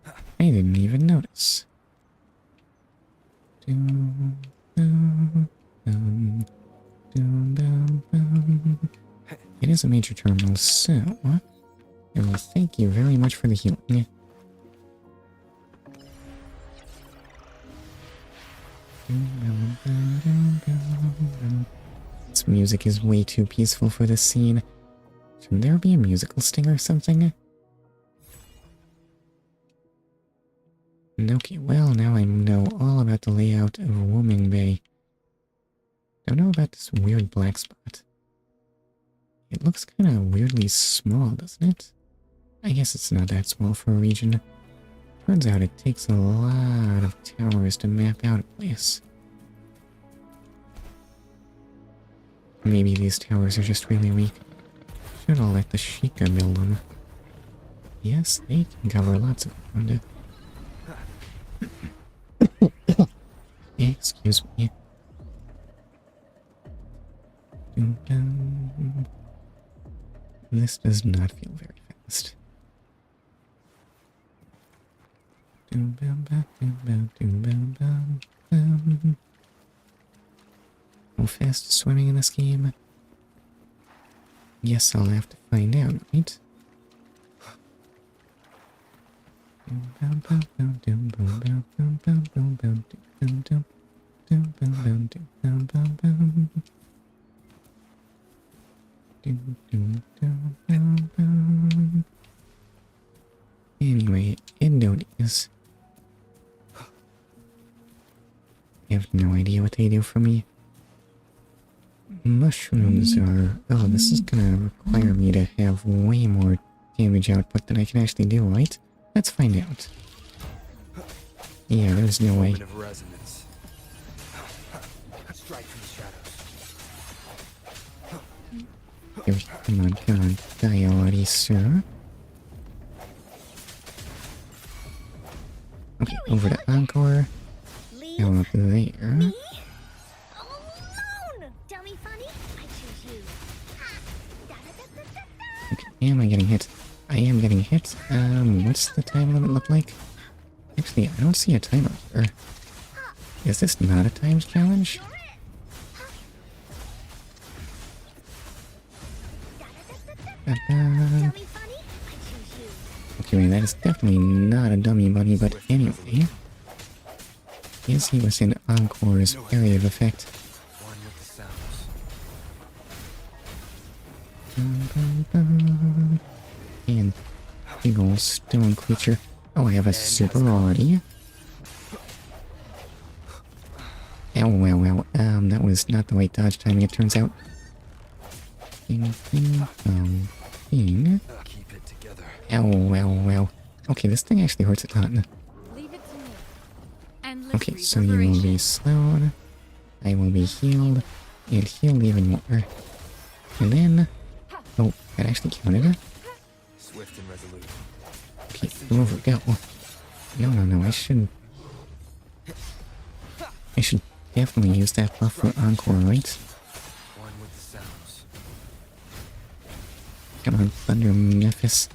I didn't even notice. It is a major terminal, so... well, thank you very much for the healing. This music is way too peaceful for this scene. Should there be a musical sting or something? Okay, well, now I know all about the layout of Wuthering Bay. Don't know about this weird black spot. It looks kind of weirdly small, doesn't it? I guess it's not that small for a region. Turns out it takes a lot of towers to map out a place. Maybe these towers are just really weak. Should have let the Sheikah build them. Yes, they can cover lots of ground. Excuse me. This does not feel very fast. How fast is swimming in this game? Guess I'll have to find out, right? Anyway, it is. I have no idea what they do for me? Mushrooms are... Oh, this is gonna require me to have way more damage output than I can actually do, right? Let's find out. Yeah, there's no way. Moment of resonance. Strike from the shadows. Come on, die already, sir. Okay, over to Encore. Go up there. Me? Alone! Dummy funny? I choose you. Okay, am I getting hit? I am getting hit. What's the time limit look like? Actually, I don't see a timer here. Is this not a times challenge? Okay, wait, that is definitely not a dummy bunny, but anyway. Is he within Encore's area of effect? One with the sounds. And big ol' stone creature. Oh, I have a super already. Ow, wow. That was not the right dodge timing, it turns out. Ding. Keep it together. Ow. Okay, this thing actually hurts a ton. Okay, so you will be slowed. I will be healed. And healed even more. And then... Oh, that actually counted. Swift and resolute. Okay, over, go. No, I should definitely use that buff for Encore, right? One with the sounds. Come on, Thunder Memphis.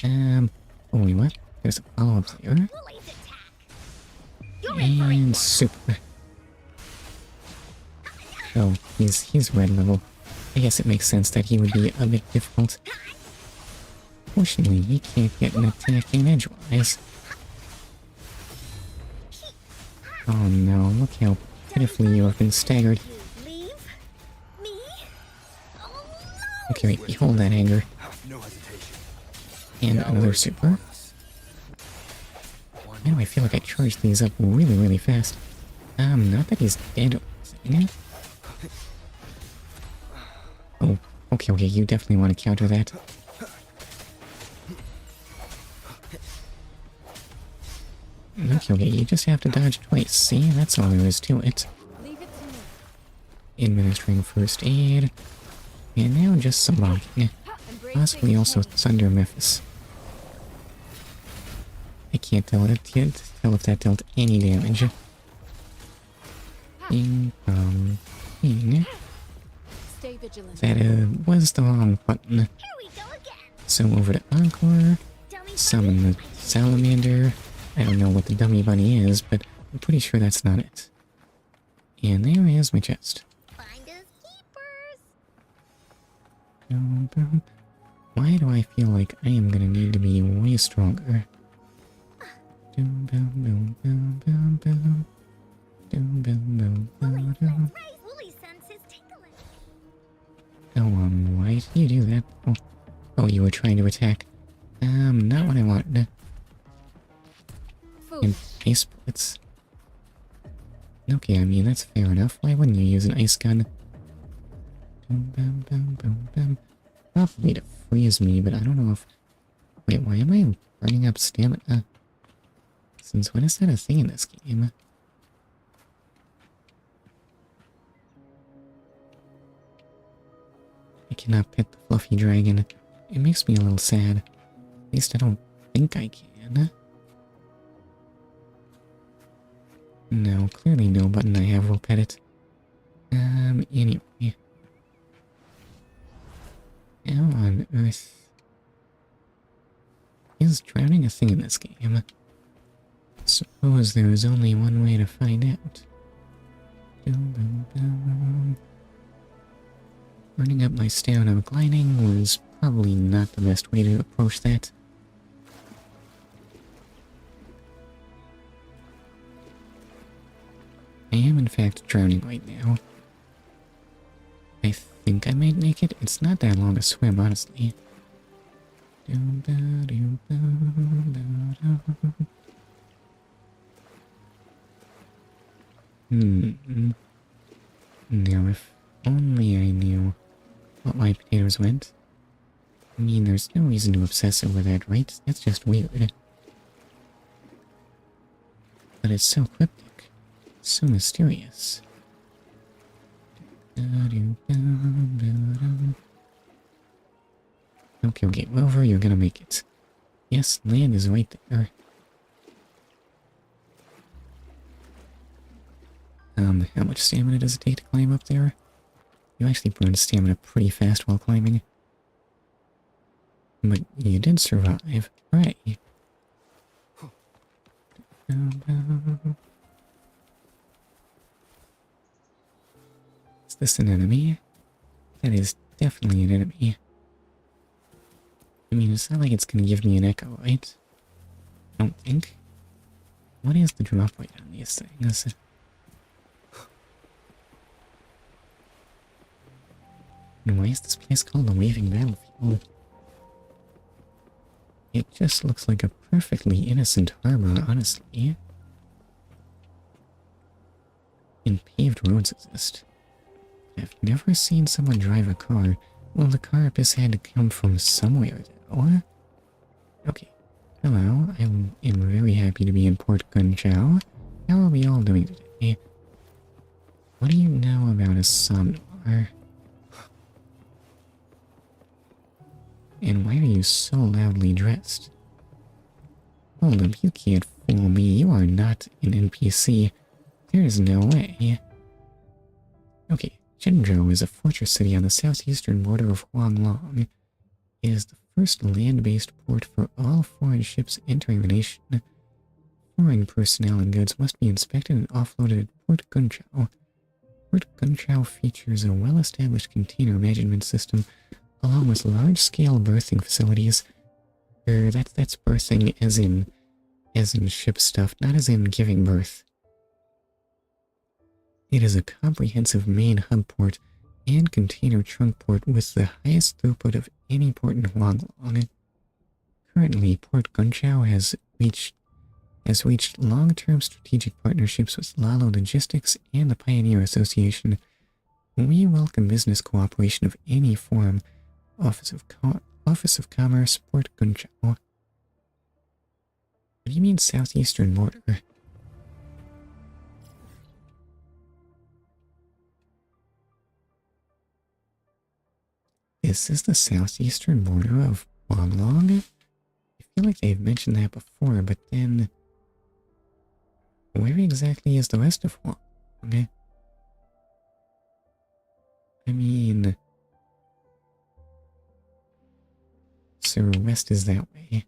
Oh, wait, what? There's a follow-up there. And super. Oh, he's red level. I guess it makes sense that he would be a bit difficult. Fortunately, he can't get an attack in edgewise. Oh no, look how pitifully you have been staggered. Okay, wait, behold that anger. No hesitation. And another super. Why do I feel like I charged these up really fast? Not that he's dead or anything. Oh, okay, you definitely want to counter that. Okay, you just have to dodge twice, see? That's all there is to it. Administering first aid. And now just some blocking. Possibly also Thunder Memphis. I can't tell if that dealt any damage. Bing. That was the wrong button. So over to Encore. Summon the Salamander. I don't know what the dummy bunny is, but I'm pretty sure that's not it. And there is my chest. Why do I feel like I am gonna need to be way stronger? Why did you do that? Oh, you were trying to attack. Not what I wanted. And ice bullets. Okay, I mean, that's fair enough. Why wouldn't you use an ice gun? Probably to freeze me, but I don't know if... Wait, why am I burning up stamina? Since when is that a thing in this game? I cannot pet the fluffy dragon. It makes me a little sad. At least I don't think I can. No, clearly no button I have will pet it. Anyway. How on earth is drowning a thing in this game? Suppose there is only one way to find out. Burning up my stamina gliding was probably not the best way to approach that. I am in fact drowning right now. I think I might make it. It's not that long a swim, honestly. Now, if only I knew what my potatoes went. I mean, there's no reason to obsess over that, right? That's just weird. But it's so cryptic. So mysterious. Okay, Rover, you're gonna make it. Yes, land is right there. How much stamina does it take to climb up there? You actually burn stamina pretty fast while climbing. But you did survive. Right. Is this an enemy? That is definitely an enemy. I mean, it's not like it's gonna give me an echo, right? I don't think. What is the drop rate on these things? And why is this place called the Waving Battlefield? It just looks like a perfectly innocent harbor, honestly. And paved roads exist. I've never seen someone drive a car. Well, the carapace had to come from somewhere, though. Okay. Hello, I am very happy to be in Port Gunchao. How are we all doing today? What do you know about a Somnoire? And why are you so loudly dressed? Hold up, you can't fool me. You are not an NPC. There is no way. Okay, Zhenzhou is a fortress city on the southeastern border of Huanglong. It is the first land-based port for all foreign ships entering the nation. Foreign personnel and goods must be inspected and offloaded at Port Gunchao. Port Gunchao features a well-established container management system along with large-scale berthing facilities. That's berthing as in ship stuff, not as in giving birth. It is a comprehensive main hub port and container trunk port with the highest throughput of any port in Huanglong. Currently, Port Gunchao has reached long-term strategic partnerships with Lalo Logistics and the Pioneer Association. We welcome business cooperation of any form. Office of Commerce, Port Gunchao. What do you mean southeastern border? Is this the southeastern border of Huanglong? I feel like they've mentioned that before, but then... where exactly is the rest of Huanglong? I mean... so west is that way.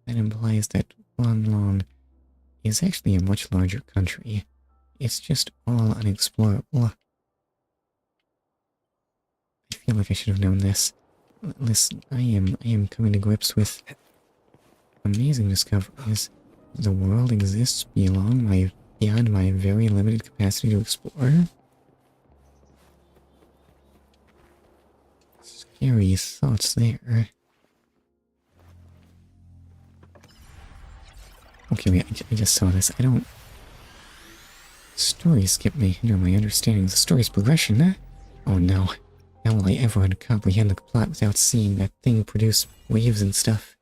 That implies that Huanglong is actually a much larger country. It's just all unexplorable. I feel like I should have known this. Listen, I am coming to grips with amazing discoveries. The world exists beyond my very limited capacity to explore. Scary thoughts there. Okay, wait, I just saw this. I don't... Stories skip me hinder my understanding of the story's progression, huh? Oh no. How will I ever comprehend the plot without seeing that thing produce waves and stuff?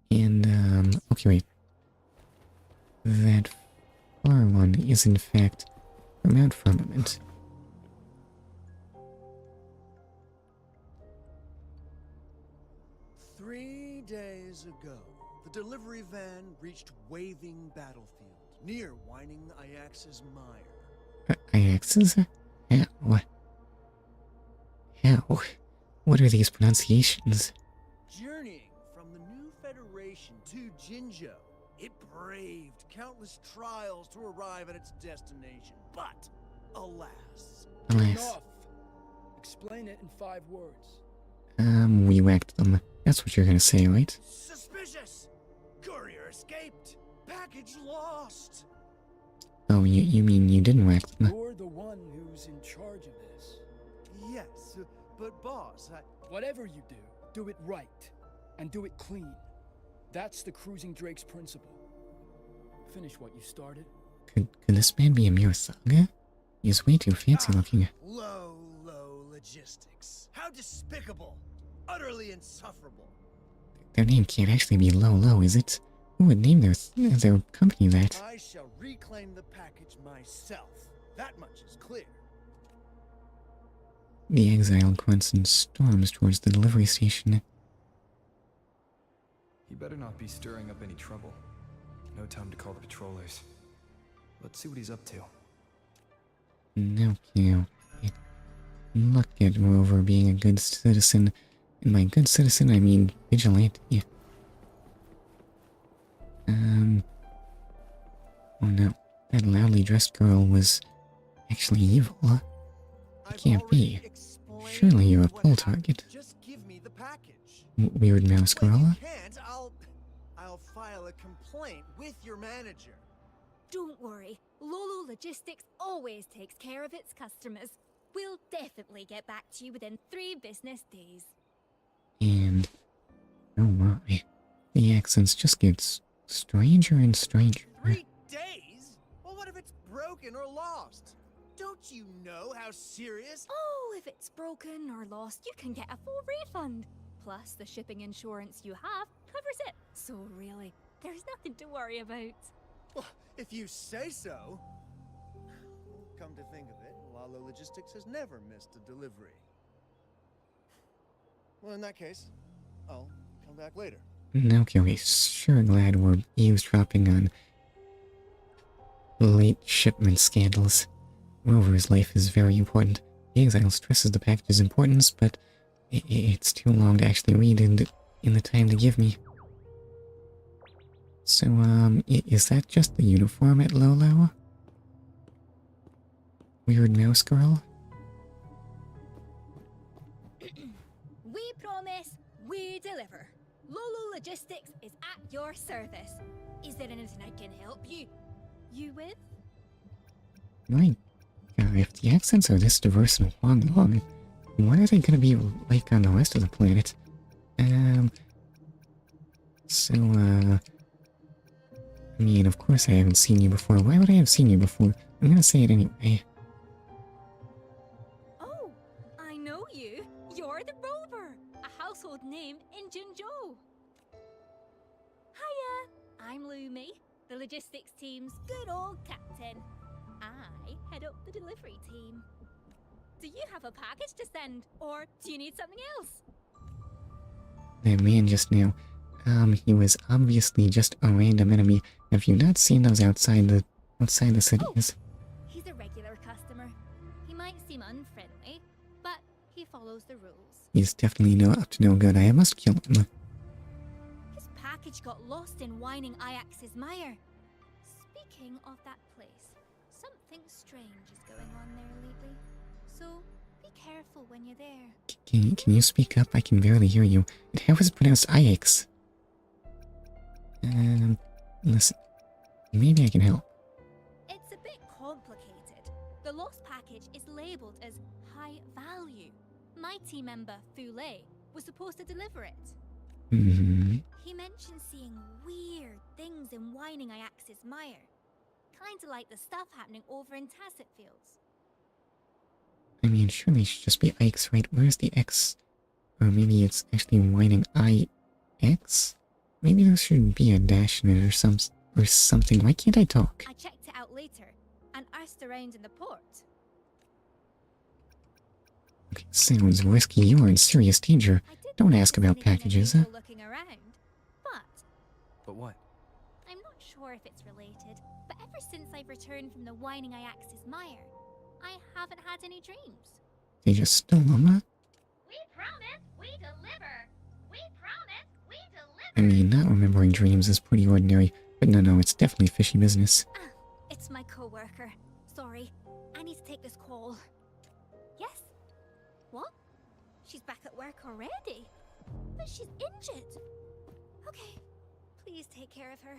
And, okay, wait. That far one is in fact from Mount Firmament. Days ago, the delivery van reached Waving Battlefield, near Whining Iax's Mire. Iax's? How? How? What are these pronunciations? Journeying from the new Federation to Jinzhou, it braved countless trials to arrive at its destination, but alas. Alas. Explain it in 5 words. We whacked them. That's what you're gonna say, right? Suspicious! Courier escaped! Package lost! Oh, you mean you didn't whack them? You're the one who's in charge of this. Yes, but boss, Whatever you do it right. And do it clean. That's the Cruising Drake's principle. Finish what you started, Could this man be a mere thug? He's way too fancy looking. Low logistics. How despicable. Utterly insufferable. Their name can't actually be Low, is it? Who would name their company that? I shall reclaim the package myself. That much is clear. The exile grunts and storms towards the delivery station. He better not be stirring up any trouble. No time to call the patrollers. Let's see what he's up to. No, look at Rover being a good citizen. And by good citizen, I mean vigilante. Oh no, that loudly dressed girl was actually evil. It can't be. Surely you're a pull target. Just give me the package. Weird mouse girl? Can't, I'll file a complaint with your manager. Don't worry, Lolo Logistics always takes care of its customers. We'll definitely get back to you within 3 business days. And oh my, the accents just get stranger and stranger. 3 days? Well, what if it's broken or lost? Don't you know how serious? Oh, if it's broken or lost, you can get a full refund. Plus, the shipping insurance you have covers it. So really, there's nothing to worry about. Well, if you say so. Come to think of it, Lalo Logistics has never missed a delivery. Well, in that case, I'll come back later. Okay, sure glad we're eavesdropping on late shipment scandals. Rover's life is very important. The exile stresses the package's importance, but it's too long to actually read in the time to give me. So, is that just the uniform at Lolo? Weird mouse girl? We promise, we deliver. Lolo Logistics is at your service. Is there anything I can help you with? My god, if the accents are this diverse and long, what are they gonna be like on the rest of the planet? I mean, of course I haven't seen you before. Why would I have seen you before? I'm gonna say it anyway. Oh, I know you. You're the Rover, a household name in Jinzhou. Hiya, I'm Lumi, the logistics team's good old captain. I head up the delivery team. Do you have a package to send, or do you need something else? That man just now, he was obviously just a random enemy. Have you not seen those outside the cities? He's a regular customer. He might seem unfriendly, but he follows the rules. He's definitely up to no good. I must kill him. His package got lost in whining Ajax's mire. Speaking of that place, something strange is going on there lately. So be careful when you're there. Can you speak up? I can barely hear you. How is it pronounced Ajax? Listen. Maybe I can help. It's a bit complicated. The lost package is labeled as high value. My team member, Thule, was supposed to deliver it. He mentioned seeing weird things in whining Ajax's mire. Kinda like the stuff happening over in Tacit Fields. I mean, surely it should just be Ix, right? Where's the X? Or maybe it's actually whining IX? Maybe there should be a dash in it or something. Why can't I talk? I checked it out later and asked around in the port. Okay, sounds risky. You are in serious danger. Don't ask about packages. Looking around, But what? I'm not sure if it's related, but ever since I've returned from the whining Ajax's mire, I haven't had any dreams. They just stole them. We promise, we deliver. We promise, we deliver. I mean, not remembering dreams is pretty ordinary, but no, it's definitely fishy business. It's my co-worker. Sorry, I need to take this call. Yes? What? She's back at work already? But she's injured. Okay, please take care of her.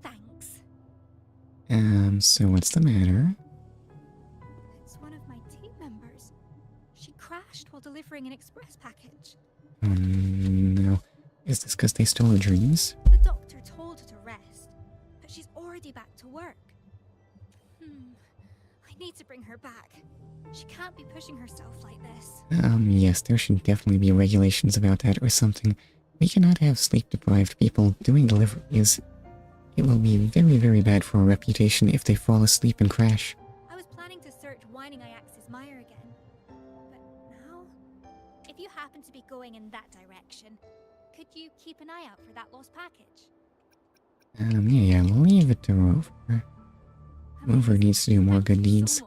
Thanks. So what's the matter? It's one of my team members. She crashed while delivering an express package. Oh no. Is this because they stole her dreams? The doctor told her to rest, but she's already back to work. need to bring her back. She can't be pushing herself like this. Yes, there should definitely be regulations about that or something. We cannot have sleep-deprived people doing deliveries. It will be very, very bad for our reputation if they fall asleep and crash. I was planning to search Whining Iax's mire again. But now? If you happen to be going in that direction, could you keep an eye out for that lost package? Yeah, leave it to Rover. Rover needs to do more good deeds.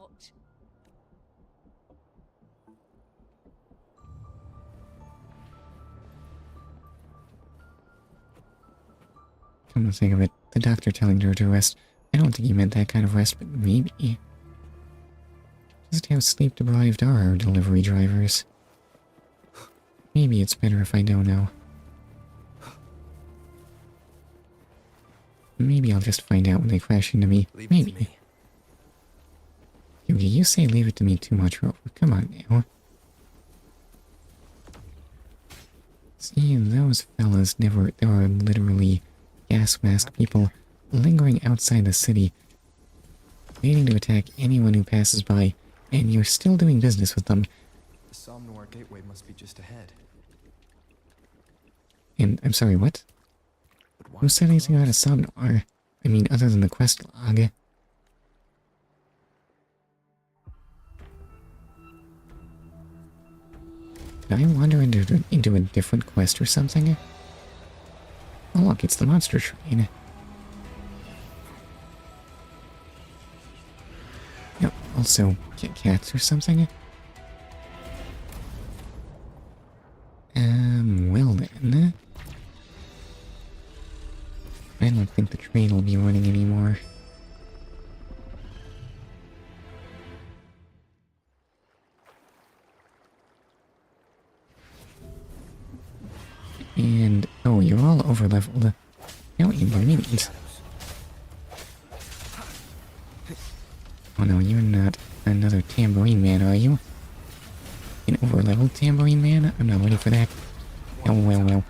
Come to think of it, the doctor telling her to rest. I don't think he meant that kind of rest, but maybe. Just how sleep-deprived are our delivery drivers? Maybe it's better if I don't know. Maybe I'll just find out when they crash into me. Maybe. Okay, you say leave it to me too much, Rover. Come on now. See, those fellas there are literally gas mask people lingering outside the city, waiting to attack anyone who passes by, and you're still doing business with them. The Somnoire gateway must be just ahead. And, I'm sorry, what? Who said anything about a Somnoire? I mean, other than the quest log. Did I wander into a different quest or something? Oh look, it's the monster train. Yep, also, cats or something? Well then. I don't think the train will be running anymore. And, oh, you're all over-leveled. No inconvenience. Oh no, you're not another tambourine man, are you? An over-leveled tambourine man? I'm not ready for that. Oh, well.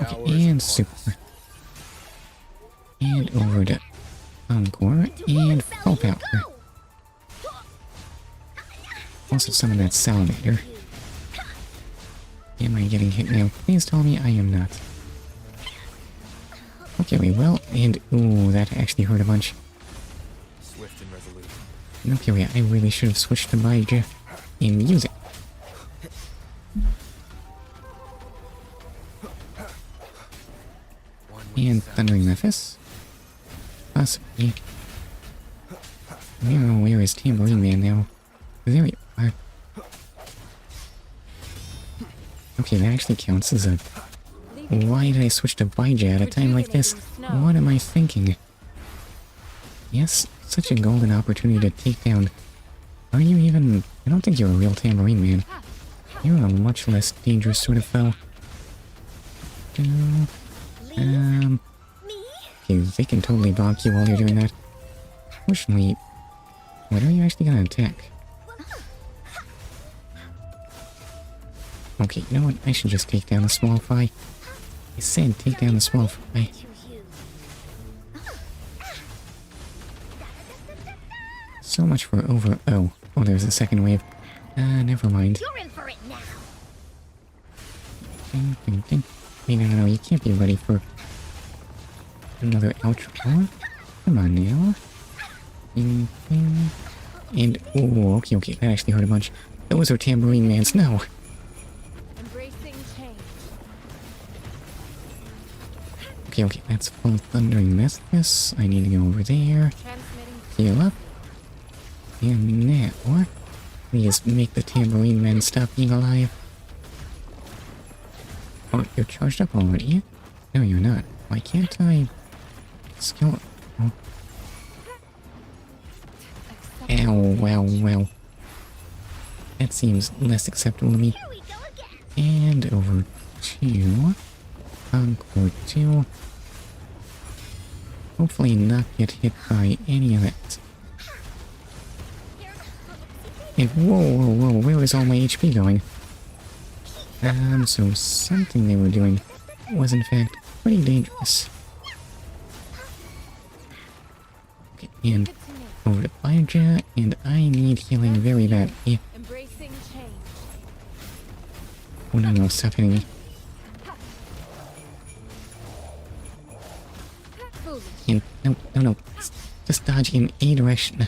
Okay, and super. And over to Encore, and full power. Also summon that salamander. Am I getting hit now? Please tell me I am not. Okay, well, and ooh, that actually hurt a bunch. Swift and resolute. Okay, wait, I really should have switched to Baija and use it. And Thundering Memphis. Possibly. Where is Tambourine Man now? There we are. Okay, that actually counts as a... Why did I switch to Baija at a time like this? What am I thinking? Yes, such a golden opportunity to take down... Are you even... I don't think you're a real Tambourine Man. You're a much less dangerous sort of foe. Okay, they can totally bonk you while you're doing that. Fortunately, what are you actually gonna attack? Okay, you know what? I should just take down the small fry. I said take down the small fry. So much for over... Oh, there's a second wave. Never mind. You're in for it now. Ding, ding, ding. Wait, no, you can't be ready for another outro. Come on now. Ding, ding. And, oh, okay, that actually hurt a bunch. Those are Tambourine Mans, no! Embracing change. Okay, that's full Thundering Memphis. I need to go over there. Heal up. And now, please make the Tambourine Men stop being alive. Oh, you're charged up already? No, you're not. Why can't I... Skill... Oh. Ow, wow. That seems less acceptable to me. And over to... Encore 2. Hopefully not get hit by any of that. And whoa, where is all my HP going? So something they were doing was in fact pretty dangerous. And over to Elijah, and I need healing very badly. Embracing change. Oh no, stop hitting me. And no. Just dodge in a direction.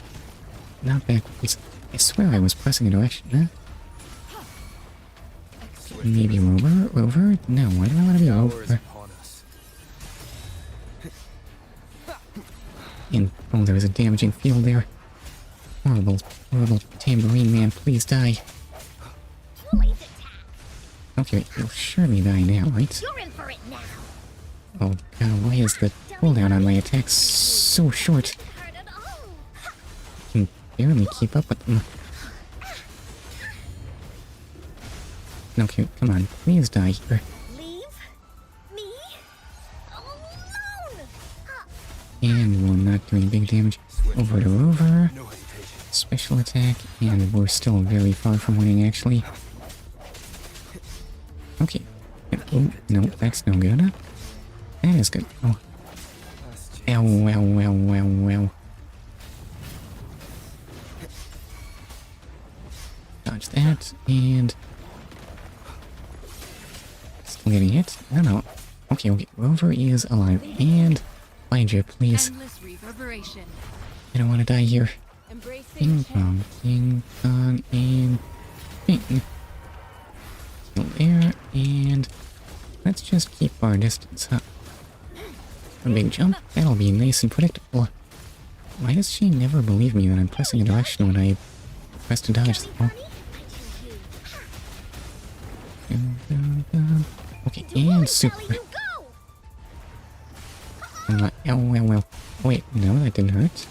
Not backwards. I swear I was pressing a direction. Maybe Rover? No, why do I want to be Rover? And, oh, there was a damaging field there. Horrible tambourine man, please die. Okay, you'll surely die now, right? You're in for it now. Oh god, why is the cooldown on my attacks so short? I can barely keep up with them. Okay, come on, please die here. Leave me alone. And we're not doing big damage. Over to Rover. Special attack, and we're still very far from winning, actually. Okay. Oh, no, that's no good. That is good. Oh. Ow. Dodge that, and... Still getting hit? No. Okay. Rover is alive, and... Elijah, please. I don't want to die here. Ping pong, and... Ping. Kill there, and... Let's just keep our distance, huh? A big jump? That'll be nice and predictable. Why does she never believe me that I'm pressing a direction when I press to dodge? Oh. Okay, and super. Ow. Wait, no, that didn't hurt.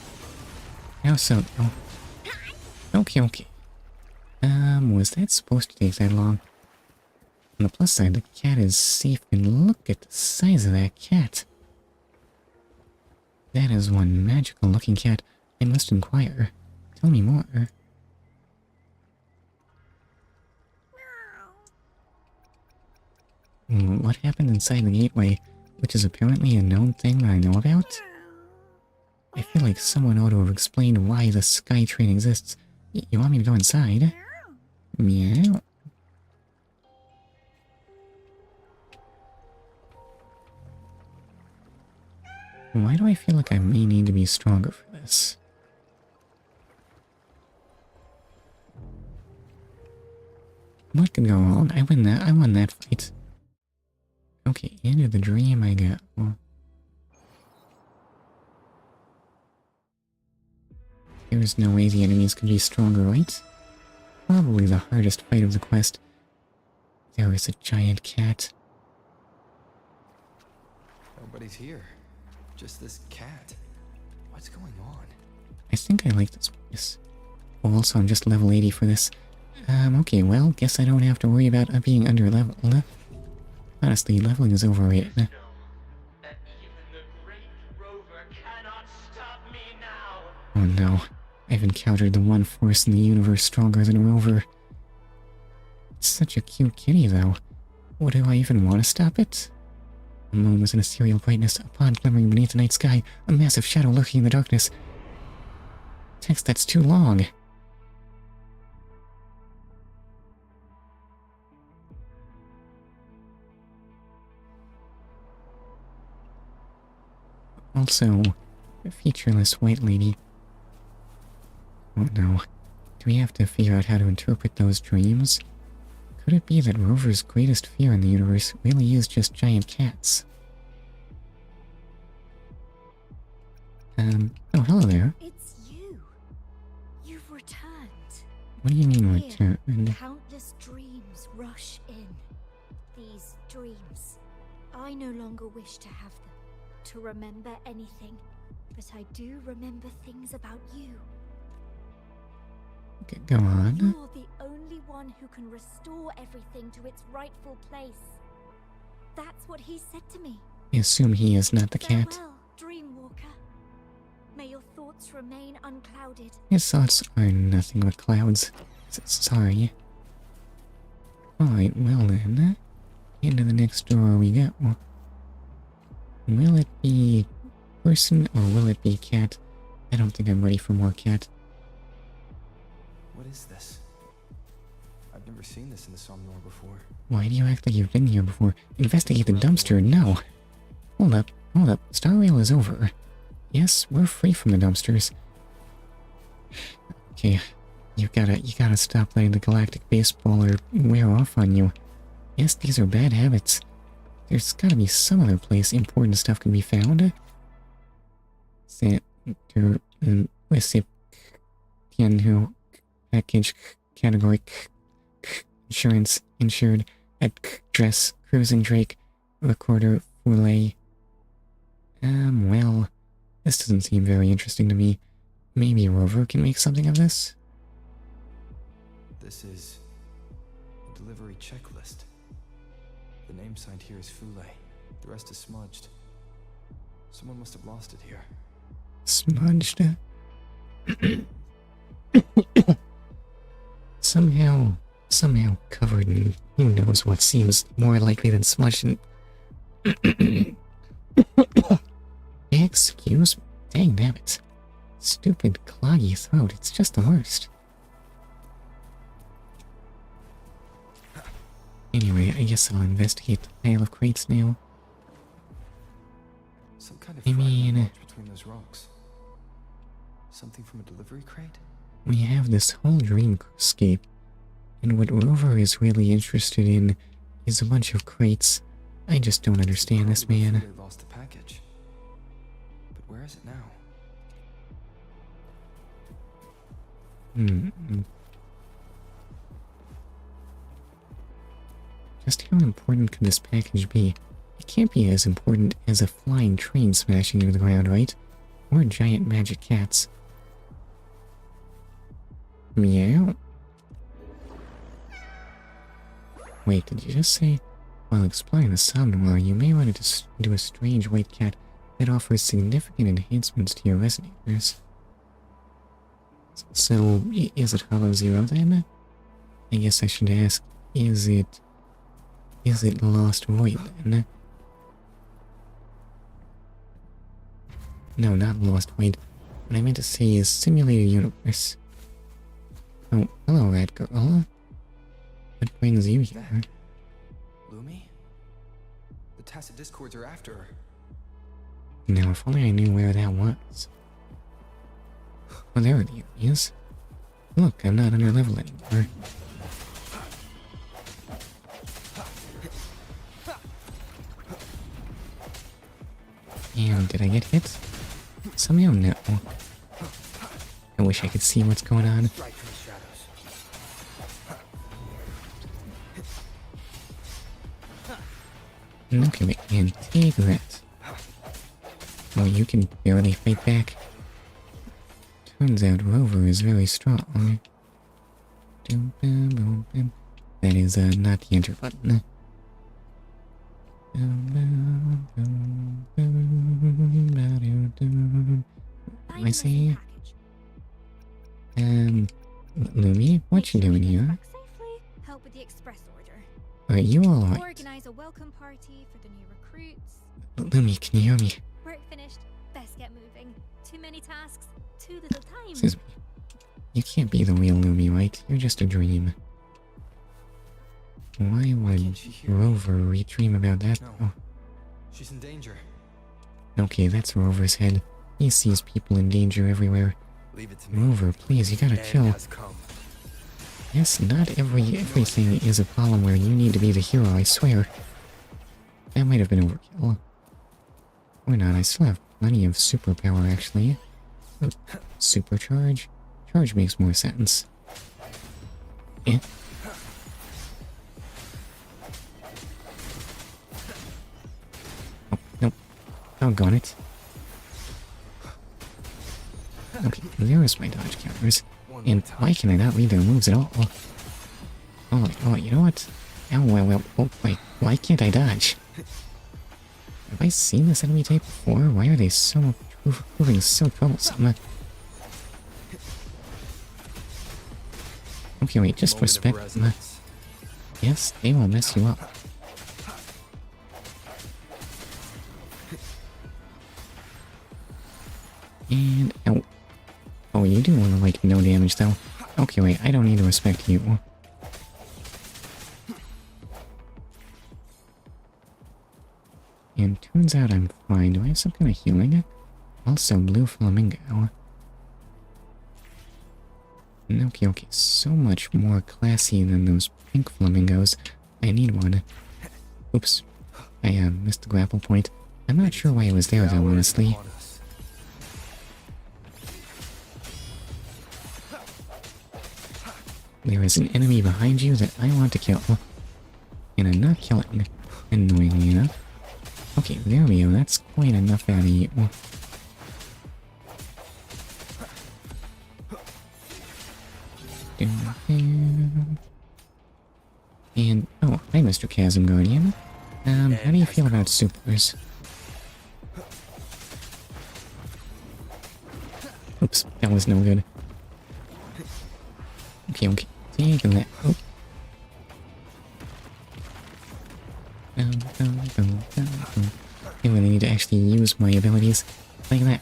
Now so... Oh. Okay. Was that supposed to take that long? On the plus side, the cat is safe, and look at the size of that cat. That is one magical looking cat. I must inquire. Tell me more. What happened inside the gateway, which is apparently a known thing that I know about? I feel like someone ought to have explained why the Sky Train exists. You want me to go inside? Meow. Why do I feel like I may need to be stronger for this? What could go wrong? I won that fight. Okay, end of the dream I got. Well, there's no way the enemies could be stronger, right? Probably the hardest fight of the quest. There is a giant cat. Nobody's here. Just this cat. What's going on? I think I like this place. Oh, also, I'm just level 80 for this. Okay, well, guess I don't have to worry about being under leveled. Honestly, leveling is overrated. Oh no, I've encountered the one force in the universe stronger than Rover. It's such a cute kitty, though. What do I even want to stop it? The moon was an ethereal brightness, a pond glimmering beneath the night sky, a massive shadow lurking in the darkness. Text that's too long. Also, a featureless white lady. Oh no. Do we have to figure out how to interpret those dreams? Could it be that Rover's greatest fear in the universe really is just giant cats? Oh, hello there. It's you. You've returned. What do you mean Here, returned? countless dreams rush in. These dreams. I no longer wish to have them, to remember anything, but I do remember things about you. Go on. You're the only one who can restore everything to its rightful place. That's what he said to me. I assume he is not the cat. Farewell, Dreamwalker. May your thoughts remain unclouded. His thoughts are nothing but clouds. Sorry. Alright, well then. Into the next door we go. Will it be person or will it be cat? I don't think I'm ready for more, cat. What is this? I've never seen this in the Somnoire before. Why do you act like you've been here before? Investigate the dumpster, no! Hold up, hold up. Star Rail is over. Yes, we're free from the dumpsters. Okay, you gotta stop letting the galactic baseballer wear off on you. Yes, these are bad habits. There's gotta be some other place important stuff can be found. Recipient who package category insurance insured address cruising Drake recorder Foulet. Well, this doesn't seem very interesting to me. Maybe Rover can make something of this? This is a delivery checklist. The name signed here is Foulet. The rest is smudged. Someone must have lost it here. Smudged? Somehow covered in who knows what seems more likely than smudged and... Excuse me. Dang nabbit. Stupid cloggy throat, it's just the worst. Anyway, I guess I'll investigate the pile of crates now. Some kind of between those rocks. Something from a delivery crate? We have this whole dreamscape, and what Rover is really interested in is a bunch of crates. I just don't understand this man. They lost the package. But where is it now? Just how important could this package be? It can't be as important as a flying train smashing into the ground, right? Or giant magic cats. Meow? Wait, did you just say, while exploring the Somnoire, you may run into a strange white cat that offers significant enhancements to your resonators? So, is it Hollow Zero then? I guess I should ask, is it Lost Void then? No, not Lost Void. What I meant to say is Simulated Universe. Oh, hello, Rat Girl. What brings you here? Lumi? The Tacit Discords are after her. Now, if only I knew where that was. Well, there it is. Look, I'm not under level anymore. And did I get hit? Somehow no. I wish I could see what's going on. Look at me and take that. Oh, you can barely fight back. Turns out Rover is very strong. That is not the enter button. What am I saying? Lumi, what you doing here? Help with the express order. Are you alright? Organize a welcome party for the new recruits. Lumi, can you hear me? Work finished. Best get moving. Too many tasks, too little time. Excuse me. You can't be the real Lumi, right? You're just a dream. Why would Rover redream about that? No. Oh. She's in danger. Okay, that's Rover's head. He sees people in danger everywhere. Leave it to me. Rover, please, you gotta chill. Yes, not everything is a problem where you need to be the hero, I swear. That might have been overkill. Or not, I still have plenty of superpower, actually. Supercharge? Charge makes more sense. Eh? Oh, nope. Doggone it. Okay, there's my dodge counters. And why can I not read their moves at all? Oh, you know what? Oh, wait, why can't I dodge? Have I seen this enemy type before? Why are they proving so troublesome? Okay, wait, just respect them. Yes, they will mess you up. And, damage, though. Okay, wait, I don't need to respect you. And turns out I'm fine. Do I have some kind of healing? Also, blue flamingo. Okay, okay, so much more classy than those pink flamingos. I need one. Oops. I missed the grapple point. I'm not sure why it was there, though, honestly. There is an enemy behind you that I want to kill. And I'm not killing, annoyingly enough. Okay, there we go, that's quite enough out of you. And, oh, hi Mr. Chasm Guardian. How do you feel about supers? Oops, that was no good. Okay, okay, taking that. Oh. I really need to actually use my abilities like that.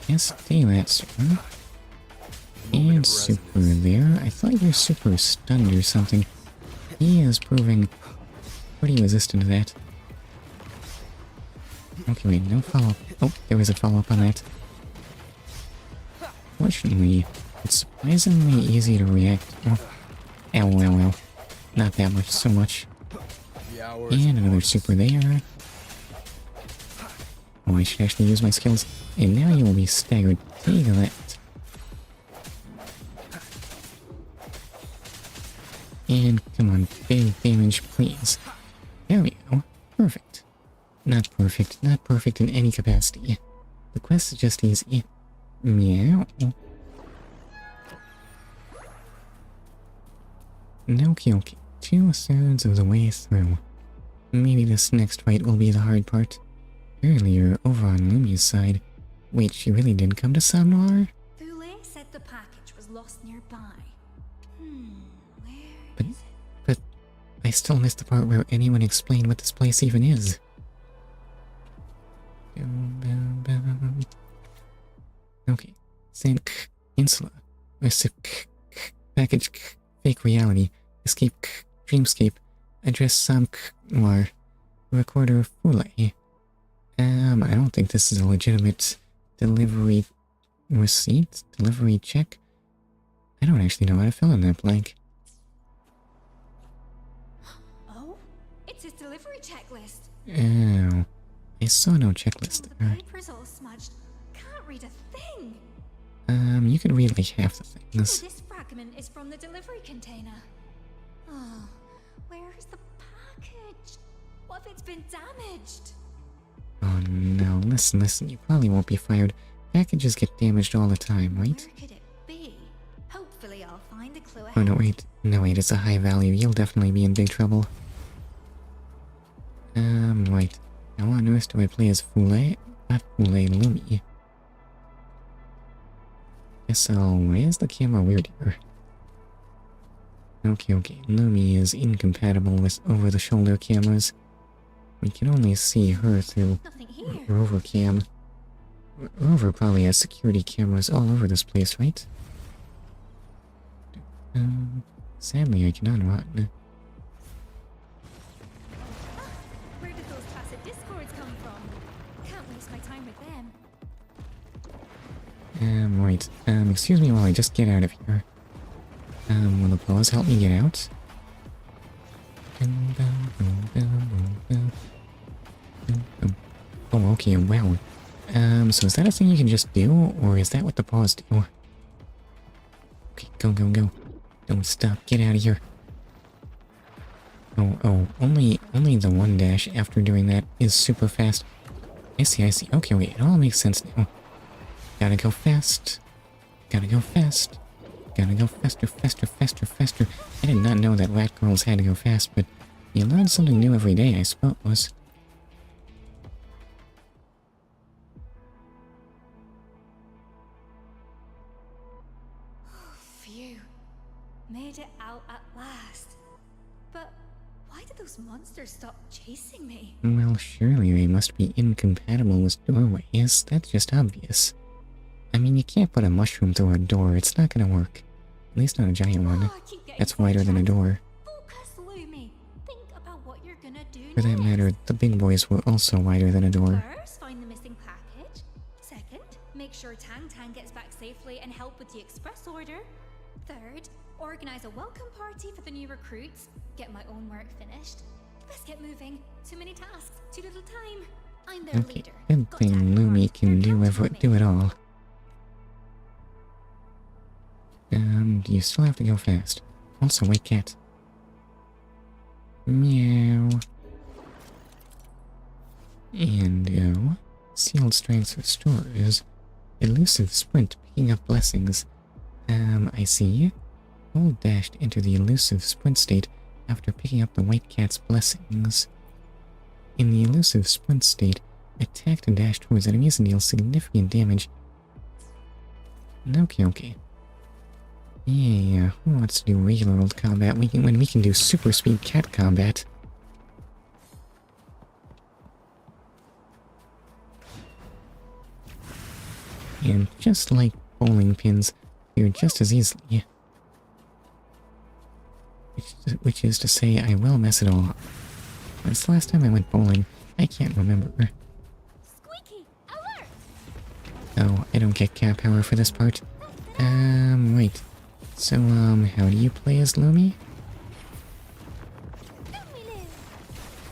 Yes, take that, super. And super there. I thought your super stunned or something. He is proving pretty resistant to that. Okay, wait, no follow-up. Oh, there was a follow-up on that. Fortunately, it's surprisingly easy to react. Oh, ow, ow, ow. Not that much, so much. And another super there. Oh, I should actually use my skills. And now you will be staggered. Take that. And come on, big damage, please. There we go. Perfect. Not perfect. Not perfect in any capacity. The quest just needs it. Meow. Okay, okay. 2/3 of the way through. Maybe this next fight will be the hard part. Earlier, over on Lumi's side. Wait, she really did come to Somnoire? Thule said the package was lost nearby. But I still missed the part where anyone explained what this place even is. Okay. Think Insula. Recip package fake reality. Escape dreamscape. Address Somnoire. Recorder Fule. I don't think this is a legitimate delivery receipt? Delivery check? I don't actually know how to fill in that blank. Oh, it's his delivery checklist. Oh, I saw no checklist The there. paper's all smudged. Can't read a thing. You could read like half the So things. this fragment is from the delivery container. Oh, where is the package? What if it's been damaged? Oh no, listen, you probably won't be fired. Packages get damaged all the time, right? Where could it be? Hopefully I'll find a clue ahead. Oh no, wait, it's a high value. You'll definitely be in big trouble. Right. How on earth do I play as Fule? Not Fule, Lumi. Guess I'll raise the camera weird here. Okay, Lumi is incompatible with over-the-shoulder cameras. We can only see her through Rover cam. Rover probably has security cameras all over this place, right? Sadly I cannot run. Where did those tacit discords come from? Can't waste my time with them. Right. Excuse me while I just get out of here. Will the pause help me get out? Oh, okay, wow. So is that a thing you can just do, or is that what the paws do? Okay, go. Don't stop, get out of here. Oh, only the one dash after doing that is super fast. I see. Okay, wait, it all makes sense now. Gotta go fast. Gotta go faster. I did not know that rat girls had to go fast, but you learn something new every day, I suppose. Phew. Made it out at last. But why did those monsters stop chasing me? Well, surely they must be incompatible with doorways. That's just obvious. I mean, you can't put a mushroom through a door. It's not gonna work. At least not a giant one. That's wider than a door. Focus, Lumi. Think about what you're gonna do For that matter, the big boys were also wider than a door. First, find the missing package. Second, make sure Tang Tang gets back safely and help with the express order. Third, organize a welcome party for the new recruits. Get my own work finished. Let's get moving. Too many tasks, too little time. I'm their Okay, leader. good thing Lumi can do it all. You still have to go fast. Also, wait, cat. Meow. And go. Sealed strengths restores. Elusive sprint, picking up blessings. I see. Hold dash to enter the elusive sprint state after picking up the white cat's blessings. In the elusive sprint state, attack to dash towards enemies and deal significant damage. Okay. Yeah, who wants to do regular old combat when we can do super speed cat combat? And just like bowling pins, you're just as easily. Which is to say, I will mess it all up. When's the last time I went bowling? I can't remember. Squeaky, alert! Oh, I don't get cat power for this part. Wait. So, how do you play as Lumi?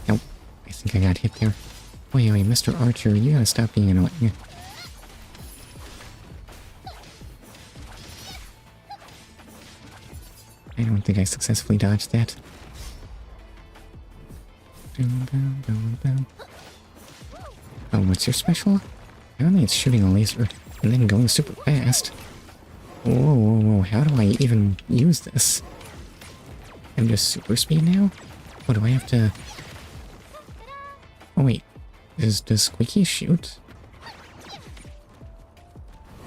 Nope. I think I got hit there. Wait, Mr. Archer, you gotta stop being annoying. I don't think I successfully dodged that. Oh, what's your special? Apparently it's shooting a laser and then going super fast. Whoa, how do I even use this? I'm just super speed now? What do I have to... Oh wait, does Squeaky shoot?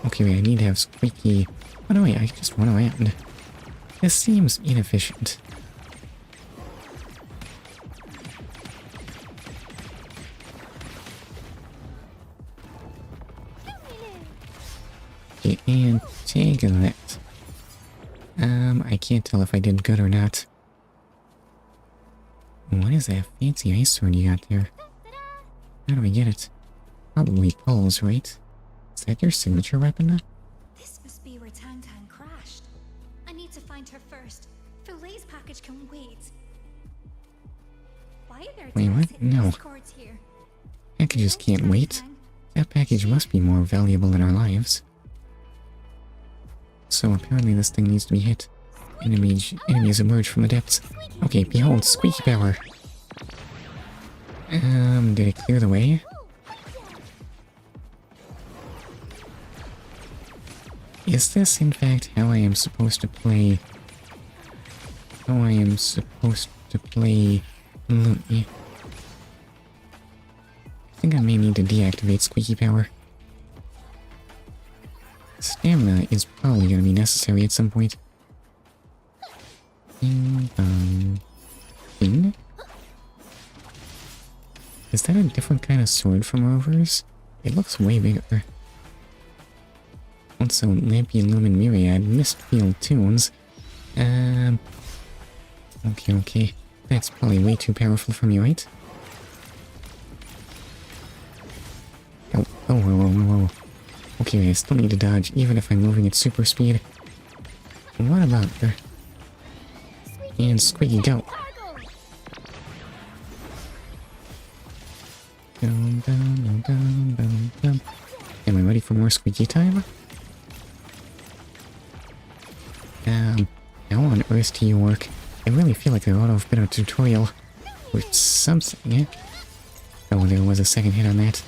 Okay, wait, I need to have Squeaky... Oh no, wait, I just run around. This seems inefficient. Okay, and take that. I can't tell if I did good or not. What is that fancy ice sword you got there? How do I get it? Probably pulls, right? Is that your signature weapon? This must be where Tang Tang crashed. I need to find her first. Filet's package can wait. Why are there Wait, what? No. cords here? Packages can't wait. That package must be more valuable in our lives. So apparently this thing needs to be hit. Enemies emerge from the depths. Okay, behold, Squeaky power. Did it clear the way? Is this in fact how I am supposed to play... Lumi? I think I may need to deactivate Squeaky power. Stamina is probably going to be necessary at some point. Thing? Is that a different kind of sword from Rovers? It looks way bigger. Also, Lampion Lumen Myriad, Mistfield Tunes. Okay. That's probably way too powerful for me, right? Oh, whoa. Okay, I still need to dodge, even if I'm moving at super speed. What about her? And Squeaky, go! Am I ready for more Squeaky time? How on earth do you work? I really feel like there ought to have been a tutorial with something. Oh, there was a second hit on that.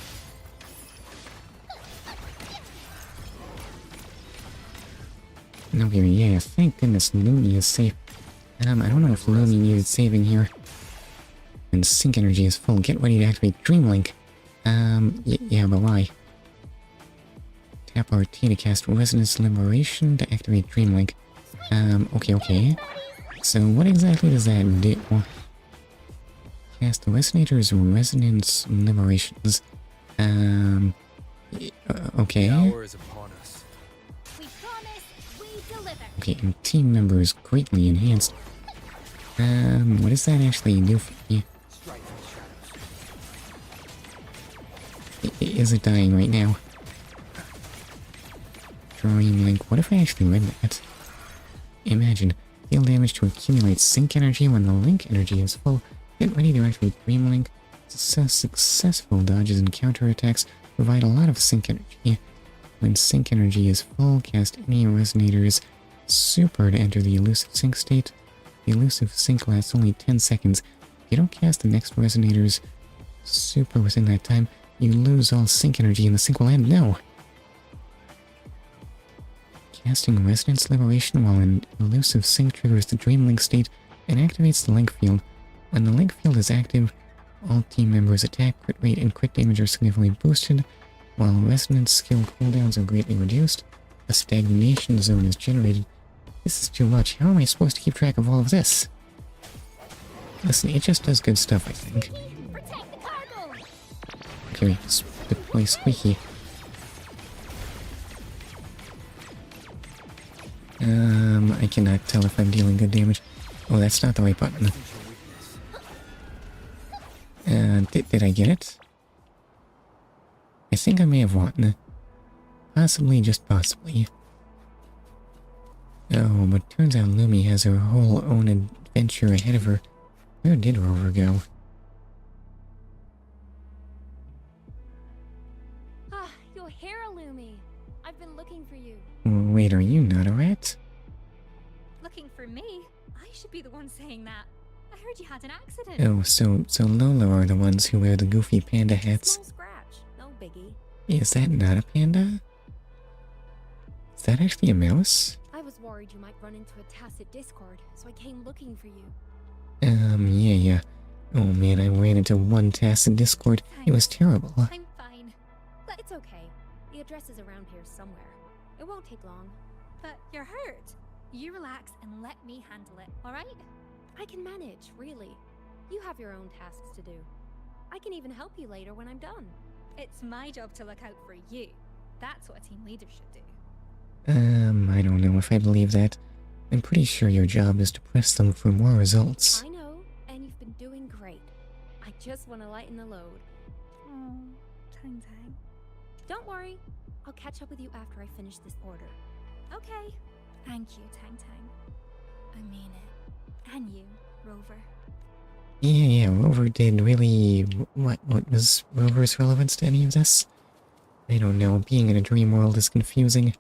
Okay, yeah, thank goodness Lumi is safe. I don't know if Lumi needed saving here. And sync energy is full. Get ready to activate Dreamlink. Yeah, but why? Tap RT to cast Resonance Liberation to activate Dreamlink. Okay. So what exactly does that do? Cast the Resonator's Resonance Liberations. Okay. The hour is upon us. Okay, and team members greatly enhanced. What does that actually do for me? Is it dying right now? Dream Link. What if I actually read that? Imagine, deal damage to accumulate sync energy when the link energy is full. Get ready to activate Dream Link. Successful dodges and counterattacks provide a lot of sync energy. When sync energy is full, cast any resonators super to enter the elusive sync state. The elusive sync lasts only 10 seconds. If you don't cast the next resonator's super within that time, you lose all sync energy and the sync will end. No! Casting Resonance Liberation while in elusive sync triggers the Dream Link state and activates the link field. When the link field is active, all team members' attack, crit rate, and crit damage are significantly boosted, while resonance skill cooldowns are greatly reduced. A stagnation zone is generated. This is too much. How am I supposed to keep track of all of this? Listen, it just does good stuff, I think. Okay, wait, deploy Squeaky. I cannot tell if I'm dealing good damage. Oh, that's not the right button. Did I get it? I think I may have won. Possibly, just possibly. Oh, but turns out Lumi has her whole own adventure ahead of her. Where did Rover go? Ah, you're here, Lumi. I've been looking for you. Wait, are you not a rat? Looking for me? I should be the one saying that. I heard you had an accident. Oh, so Lola are the ones who wear the goofy panda hats. Small scratch, no biggie. Is that not a panda? Is that actually a mouse? I was worried you might run into a tacit discord, so I came looking for you. Yeah. Oh man, I ran into one tacit discord. It was terrible. I'm fine. But it's okay. The address is around here somewhere. It won't take long. But you're hurt. You relax and let me handle it, alright? I can manage, really. You have your own tasks to do. I can even help you later when I'm done. It's my job to look out for you. That's what a team leader should do. I don't know if I believe that. I'm pretty sure your job is to press them for more results. I know, and you've been doing great. I just want to lighten the load. Oh, Tang Tang. Don't worry. I'll catch up with you after I finish this order. Okay. Thank you, Tang Tang. I mean it. And you, Rover. Yeah, Rover did really... What was Rover's relevance to any of this? I don't know, being in a dream world is confusing.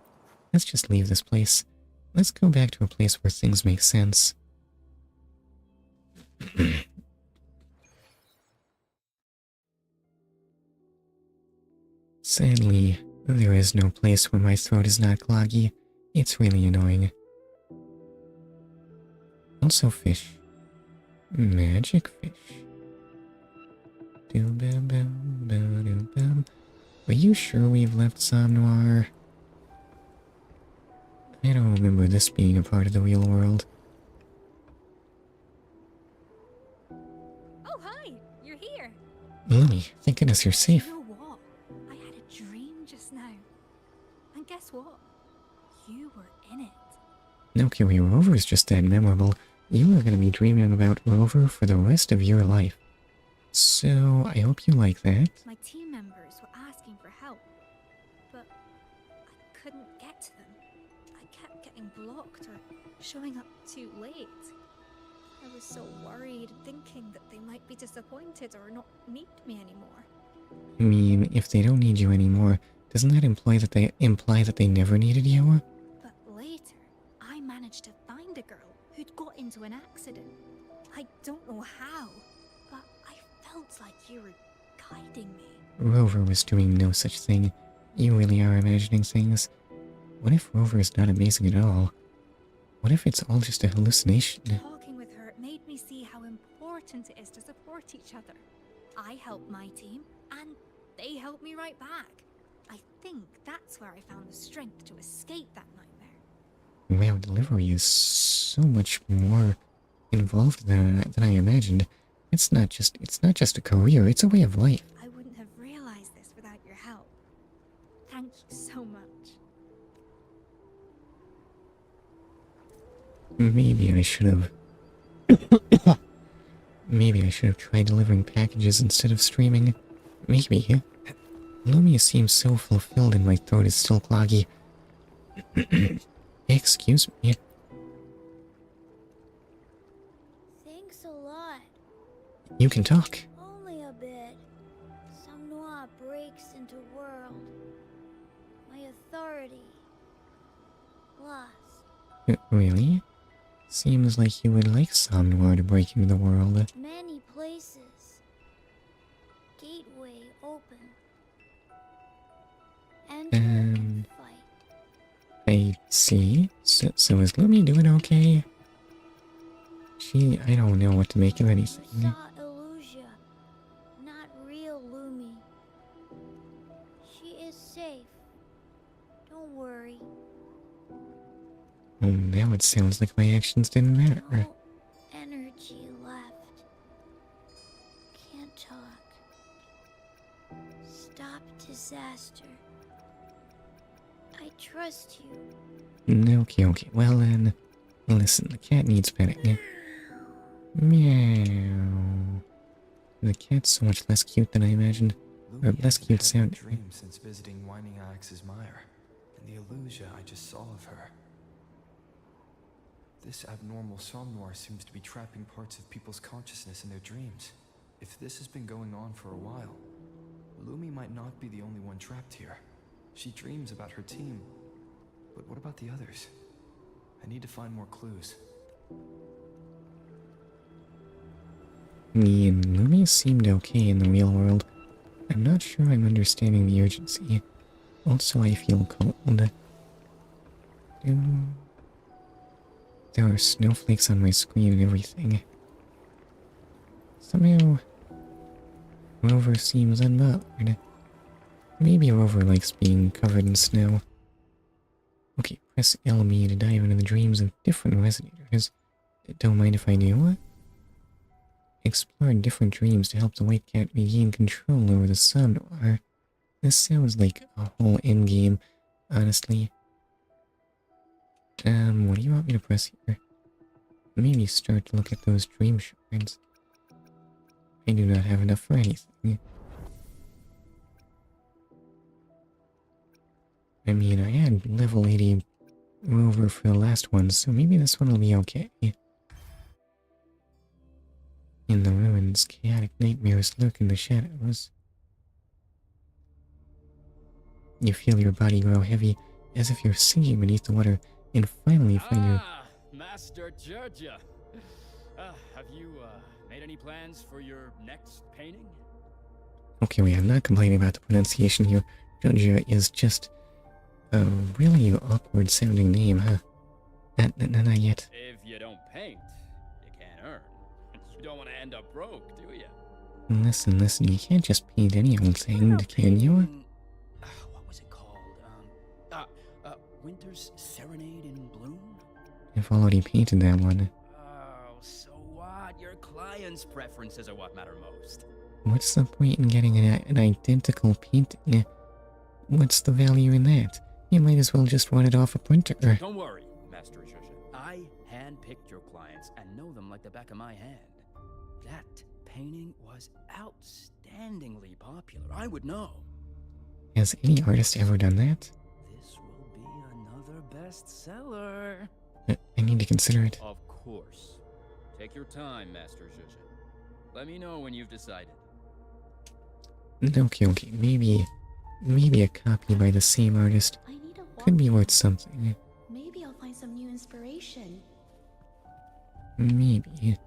Let's just leave this place. Let's go back to a place where things make sense. Sadly, there is no place where my throat is not cloggy. It's really annoying. Also fish. Magic fish. Are you sure we've left Somnoire? I don't remember this being a part of the real world. Oh, hi! You're here! Lumi, thank goodness you're safe. You know what? I had a dream just now. And guess what? You were in it. No, Kiwi, Rover is just that memorable. You are going to be dreaming about Rover for the rest of your life. So, I hope you like that. My team members were asking for help, but I couldn't get to them. I kept getting blocked or showing up too late. I was so worried, thinking that they might be disappointed or not need me anymore. I mean, if they don't need you anymore, doesn't that imply that they never needed you? But later, I managed to find a girl who'd got into an accident. I don't know how, but I felt like you were guiding me. Rover was doing no such thing. You really are imagining things. What if Rover is not amazing at all? What if it's all just a hallucination? Talking with her, it made me see how important it is to support each other. I helped my team, and they helped me right back. I think that's where I found the strength to escape that nightmare. Wow, delivery is so much more involved than I imagined. It's not just a career, it's a way of life. I wouldn't have realized this without your help. Thank you so much. Maybe I should have... Maybe I should have tried delivering packages instead of streaming. Maybe. Lumia seems so fulfilled and my throat is still cloggy. Excuse me. Thanks a lot. You can talk. Only a bit. Somnoire breaks into world. My authority. Lost. Really? Seems like you would like Somnoire to break into the world. Many places. Gateway open. Enter and fight. I see. So is Lumi doing okay? I don't know what to make of anything. Saw Illusia, not real Lumi. She is safe. Don't worry. Oh, now it sounds like my actions didn't matter. No energy left. Can't talk. Stop disaster. I trust you. Okay. Well then, listen, the cat needs petting. Meow. The cat's so much less cute than I imagined. Or less cute sounding. Dream since visiting Whining Axe's mire, and the illusion I just saw of her. This abnormal Somnoire seems to be trapping parts of people's consciousness in their dreams. If this has been going on for a while, Lumi might not be the only one trapped here. She dreams about her team. But what about the others? I need to find more clues. Me and Lumi seemed okay in the real world. I'm not sure I'm understanding the urgency. Also, I feel cold. There are snowflakes on my screen and everything. Somehow, Rover seems unbothered. Maybe Rover likes being covered in snow. Okay, press LB to dive into the dreams of different resonators. Don't mind if I do. Explore different dreams to help the White Cat regain control over the Somnoire. This sounds like a whole endgame, honestly. What do you want me to press here? Maybe start to look at those dream shards. I do not have enough for anything. I mean, I had level 80 Rover for the last one, so maybe this one will be okay. In the ruins, chaotic nightmares lurk in the shadows. You feel your body grow heavy, as if you're sinking beneath the water, and finally find your... Master Georgia! Have you, made any plans for your next painting? Okay, wait, I'm not complaining about the pronunciation here. Georgia is just a really awkward sounding name, huh? Not yet. If you don't paint, you can't earn. You don't want to end up broke, do you? Listen, you can't just paint any old thing, can you? What was it called? Winter's Serenade in Bloom? I've already painted that one. Oh, so what? Your client's preferences are what matter most. What's the point in getting an identical painting? What's the value in that? You might as well just run it off a printer. Don't worry, Master Shusha. I handpicked your clients and know them like the back of my hand. That painting was outstandingly popular. I would know. Has any artist ever done that? This will be another bestseller. I need to consider it. Of course. Take your time, Master Shusha. Let me know when you've decided. Okay, maybe a copy by the same artist could be worth something. Maybe I'll find some new inspiration. Maybe.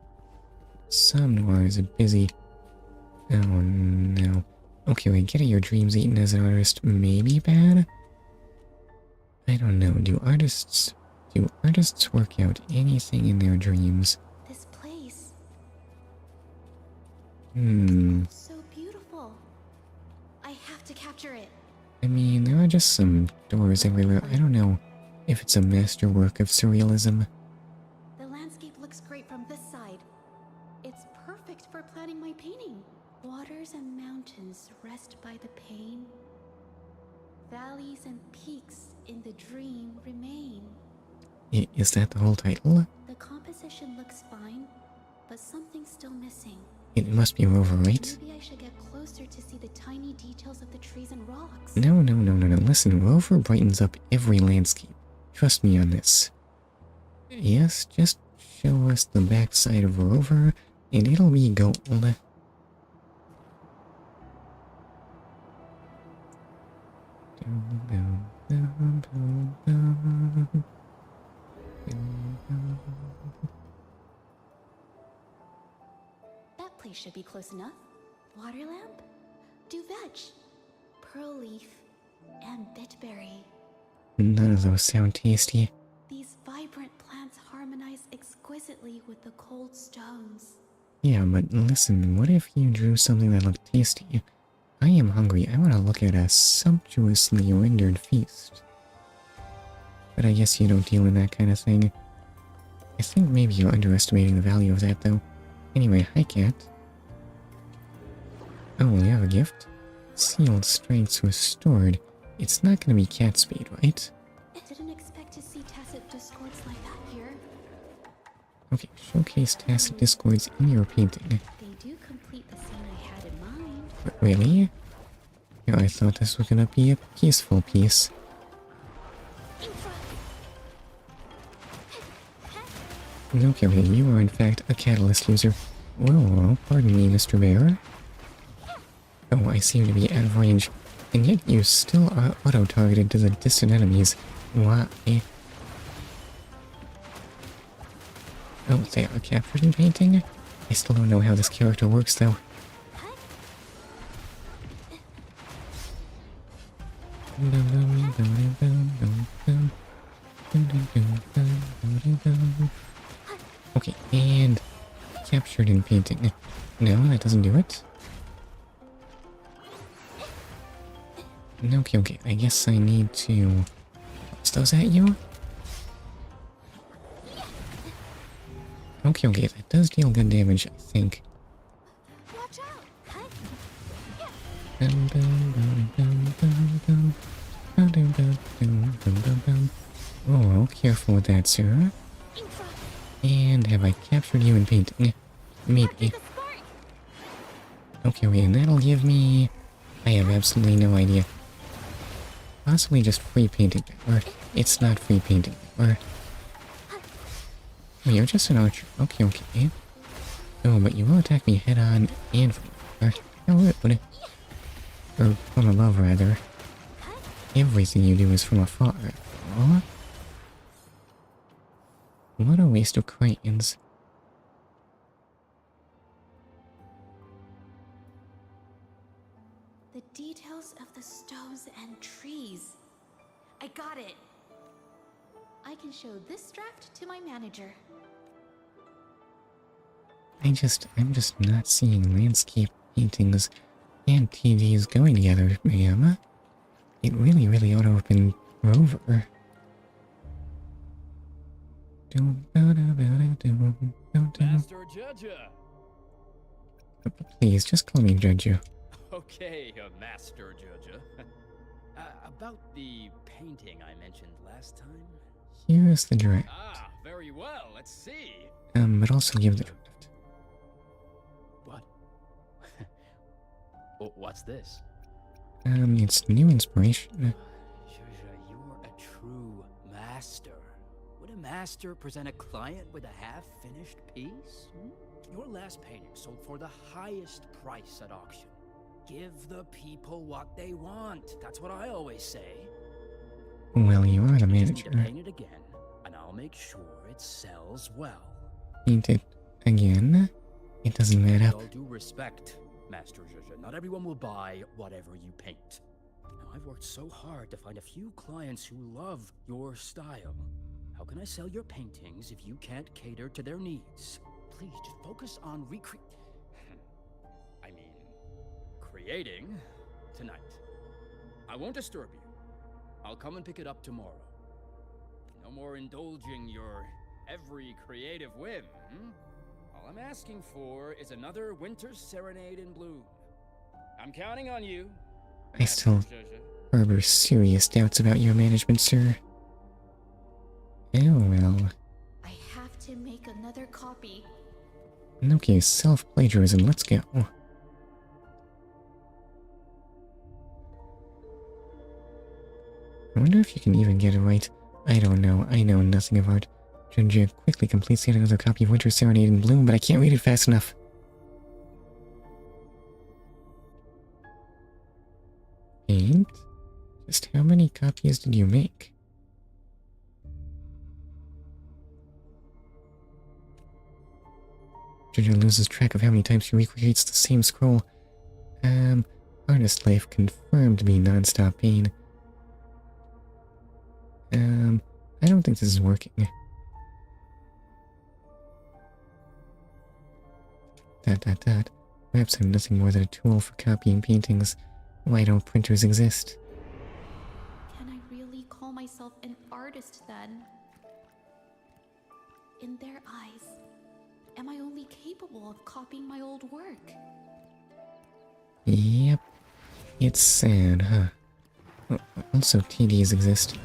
Somnoire is a busy... Oh no. Okay, wait, getting your dreams eaten as an artist may be bad? I don't know, do artists work out anything in their dreams? This place. So beautiful. I have to capture it. I mean, there are just some doors everywhere. I don't know if it's a masterwork of surrealism. The landscape looks great from this side. It's perfect for planning my painting. Waters and mountains rest by the pane. Valleys and peaks in the dream remain. Is that the whole title? still missing. It must be Rover, right? Maybe I should get closer to see the tiny details of the trees and rocks. No. Listen, Rover brightens up every landscape. Trust me on this. Yes, just show us the backside of Rover, and it'll be gold. That place should be close enough. Water lamp, do vetch, pearl leaf, and bitberry. None of those sound tasty. These vibrant plants harmonize exquisitely with the cold stones. Yeah, but listen, what if you drew something that looked tasty? I am hungry. I want to look at a sumptuously rendered feast. But I guess you don't deal in that kind of thing. I think maybe you're underestimating the value of that, though. Anyway, hi, cat. Oh, well, you have a gift? Sealed strengths restored. It's not gonna be cat speed, right? Didn't expect to see tacit discords like that here. Okay, showcase tacit discords in your painting. They do complete the scene I had in mind. Really? Yeah, I thought this was gonna be a peaceful piece. Okay, you are in fact a catalyst user. Whoa, pardon me, Mr. Bear. Oh, I seem to be out of range, and yet you still are auto-targeted to the distant enemies. Why? Oh, they are captured in painting? I still don't know how this character works, though. Okay, and captured in painting. No, that doesn't do it. Okay, I guess I need to toss those at you. Okay, that does deal good damage, I think. Oh, careful with that, sir. And have I captured you in painting? Maybe. Okay, and that'll give me... I have absolutely no idea. Possibly just free painting, or it's not free painting, or... Oh, you're just an archer. Okay. Oh, but you will attack me head-on and from afar. How rude. Or from above, rather. Everything you do is from afar. Aw. What a waste of crayons. The details of the stones and trees. I got it. I can show this draft to my manager. I'm just not seeing landscape paintings and TVs going together, ma'am. It really ought to open Rover. Master Judger. Please, just call me Judger. Okay, Master Judger. About the painting I mentioned last time. Here's the draft. Ah, very well. Let's see. But also give the draft. What? Oh, what's this? It's new inspiration. Judger, you're a true master. Would a master present a client with a half-finished piece? Your last painting sold for the highest price at auction. Give the people what they want. That's what I always say. Well, you are the You just need manager. to paint it again, and I'll make sure it sells well. Paint it again? It doesn't add With up. all due respect, Master Zhuzh, not everyone will buy whatever you paint. Now, I've worked so hard to find a few clients who love your style. How can I sell your paintings if you can't cater to their needs? Please, just focus on creating tonight. I won't disturb you. I'll come and pick it up tomorrow. No more indulging your every creative whim. All I'm asking for is another winter serenade in bloom. I'm counting on you. I still harbor serious doubts about your management, sir. Oh well. I have to make another copy. Okay, self-plagiarism, let's go. I wonder if you can even get it right. I don't know. I know nothing of art. Ginger quickly completes yet another copy of Winter Serenade in Bloom, but I can't read it fast enough. And just how many copies did you make? Ginger loses track of how many times she recreates the same scroll. Artist life confirmed to be non-stop pain. I don't think this is working. Dot. Perhaps I'm nothing more than a tool for copying paintings. Why don't printers exist? Can I really call myself an artist then? In their eyes, am I only capable of copying my old work? Yep. It's sad, huh? Also, TDs exist.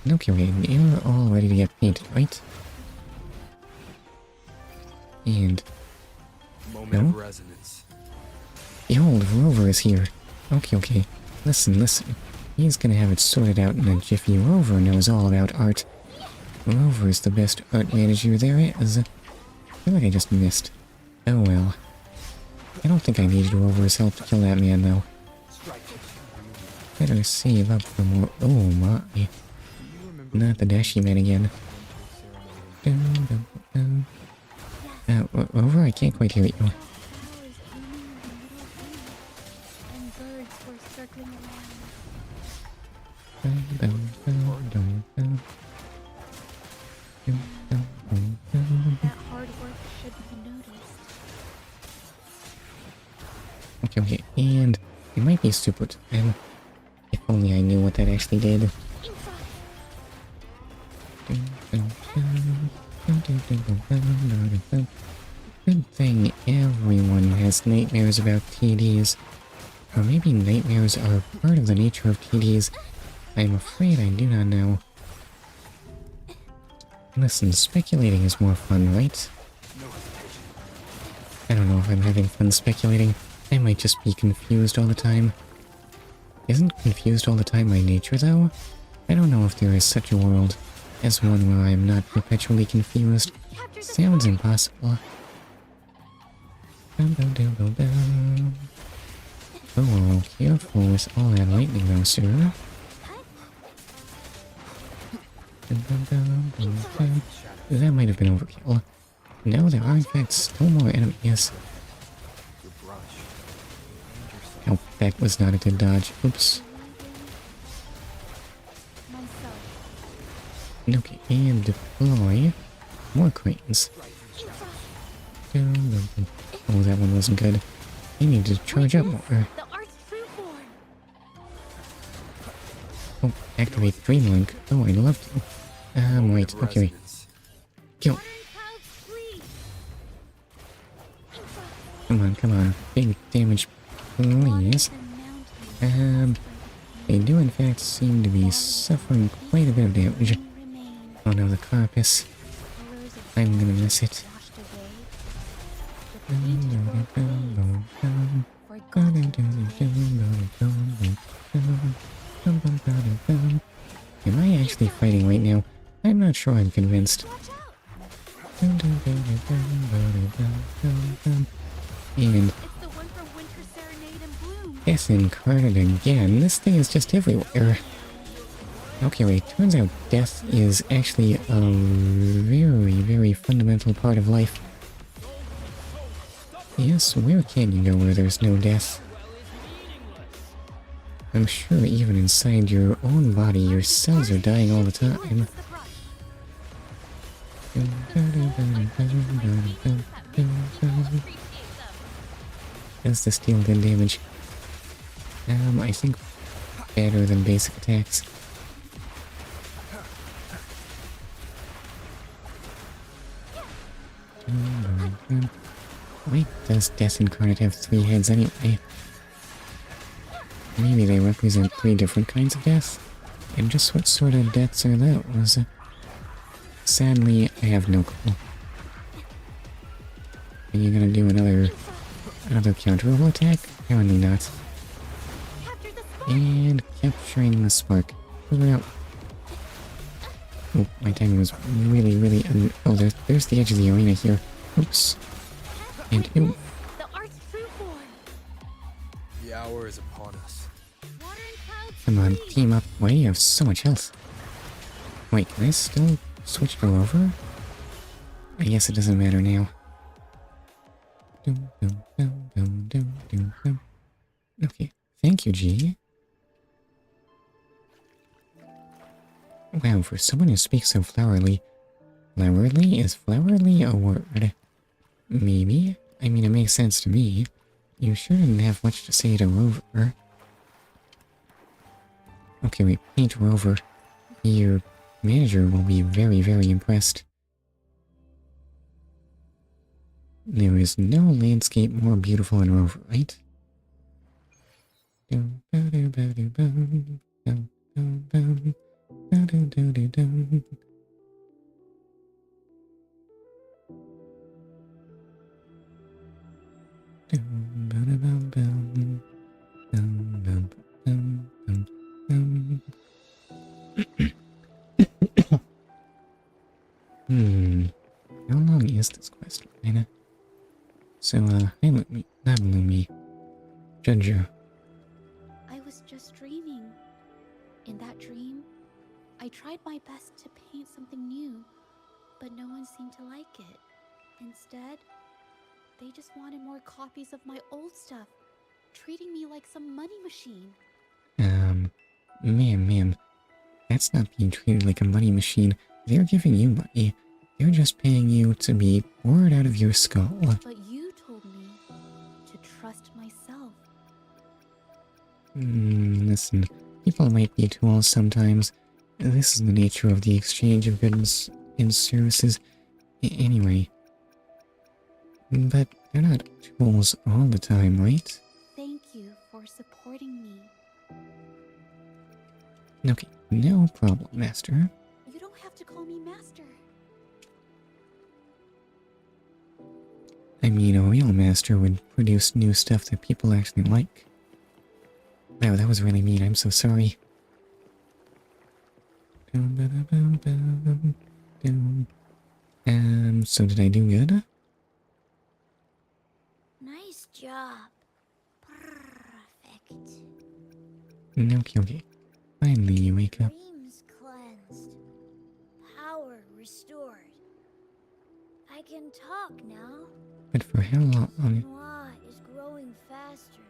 Okay, you're all ready to get painted, right? And... Moment of resonance. Behold, Rover is here. Okay. Listen. He's gonna have it sorted out in a jiffy. Rover knows all about art. Rover is the best art manager there is. I feel like I just missed. Oh well. I don't think I needed Rover's help to kill that man, though. Better save up for more. Oh my. Not the Dashi man again. Rover, I can't quite hear you. Okay, and it might be stupid. If only I knew what that actually did. Good thing everyone has nightmares about TDs. Or maybe nightmares are part of the nature of TDs. I'm afraid I do not know. Listen, speculating is more fun, right? I don't know if I'm having fun speculating. I might just be confused all the time. Isn't confused all the time my nature, though? I don't know if there is such a world as one where I am not perpetually confused. Sounds impossible. Oh, careful with all that lightning though, sir. That might have been overkill. No, there are in fact still more enemies. Oh, that was not a good dodge. Oops. Okay, and deploy more cranes. Oh, that one wasn't good. I need to charge up more. Oh, activate Dreamlink. Oh, I'd love to. Wait, okay. Go. Come on. Big damage, please. They do in fact seem to be suffering quite a bit of damage. Oh no, the carapace. I'm gonna miss it. Am I actually fighting right now? I'm not sure I'm convinced. And Death incarnate again. This thing is just everywhere. Okay, wait. Turns out death is actually a very, very fundamental part of life. Yes, where can you go where there's no death? I'm sure even inside your own body, your cells are dying all the time. Does this deal good damage? I think better than basic attacks. Wait, does Death Incarnate have 3 heads anyway? Maybe they represent 3 different kinds of death? And just what sort of deaths are those? Sadly, I have no clue. Are you gonna do another counter-roll attack? Apparently not. And capturing the spark. Further out. Oh, my timing was really oh, there's the edge of the arena here. Oops. And ooh. The hour is upon us. Come on, team up. Why do you have so much health? Wait, can I still switch her over? I guess it doesn't matter now. Okay, thank you, G. Wow, for someone who speaks so flowery. Flowery? Is flowery a word? Maybe? I mean, it makes sense to me. You sure didn't have much to say to Rover. Okay, we paint Rover. Your manager will be very impressed. There is no landscape more beautiful than Rover, right? How long is this quest, Lena? So, hi, Lumi. Ginger. I was just dreaming. In that dream, I tried my best to paint something new, but no one seemed to like it. Instead, they just wanted more copies of my old stuff, treating me like some money machine. Ma'am, that's not being treated like a money machine. They're giving you money. They're just paying you to be bored out of your skull. But you told me to trust myself. Listen, people might be tools sometimes. This is the nature of the exchange of goods and services. Anyway. But they're not tools all the time, right? Thank you for supporting me. Okay, no problem, Master. You don't have to call me Master. I mean, a real master would produce new stuff that people actually like. Wow, that was really mean. I'm so sorry. So did I do good? Nice job. Perfect. Okay. Finally, you wake up. Dreams cleansed. Power restored. I can talk now. But for how long? Somnoire is growing faster.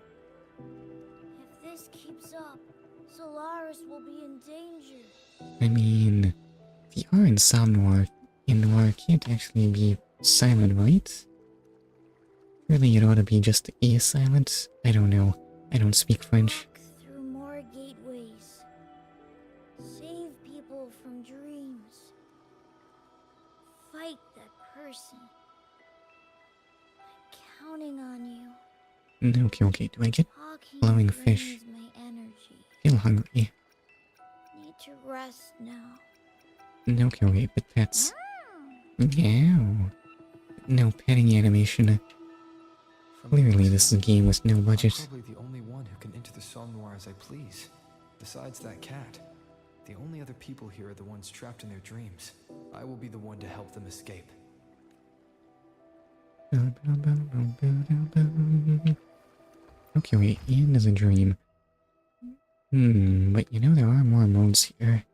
If this keeps up, Solaris will be in danger. I mean, the R in Somnoire can't actually be silent, right? Really, it ought to be just A silent? I don't know. I don't speak French. Through more gateways. Save people from dreams. Fight that person. I'm counting on you. Okay. Do I get glowing fish? My energy. Feel hungry. Need to rest now. Okay, but pets. Yeah. No petting animation. Clearly, this is a game with no budget. I'm probably the only one who can enter the Somnoire as I please. Besides that cat, the only other people here are the ones trapped in their dreams. I will be the one to help them escape. Okay, wait, Ian is a dream. But you know there are more modes here.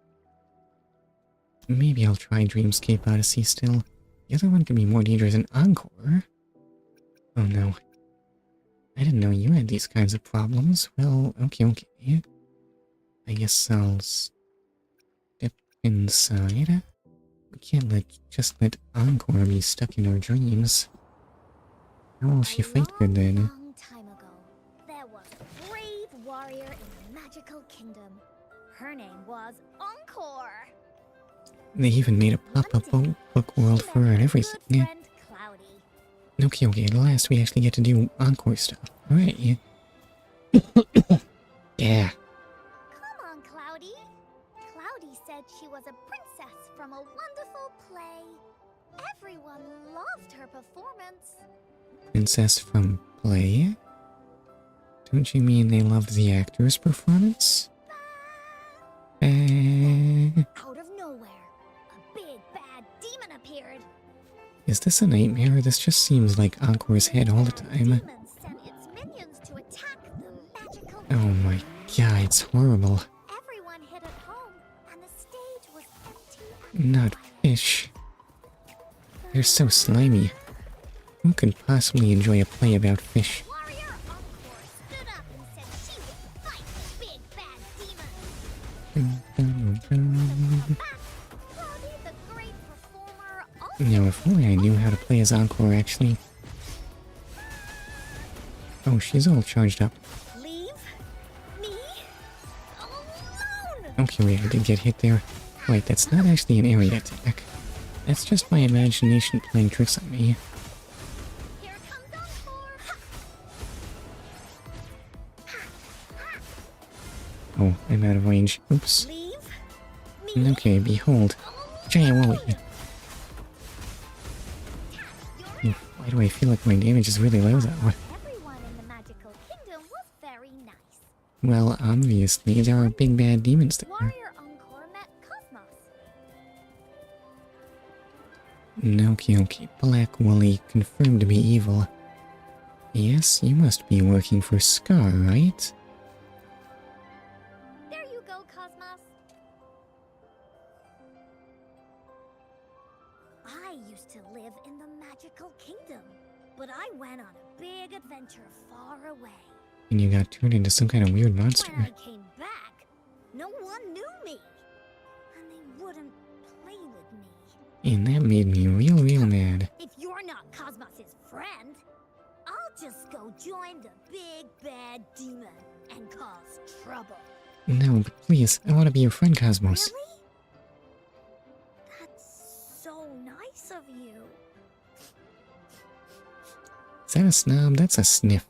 Maybe I'll try Dreamscape Odyssey still. The other one could be more dangerous than Encore. Oh no. I didn't know you had these kinds of problems. Well, okay. I guess I'll step inside. We can't just let Encore be stuck in our dreams. How will she fight good then? Long time ago, there was a brave warrior in the magical kingdom. Her name was Encore. They even made a pop-up book world for her and everything. Yeah. Okay, at last we actually get to do Encore stuff. Alright, yeah. Come on, Cloudy. She said she was a princess from a wonderful play. Everyone loved her performance. Princess from play? Don't you mean they loved the actor's performance? Out of nowhere, a big bad demon appeared. Is this a nightmare? This just seems like Ankor's head all the time. Demon sent its minions to attack the magical. Oh my god, it's horrible. Everyone hid at home, and the stage was empty. Not fish. They're so slimy. Who could possibly enjoy a play about fish? Warrior Encore stood up and said she would fight the big bad demon. Cloudy, the great performer, also Now, if only I knew how to play as Encore, actually. Oh, she's all charged up. leave me alone. Okay, wait, I did get hit there. Wait, that's not actually an area attack. That's just my imagination playing tricks on me. Here comes Encore. Oh, I'm out of range. Oops. Leave me. Okay, behold. Giant Wooly. Oof, why do I feel like my damage is really low though? Everyone in the magical kingdom was very nice. Well, obviously, there are big bad demons there. Warrior Encore met Cosmos. Okay, Black Wooly confirmed to be evil. Yes, you must be working for Scar, right? There you go, Cosmos. I used to live in the magical kingdom, but I went on a big adventure far away. And you got turned into some kind of weird monster. When I came back, no one knew me, and they wouldn't play with me. And that made me real mad. If you're not Cosmos's friend, I'll just go join the big bad demon and cause trouble. No, but please, I want to be your friend, Cosmos. Really? That's so nice of you. Is that a snob? That's a sniff.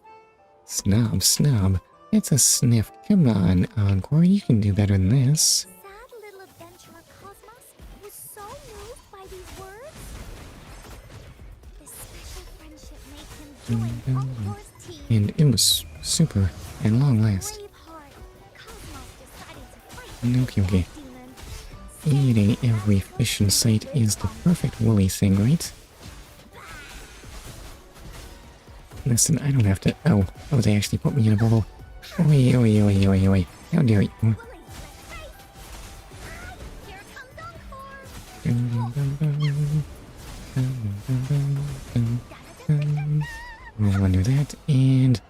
Snob. It's a sniff. Come on, Encore, you can do better than this. Sad little adventurer Cosmos was so moved by these words. This special friendship made him join Encore's team. And it was super and long last. Brave heart, Cosmos decided to fight the Okay. demon. Eating every fish in sight is the perfect Wooly thing, right? Listen, I don't have to. Oh, they actually put me in a bubble. Oi. How dare you? Roll under that, and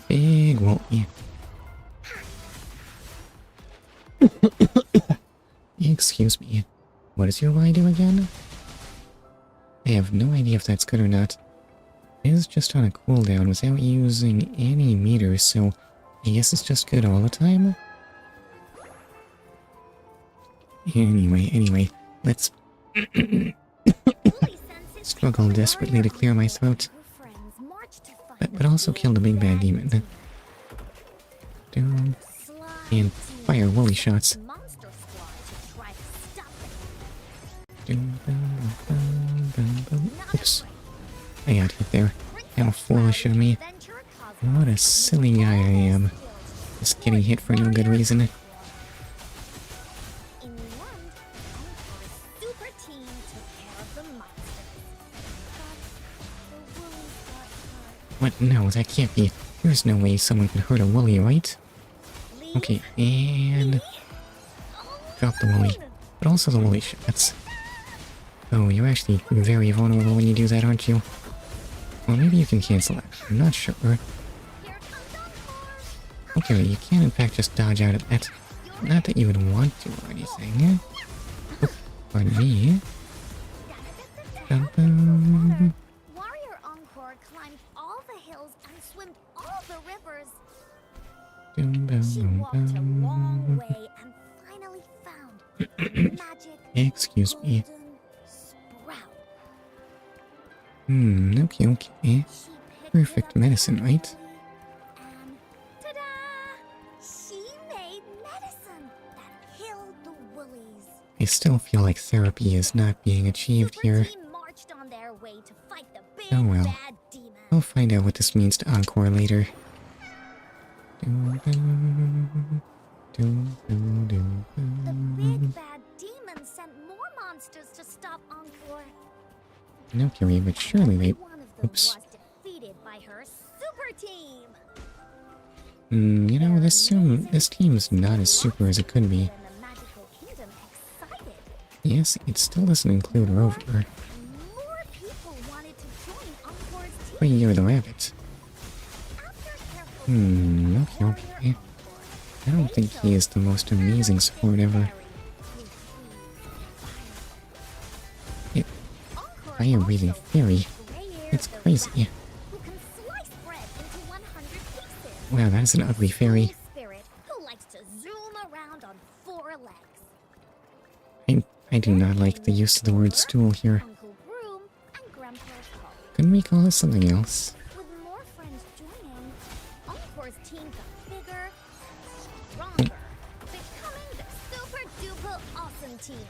big Wooly. Excuse me. What does your Y do again? I have no idea if that's good or not. It is just on a cooldown without using any meters, so I guess it's just good all the time? Anyway, let's struggle desperately to clear my throat, but also kill the big bad demon. And fire Wooly shots. Oops. I got hit there. How foolish of me. What a silly guy I am. Just getting hit for no good reason. In the end, Encore's super team took care of the monsters. But the Woolies got hurt. What? No, that can't be. There's no way someone could hurt a Wooly, right? Okay, and drop the Wooly. But also the Wooly shots. Oh, you're actually very vulnerable when you do that, aren't you? Well, maybe you can cancel that. I'm not sure. Okay, you can in fact just dodge out of that. Not that you would want to or anything. Oh, pardon me. Dun-dun. Warrior Encore climbed all the hills and swam all the rivers. She walked a long way and finally found the magic Excuse me. golden sprout. Okay. Perfect medicine, right? And ta-da! She made medicine that Kill the Woolies. I still feel like therapy is not being achieved here. Team marched on their way to fight the big Oh well. bad demon. I'll find out what this means to Encore later. The big bad demon sent more monsters to stop Encore. No, Curie, but surely they... One of them Oops. was defeated by her super team. You know, this team's not as super as it could be. And the magical kingdom excited. Yes, it still doesn't include Rover. More people wanted to join Encore's team. But you're the rabbit. Okay. I don't think he is the most amazing sport ever. It, fire-breathing fairy. It's crazy. Who can slice bread into 100 pieces. Wow, that is an ugly fairy. Spirit who likes to zoom around on 4 legs. I do not like the use of the word stool here. Uncle Broom and Grandpa's Hall. Couldn't we call this something else? With more friends joining, Encore's team got bigger, stronger, becoming the super duper awesome team.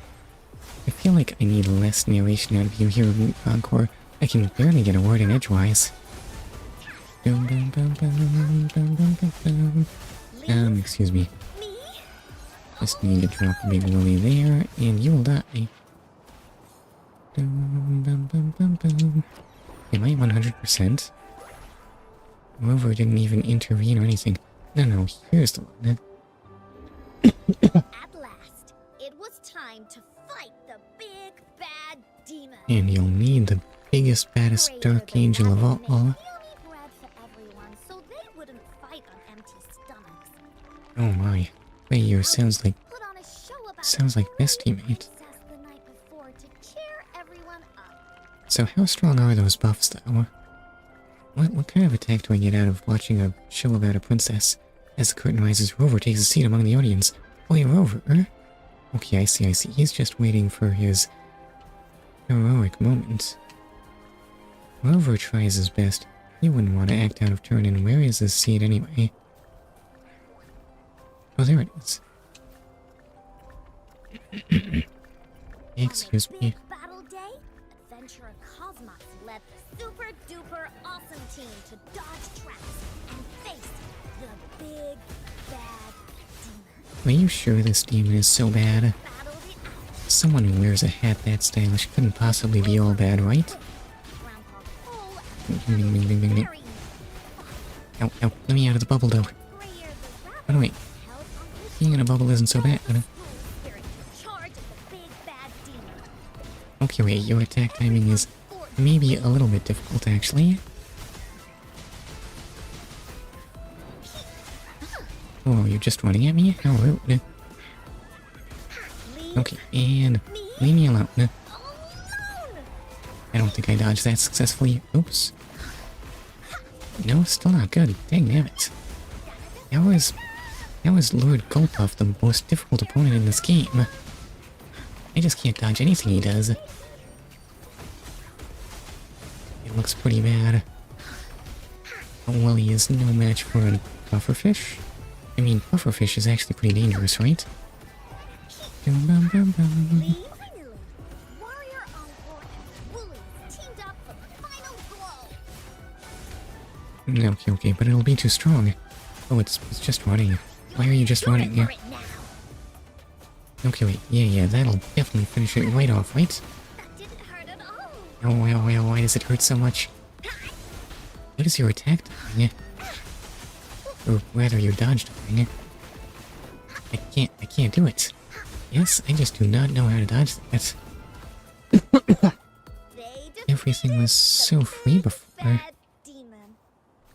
I feel like I need less narration out of you here, Encore. I can barely get a word in edgewise. Excuse me. Just need to drop a big lily there, and you will die. Am I 100%? Rover didn't even intervene or anything. No, here's the one. At last, it was time to fight the big bad demon. And you'll need the biggest, baddest dark angel of all. Bread for everyone, so they wouldn't fight on empty stomachs. Oh my. Wait, yours sounds like... Put on a show about Sounds like best teammate. the night before to cheer everyone up. So how strong are those buffs, though? What kind of attack do I get out of watching a show about a princess? As the curtain rises, Rover takes a seat among the audience. Wait, Rover? Okay, I see. He's just waiting for his heroic moment. Rover tries his best. He wouldn't want to act out of turn, and where is his seat anyway? Oh, there it is. Excuse me. Battle day, Adventurer Cosmos led the super duper awesome team to dodge traps and face the big bad demon. Are you sure this demon is so bad? Someone who wears a hat that stylish couldn't possibly be all bad, right? Ow, let me out of the bubble, though. Oh, wait. Being in a bubble isn't so bad. Okay, wait, your attack timing is maybe a little bit difficult, actually. Oh, you're just running at me? How rude. Okay, and leave me alone. I don't think I dodged that successfully. Oops. No, still not good. Dang it. That was Lord Gulpuff, the most difficult opponent in this game. I just can't dodge anything he does. It looks pretty bad. Oh, well, he is no match for a pufferfish. I mean, pufferfish is actually pretty dangerous, right? Okay, but it'll be too strong. Oh, it's just running. Why are you just running? Yeah. Okay, wait. Yeah, that'll definitely finish it right off, right? Oh, why does it hurt so much? What is your attack doing? Or rather, your dodge doing? I can't do it. Yes, I just do not know how to dodge that. Everything was so free before.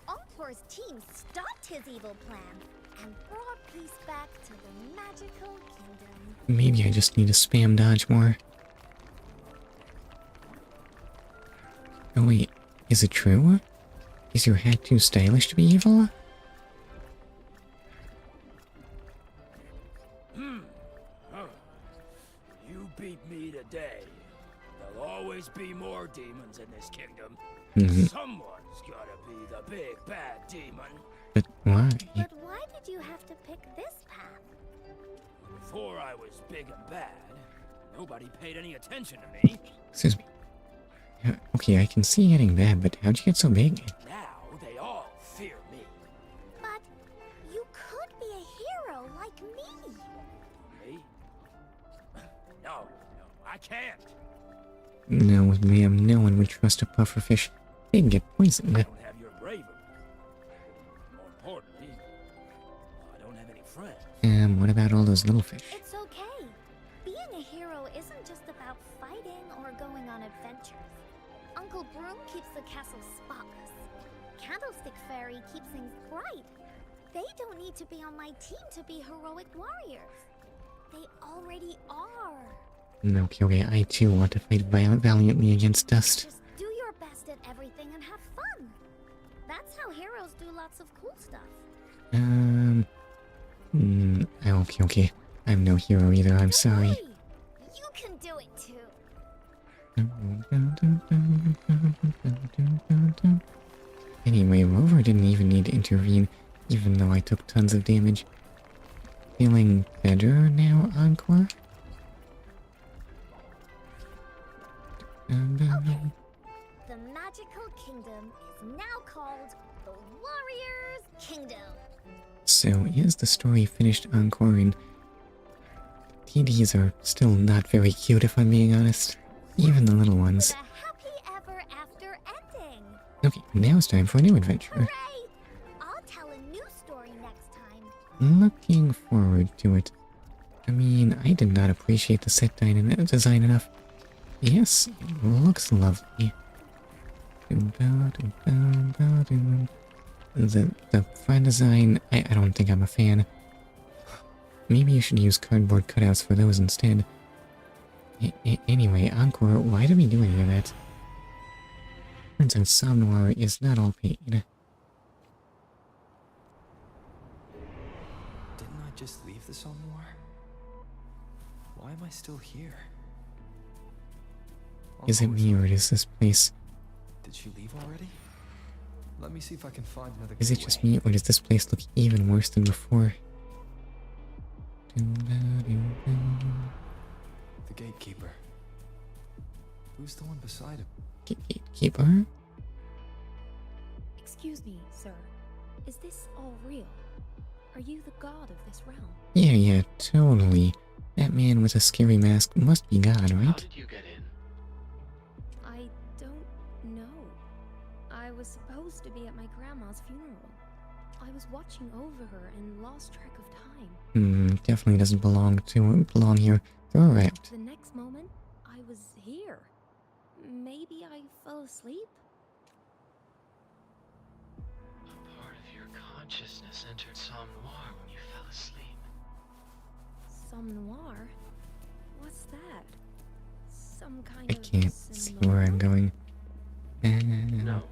Encore's team stopped his evil plan and brought peace back to the magical kingdom. Maybe I just need to spam dodge more. Oh wait, is it true? Is your hat too stylish to be evil? You beat me today. There'll always be more demons in this kingdom. Someone's gotta be the big bad demon. But why? But why did you have to pick this path? Before I was big and bad, nobody paid any attention to me. Excuse me. Okay, I can see getting bad, but how'd you get so big? Now they all fear me. But you could be a hero like me. Me? No, I can't. No, ma'am, no one would trust a pufferfish. They'd get poisoned. I don't have your bravery. More importantly, I don't have any friends. What about all those little fish? It's okay. Being a hero isn't just about fighting or going on adventures. Uncle Broom keeps the castle spotless. Candlestick Fairy keeps things bright. They don't need to be on my team to be heroic warriors. They already are. Okay, I too want to fight valiantly against dust. Just do your best at everything and have fun. That's how heroes do lots of cool stuff. Okay. I'm no hero either, I'm sorry. Hey, you can do it too. Anyway, Rover didn't even need to intervene, even though I took tons of damage. Feeling better now, Encore? Okay. The magical kingdom is now called the Warriors' Kingdom. So, is the story finished, Encore? And TDs are still not very cute, if I'm being honest. Even the little ones. The happy ever after ending. Okay, now it's time for a new adventure. Hooray! I'll tell a new story next time. Looking forward to it. I mean, I did not appreciate the set design enough. Yes, it looks lovely. The font design, I don't think I'm a fan. Maybe you should use cardboard cutouts for those instead. Anyway, Encore, why do we do any of that? Turns out Somnoire is not all paid. Didn't I just leave the Somnoire? Why am I still here? Is it me or is this place... Did she leave already? Let me see if I can find another Is it just me or does this place look even worse than before? The gatekeeper. Who's the one beside him? Gatekeeper? Excuse me, sir. Is this all real? Are you the god of this realm? Yeah, totally. That man with a scary mask must be God, right? How did you get in? I don't know. I was supposed to be at my grandma's funeral. I was watching over her and lost track of time. Definitely doesn't belong here. Throw her out. The next moment, I was here. Maybe I fell asleep? A part of your consciousness entered Somnoire when you fell asleep. Somnoire? What's that? Some kind I of can't see where I'm going. No,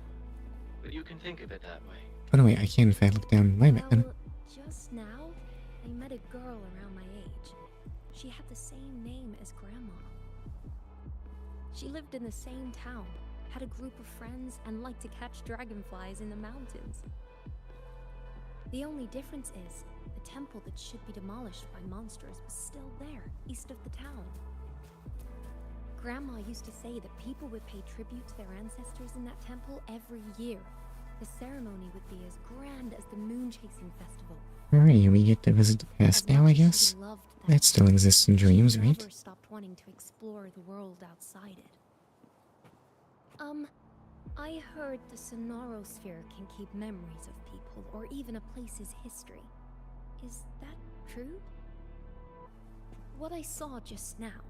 but you can think of it that way. Oh no, wait, I can in fact look down my bed. Well, just now, I met a girl around my age. She had the same name as Grandma. She lived in the same town, had a group of friends, and liked to catch dragonflies in the mountains. The only difference is, the temple that should be demolished by monsters was still there, east of the town. Grandma used to say that people would pay tribute to their ancestors in that temple every year. The ceremony would be as grand as the moon-chasing festival. Hooray, we get to visit the past now, I guess? That still exists in dreams, right? Never stopped wanting to explore the world outside it. I heard the Sonorosphere can keep memories of people or even a place's history. Is that true? What I saw just now,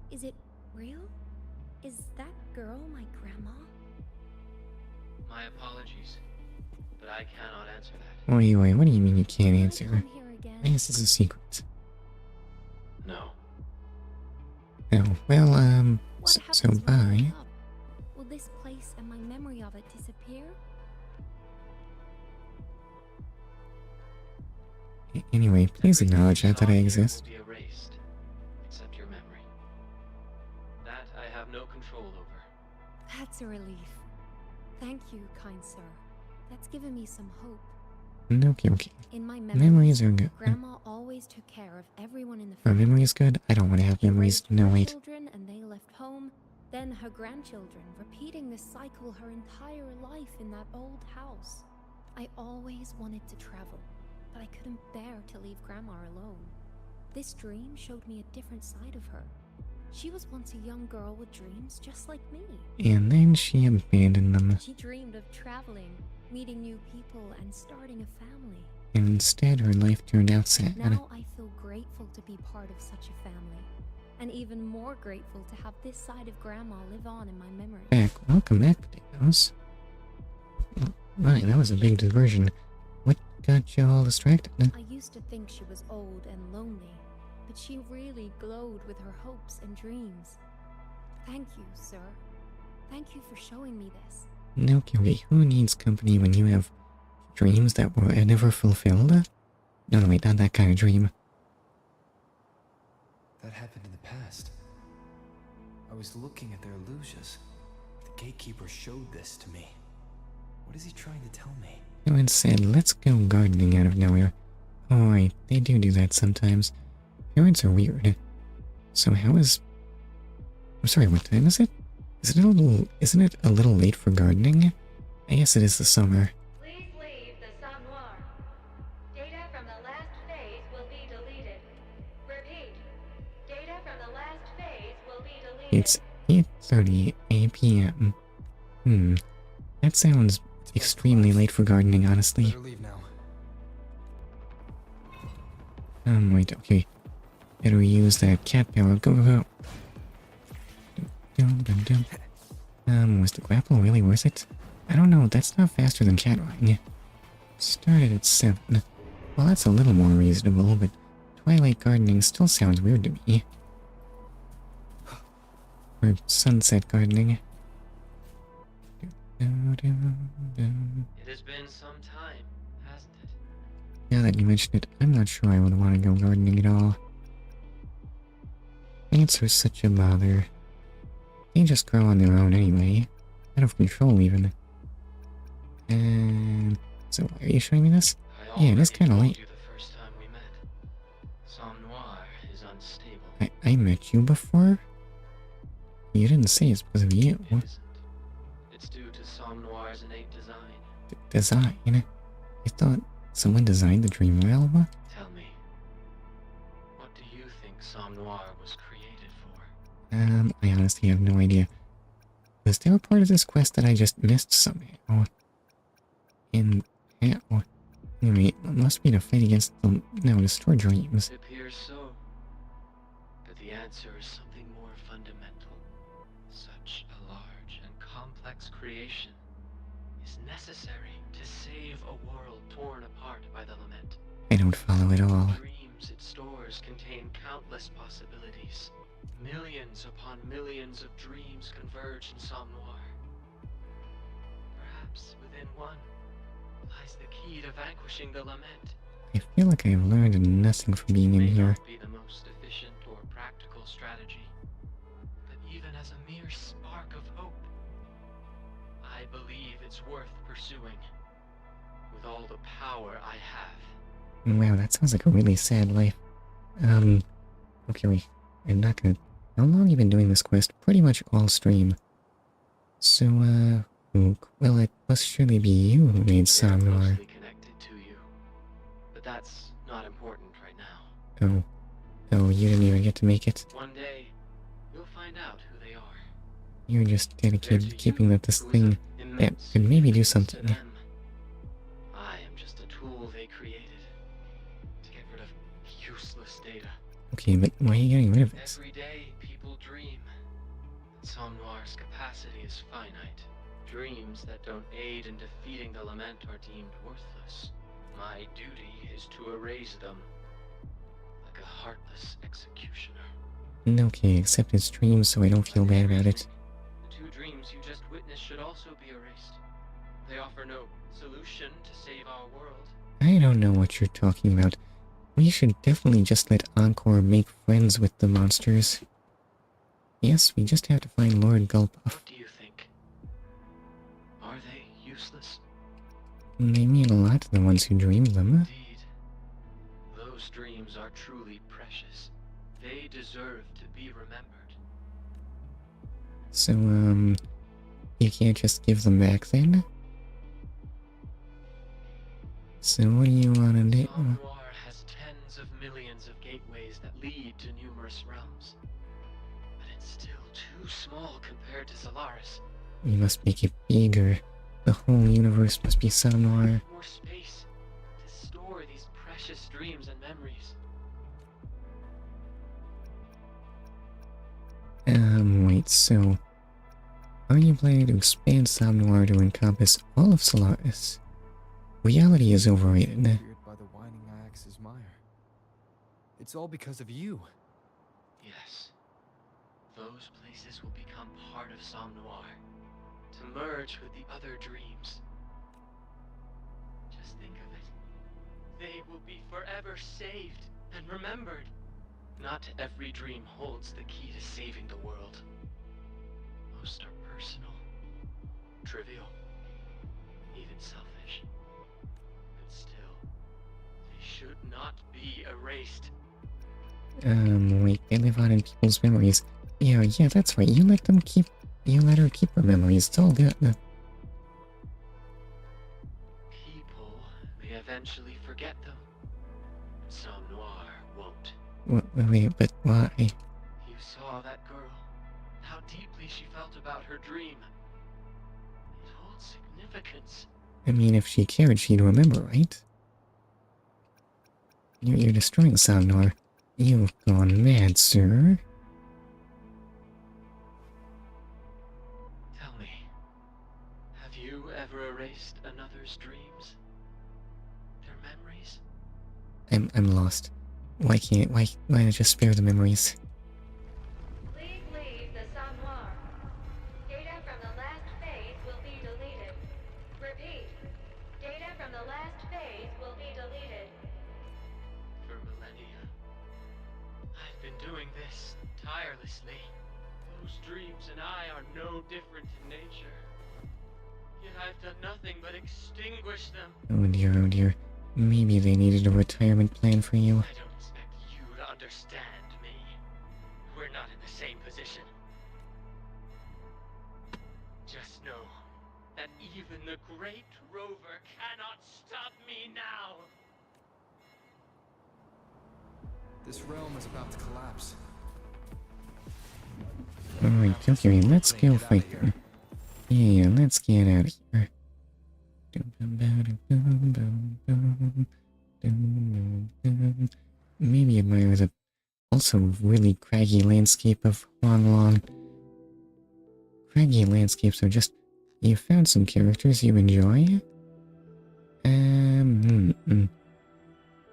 is it real? Is that girl my grandma? My apologies, but I cannot answer that. Wait, what do you mean you can't answer? Come here again. I guess it's a secret. No. Oh, well, What so happens when I bye. wake up? Will this place and my memory of it disappear? Anyway, please acknowledge that I exist. Will be erased, except your memory. That I have no control over. That's a relief. Thank you, kind sir. That's given me some hope. Okay, okay. In my Memories are good. Grandma always took care of everyone in the Are family. memories good? I don't want to have memories. Raised No, her wait. children and they left home, then her grandchildren, repeating this cycle her entire life in that old house. I always wanted to travel, but I couldn't bear to leave Grandma alone. This dream showed me a different side of her. She was once a young girl with dreams just like me. And then she abandoned them. She dreamed of traveling, meeting new people, and starting a family. And instead, her life turned out sad. Now I feel grateful to be part of such a family, and even more grateful to have this side of Grandma live on in my memory. Welcome back, potatoes. Oh, right, that was a big diversion. What got you all distracted? I used to think she was old and lonely, but she really glowed with her hopes and dreams. Thank you, sir. Thank you for showing me this. Okay, who needs company when you have dreams that were never fulfilled? No, wait, not that kind of dream. That happened in the past. I was looking at their illusions. The gatekeeper showed this to me. What is he trying to tell me? No one said, let's go gardening out of nowhere. Alright, they do that sometimes. Parents are weird. So how is... I'm sorry, what time is it? Isn't it a little late for gardening? I guess it is the summer. Please leave the Somnoire. Data from the last phase will be deleted. Repeat. Data from the last phase will be deleted. It's 8:30 p.m. That sounds extremely late for gardening, honestly. Better leave now. Wait, okay. Better use that cat power. Go, go, go. Was the grapple really worth it? I don't know, that's not faster than cat riding. Started at 7. Well, that's a little more reasonable, but twilight gardening still sounds weird to me. Or sunset gardening. It has been some time, hasn't it? Now that you mention it, I'm not sure I would want to go gardening at all. Plants are such a bother. They just grow on their own anyway. Out of control, even. So why are you showing me this? Yeah, it is kind of late. Somnoire is unstable. I met you before? You didn't say it's because of you. It's due to Somnoire's innate design. Design? I thought someone designed the dream realm? Tell me, what do you think Somnoire was created for? I honestly have no idea. Was there a part of this quest that I just missed somehow? Anyway, it must be to fight against the... No, destroy dreams. It appears so. But the answer is something more fundamental. Such a large and complex creation is necessary to save a world torn apart by the lament. I don't follow at all. Dreams it stores contain countless possibilities. Millions upon millions of dreams converge in Somnoire. Perhaps within one lies the key to vanquishing the lament. I feel like I've learned nothing from being in here. Be the most efficient or practical strategy, but even as a mere spark of hope, I believe it's worth pursuing with all the power I have. Wow, that sounds like a really sad life. Okay, wait. I'm not gonna... How long have you been doing this quest? Pretty much all stream. So, well, it must surely be you who made Somnoire. Connected to you, but that's not important right now. Oh, you didn't even get to make it? One day, you'll find out who they are. You're just dedicated to keeping up this thing that could maybe do something. I am just a tool they created to get rid of useless data. Okay, but why are you getting rid of this? Every day, people dream. Somnoire's capacity is finite. Dreams that don't aid in defeating the lament are deemed worthless. My duty is to erase them, like a heartless executioner. Okay, accept it's dreams so I don't feel bad about it. The 2 dreams you just witnessed should also be erased. They offer no solution to save our world. I don't know what you're talking about. We should definitely just let Encore make friends with the monsters. Yes, we just have to find Lord Gulpuff. What do you think? Are they useless? They mean a lot to the ones who dream them. Indeed. Those dreams are truly precious. They deserve to be remembered. So, you can't just give them back then? So what do you want to do? Somnoire has tens of millions of gateways that lead to numerous realms. But it's still too small compared to Solaris. We must make it bigger. The whole universe must be Somnoire. More space to store these precious dreams and memories. Wait, so... Are you planning to expand Somnoire to encompass all of Solaris? Reality is overrated. By the winding Iax's mire. It's all because of you. Yes. Those places will become part of Somnoire, to merge with the other dreams. Just think of it. They will be forever saved and remembered. Not every dream holds the key to saving the world. Most are personal, trivial, even selfish. But still, they should not be erased. Wait, they live on in people's memories. Yeah, that's right. You let her keep her memories. It's all good. People may eventually forget them. Somnoire won't. Wait, but why? You saw that girl. How deeply she felt about her dream. It holds significance. I mean, if she cared, she'd remember, right? You're destroying Somnoire. You've gone mad, sir. Tell me, have you ever erased another's dreams? Their memories? I'm lost. Why not just spare the memories? Please leave the Somnoire. Data from the last phase will be deleted. Repeat. Data from the last phase will be deleted. For millennia. I've been doing this tirelessly. Those dreams and I are no different in nature. Yet I've done nothing but extinguish them. Oh dear. Maybe they needed a retirement plan for you. I don't expect you to understand me. We're not in the same position. Just know that even the great rover cannot stop me now. This realm is about to collapse. Alright, okay, let's go fight them. Yeah, let's get out of here. Maybe admire the also really craggy landscape of Huanglong. Craggy landscapes are just... You found some characters you enjoy?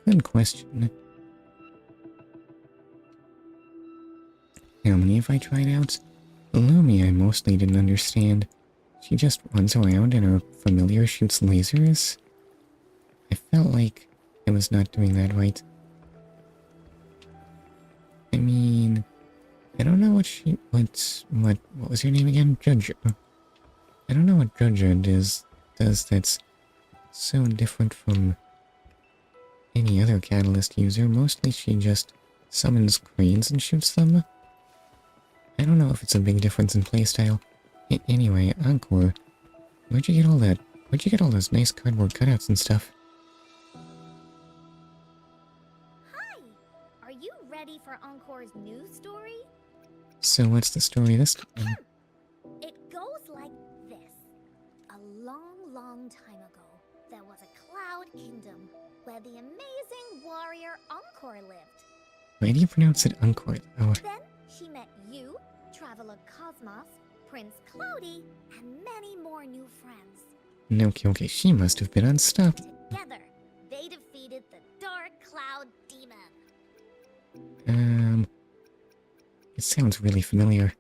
Good question. How many have I tried out? Lumi I mostly didn't understand. She just runs around and her familiar shoots lasers? I felt like I was not doing that right. I mean... I don't know what she... What was her name again? Judge. I don't know what Judge does that's so different from any other Catalyst user. Mostly she just summons cranes and shoots them. I don't know if it's a big difference in playstyle. Anyway, Encore. Where'd you get all those nice cardboard cutouts and stuff? Hi! Are you ready for Encore's new story? So what's the story this time? It goes like this. A long time ago, there was a cloud kingdom where the amazing warrior Encore lived. Why do you pronounce it Encore? Oh. Then she met you, Traveler Cosmos, Prince Cloudy, and many more new friends. Okay, she must have been unstoppable. Together, they defeated the Dark Cloud Demon. It sounds really familiar.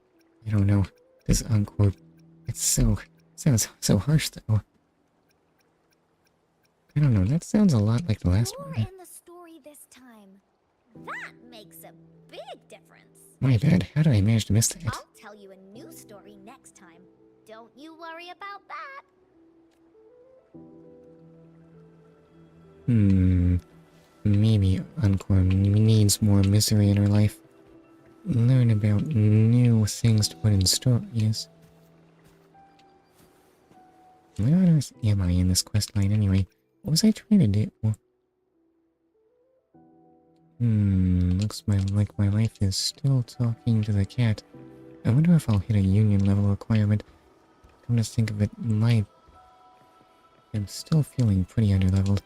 I don't know. This Encore... It sounds so harsh, though. I don't know, that sounds a lot like the last You're one. in the story this time. That makes a big difference. My bad, how did I manage to miss that? I'll tell you a new story next time. Don't you worry about that. Maybe Encore needs more misery in her life. Learn about new things to put in stories. Where on earth am I in this quest line anyway? What was I trying to do? Looks like my life is still talking to the cat. I wonder if I'll hit a union level requirement. Come to think of it, I'm still feeling pretty underleveled.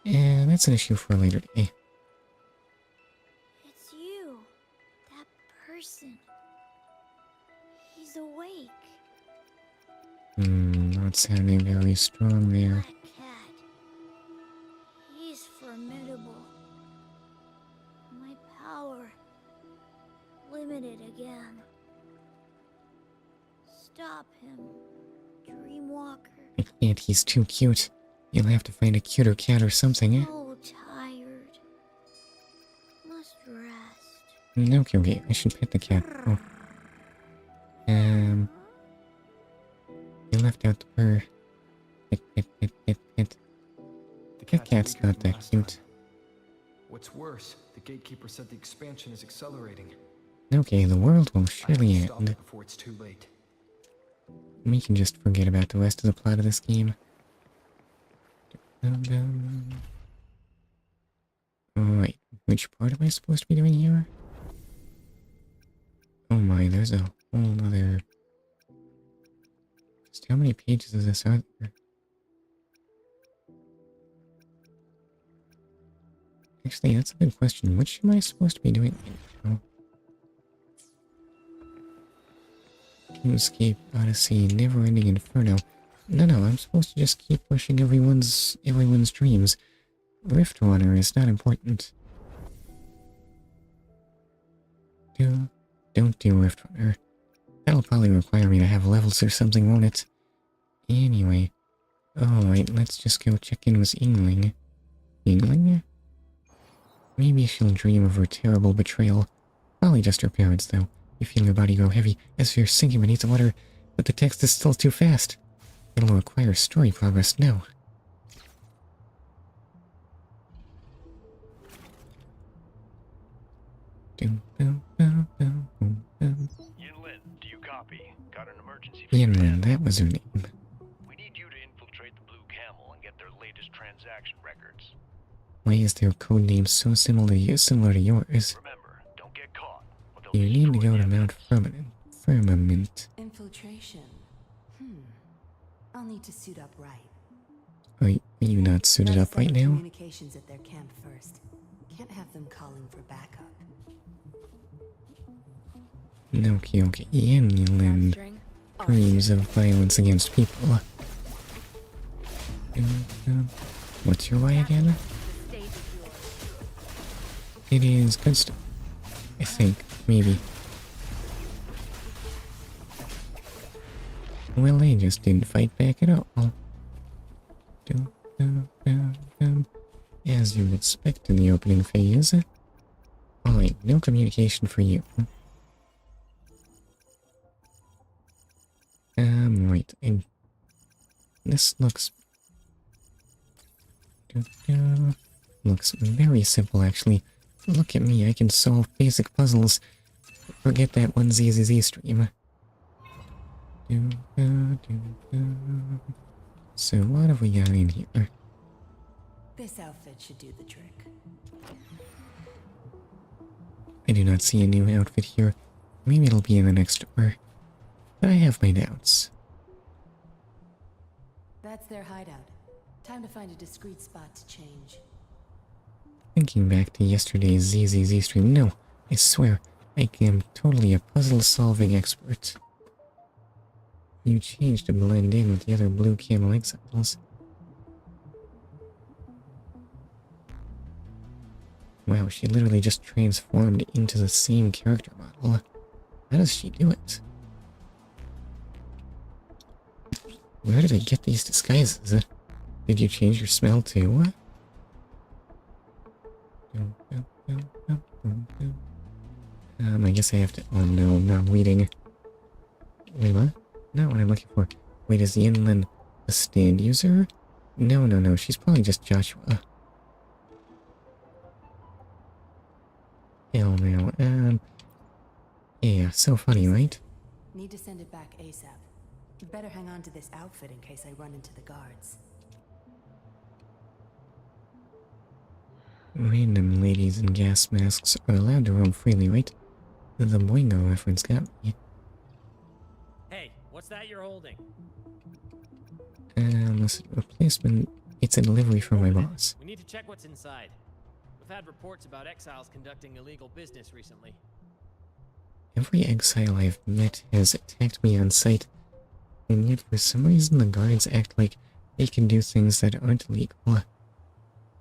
That's an issue for a later day. It's you. That person. He's awake. Not sounding very strong there. That cat. He's formidable. My power. Limited again. Stop him, Dreamwalker. I can't, he's too cute. You'll have to find a cuter cat or something, eh? So tired. Must rest. Okay, I should pet the cat. Oh. You left out the purr. Pet. The cat's not that cute. What's worse, the gatekeeper said the expansion is accelerating. Okay, the world will surely end. Before it's too late. We can just forget about the rest of the plot of this game. Alright, which part am I supposed to be doing here? Oh my, there's a whole other... Just how many pages of this are there? Actually, that's a good question. Which am I supposed to be doing right now? Escape, Odyssey, Never-Ending Inferno. No, I'm supposed to just keep pushing everyone's dreams. Rift Runner is not important. Don't do Rift Runner. That'll probably require me to have levels or something, won't it? Anyway. Alright, let's just go check in with Yingling. Yingling? Maybe she'll dream of her terrible betrayal. Probably just her parents, though. You feel your body grow heavy, as if you're sinking beneath the water, but the text is still too fast. It'll require story progress now. Yinlin, do you copy? Got an emergency. Yinlin, that was her name. We need you to infiltrate the Blue Camel and get their latest transaction records. Why is their code name so similar to yours? Remember, don't get caught. You need to go to Mount Firmament. Infiltration. I'll need to suit up right. Are you not suited up right now? Communications at their camp first. Can't have them calling for backup. Okay. Yinlin dreams of violence against people. What's your why again? It is good stuff. I think, maybe. Well, they just didn't fight back at all. As you would expect in the opening phase. Alright, no communication for you. Right, and this looks very simple, actually. Look at me, I can solve basic puzzles. Forget that one ZZZ stream. So what have we got in here? This outfit should do the trick. I do not see a new outfit here. Maybe it'll be in the next store. But I have my doubts. That's their hideout. Time to find a discreet spot to change. Thinking back to yesterday's ZZZ stream, no, I swear, I am totally a puzzle-solving expert. You changed to blend in with the other Blue Camel exiles. Wow, she literally just transformed into the same character model. How does she do it? Where did I get these disguises? Did you change your smell too? I guess I have to... Oh no, I'm not reading. Wait, what? Not what I'm looking for. Wait, is Yinlin a stand user? No, she's probably just Joshua. Yeah, so funny, right? Need to send it back ASAP. Better hang on to this outfit in case I run into the guards. Random ladies in gas masks are allowed to roam freely, right? The Boingo reference got me. Hey, what's that you're holding? Listen, replacement. It's a delivery from my boss. We need to check what's inside. We've had reports about exiles conducting illegal business recently. Every exile I've met has attacked me on sight, and yet for some reason the guards act like they can do things that aren't legal. I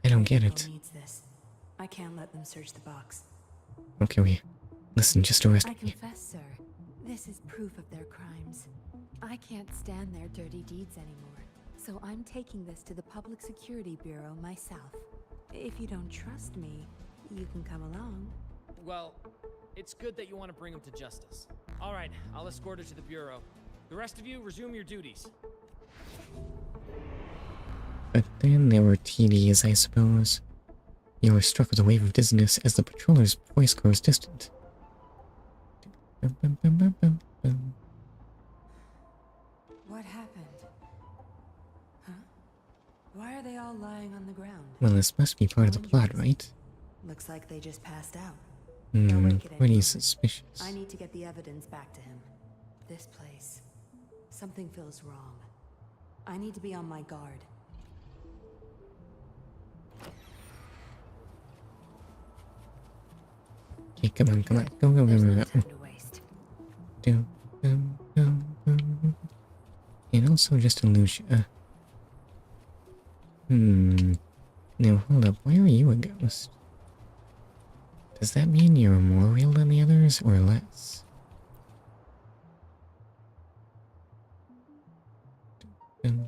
don't get it. Needs this. I can't let them search the box. Okay, listen, just arrest I me. confess, sir. This is proof of their crimes. I can't stand their dirty deeds anymore, so I'm taking this to the Public Security Bureau myself. If you don't trust me, you can come along. Well, it's good that you want to bring him to justice. All right, I'll escort her to the bureau. The rest of you, resume your duties. But then there were TDs, I suppose. You were struck with a wave of dizziness as the patroller's voice grows distant. What happened? Huh? Why are they all lying on the ground? Well, this must be part of the plot, right? Looks like they just passed out. Pretty suspicious. I need to get the evidence back to him. This place. Something feels wrong. I need to be on my guard. Okay, come on. Go. And also just illusion. Now hold up, why are you a ghost? Does that mean you're more real than the others, or less?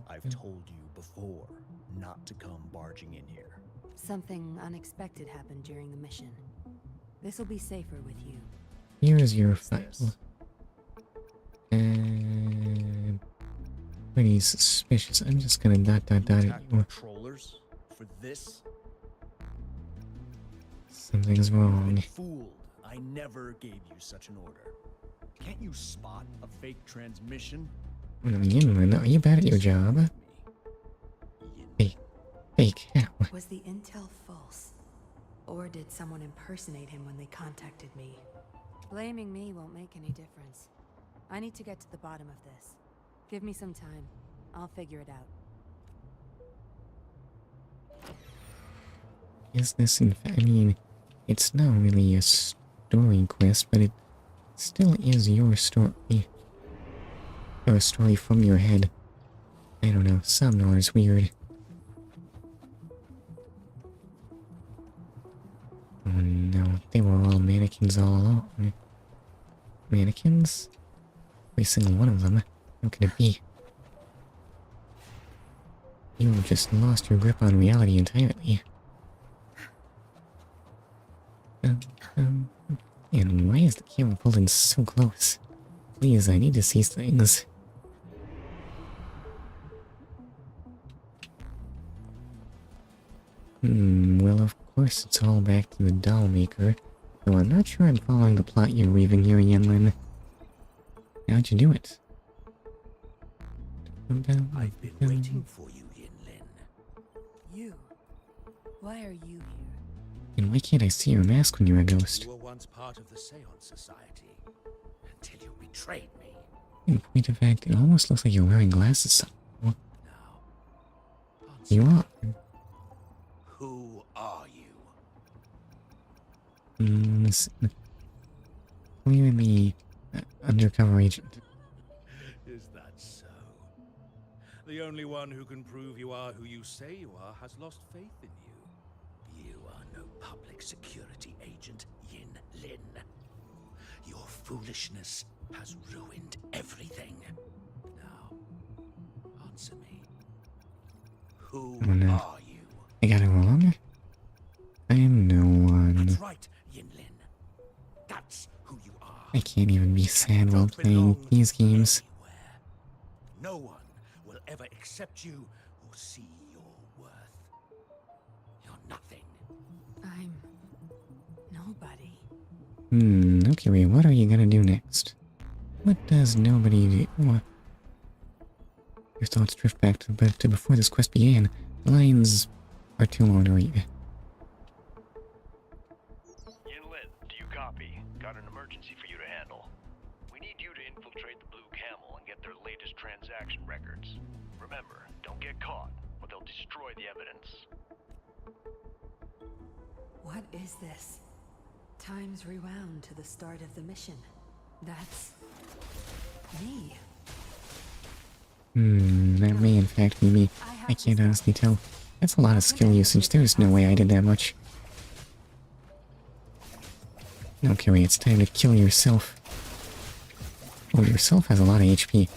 I've told you before not to come barging in here. Something unexpected happened during the mission. This'll be safer with you. Here's your file. Pretty suspicious. I'm just gonna dot at you. Controllers for this? Something's wrong. Fooled. I never gave you such an order. Can't you spot a fake transmission? Yinlin, are you bad at your job? Fake how? Was the intel false? Or did someone impersonate him when they contacted me? Blaming me won't make any difference. I need to get to the bottom of this. Give me some time. I'll figure it out. Is this in fact, I mean, it's not really a story quest, but it still is your story. Or a story from your head. I don't know, Somnoire is weird. Oh no, they were all mannequins all along. Mannequins? Every single one of them. How can it be? You just lost your grip on reality entirely. And why is the camera pulled in so close? Please, I need to see things. Well, of course it's all back to the doll maker, though I'm not sure I'm following the plot you're weaving here, Yenlin. How'd you do it? I've been waiting for you, Yinlin. You? Why are you here? And why can't I see your mask when you're a ghost? You were once part of the Seance Society, until you betrayed me. In point of fact, it almost looks like you're wearing glasses somehow. You are. Who are you? Clearly, undercover agent. Is that so? The only one who can prove you are who you say you are has lost faith in you. You are no public security agent, Yinlin. Your foolishness has ruined everything. Now, answer me. Who are you? I got it wrong? I am no one. That's right, Yinlin. That's who you are. I can't even be sad while playing these games. No one will ever accept you or see your worth. You're nothing. I'm nobody. Okay, wait, what are you gonna do next? What does nobody do? What? Your thoughts drift back to before this quest began. The lines are too long to read. Yinlin, do you copy? Got an emergency for you to handle. We need you to infiltrate the Blue Camel and get their latest transaction records. Remember, don't get caught, or they'll destroy the evidence. What is this? Time's rewound to the start of the mission. That's me. That may in fact be me. I can't honestly tell. That's a lot of skill usage. There's no way I did that much. Okay, wait, it's time to kill yourself. Oh, yourself has a lot of HP.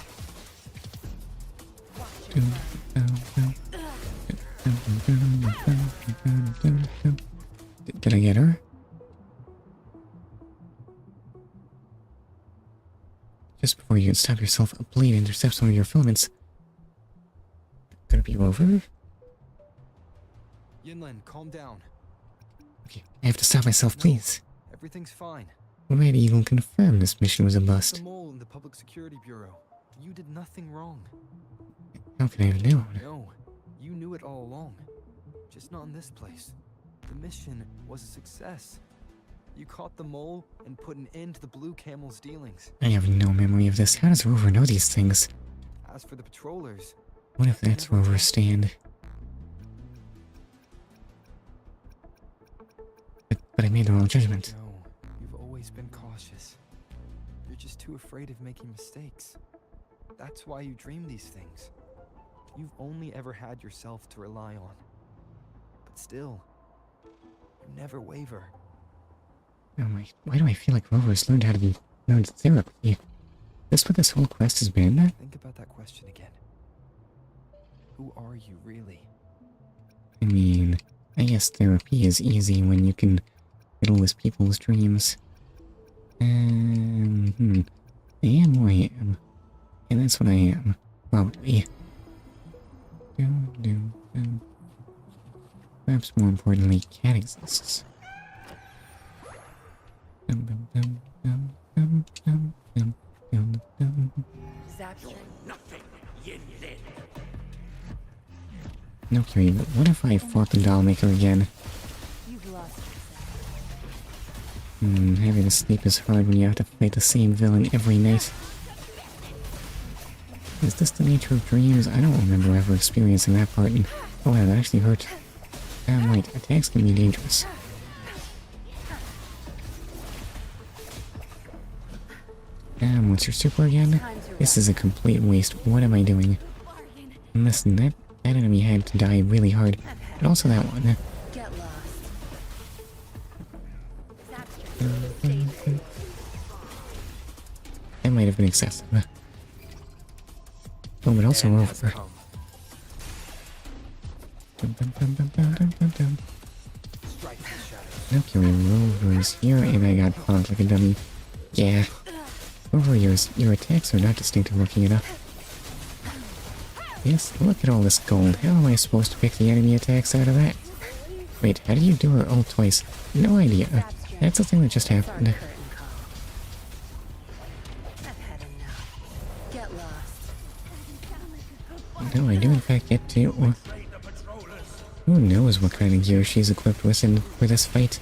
Did I get her? Just before you can stop yourself, a blade intercepts one of your filaments. Could it be Rover? Yinlen, calm down. Okay, I have to stop myself, please. Everything's fine. Red Eagle confirmed this mission was a bust. The mole in the Public Security Bureau. You did nothing wrong. How could I have known? No, you knew it all along. Just not in this place. The mission was a success. You caught the mole and put an end to the Blue Camel's dealings. I have no memory of this. How does Rover know these things? As for the patrollers... What if that's Rover's stand? But I made the wrong judgment. No, you've always been cautious. You're just too afraid of making mistakes. That's why you dream these things. You've only ever had yourself to rely on. But still, you never waver. Oh my, why do I feel like Rover's learned therapy? That's what this whole quest has been? Think about that question again. Who are you, really? I mean, I guess therapy is easy when you can fiddle with people's dreams. I am who I am. And that's what I am. Probably. Perhaps more importantly, Cat exists. Okay, but what if I fought the Dollmaker again? Having to sleep is hard when you have to fight the same villain every night. Is this the nature of dreams? I don't remember ever experiencing that part, and oh wow, that actually hurt. Right, attacks can be dangerous. What's your super again? This is a complete waste. What am I doing? And listen, that enemy had to die really hard, but also that one. That might have been excessive. Oh, but also Rover. Okay, Rover's here, and I got punked like a dummy. Yeah. Rover, your attacks are not distinctive looking enough. Yes, look at all this gold. How am I supposed to pick the enemy attacks out of that? Wait, how did you do her ult twice? No idea. That's a thing that just happened. No, I do in fact get to... Who knows what kind of gear she's equipped with for this fight.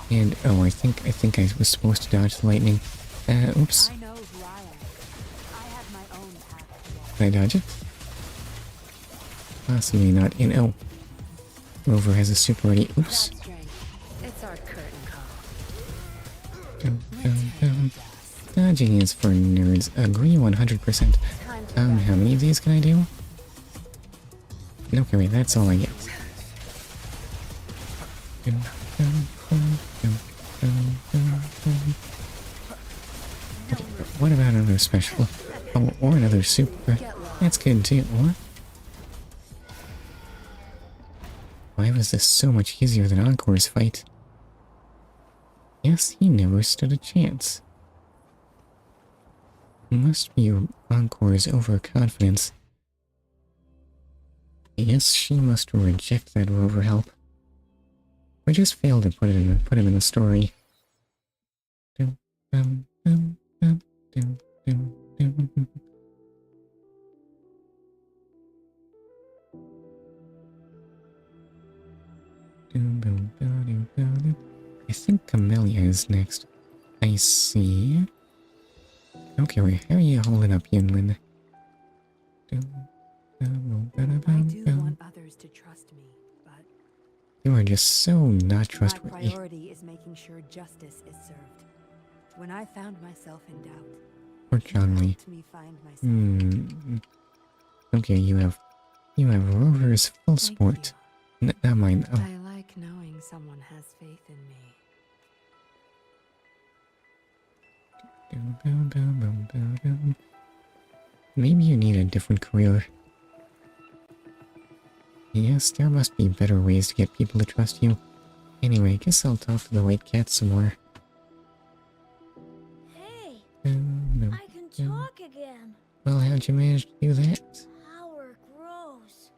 And, oh, I think I was supposed to dodge the lightning. Oops. Can I dodge it? Possibly not. And, oh. Rover has a super ready. Oops. It's our curtain call. Dodging is for nerds. Agree 100%. How many of these can I do? Okay, wait, that's all I get. What about another special? Oh, or another super. That's good too. What? Why was this so much easier than Encore's fight? Yes, he never stood a chance. Must be Encore's overconfidence. Yes, she must reject that Rover help. Or just failed to put him in the story. dum, dum, dum, dum, dum, dum, dum. I think Camellia is next. I see. Okay, wait, how are you holding up, Yinlin? I do want others to trust me, but You are just so not trustworthy. my priority is making sure justice is served. When I found myself in doubt, Poor Changli. helped me find myself. Okay, you have Rover's full sport. Not mine though. I like knowing someone has faith in me. Maybe you need a different career. Yes, there must be better ways to get people to trust you. Anyway, guess I'll talk to the white cat some more. Hey, No. I can talk again. Well, how'd you manage to do that? Power grows.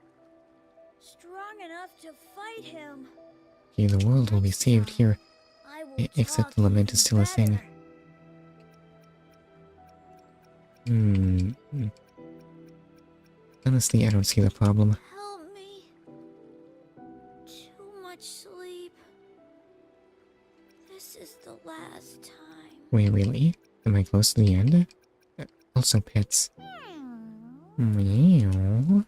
Strong enough to fight him. Okay, the world will be saved here. I will Except the lament is still a thing. Honestly, I don't see the problem. Help me. Too much sleep. This is the last time. Wait, really? Am I close to the end? Also pets. Meow.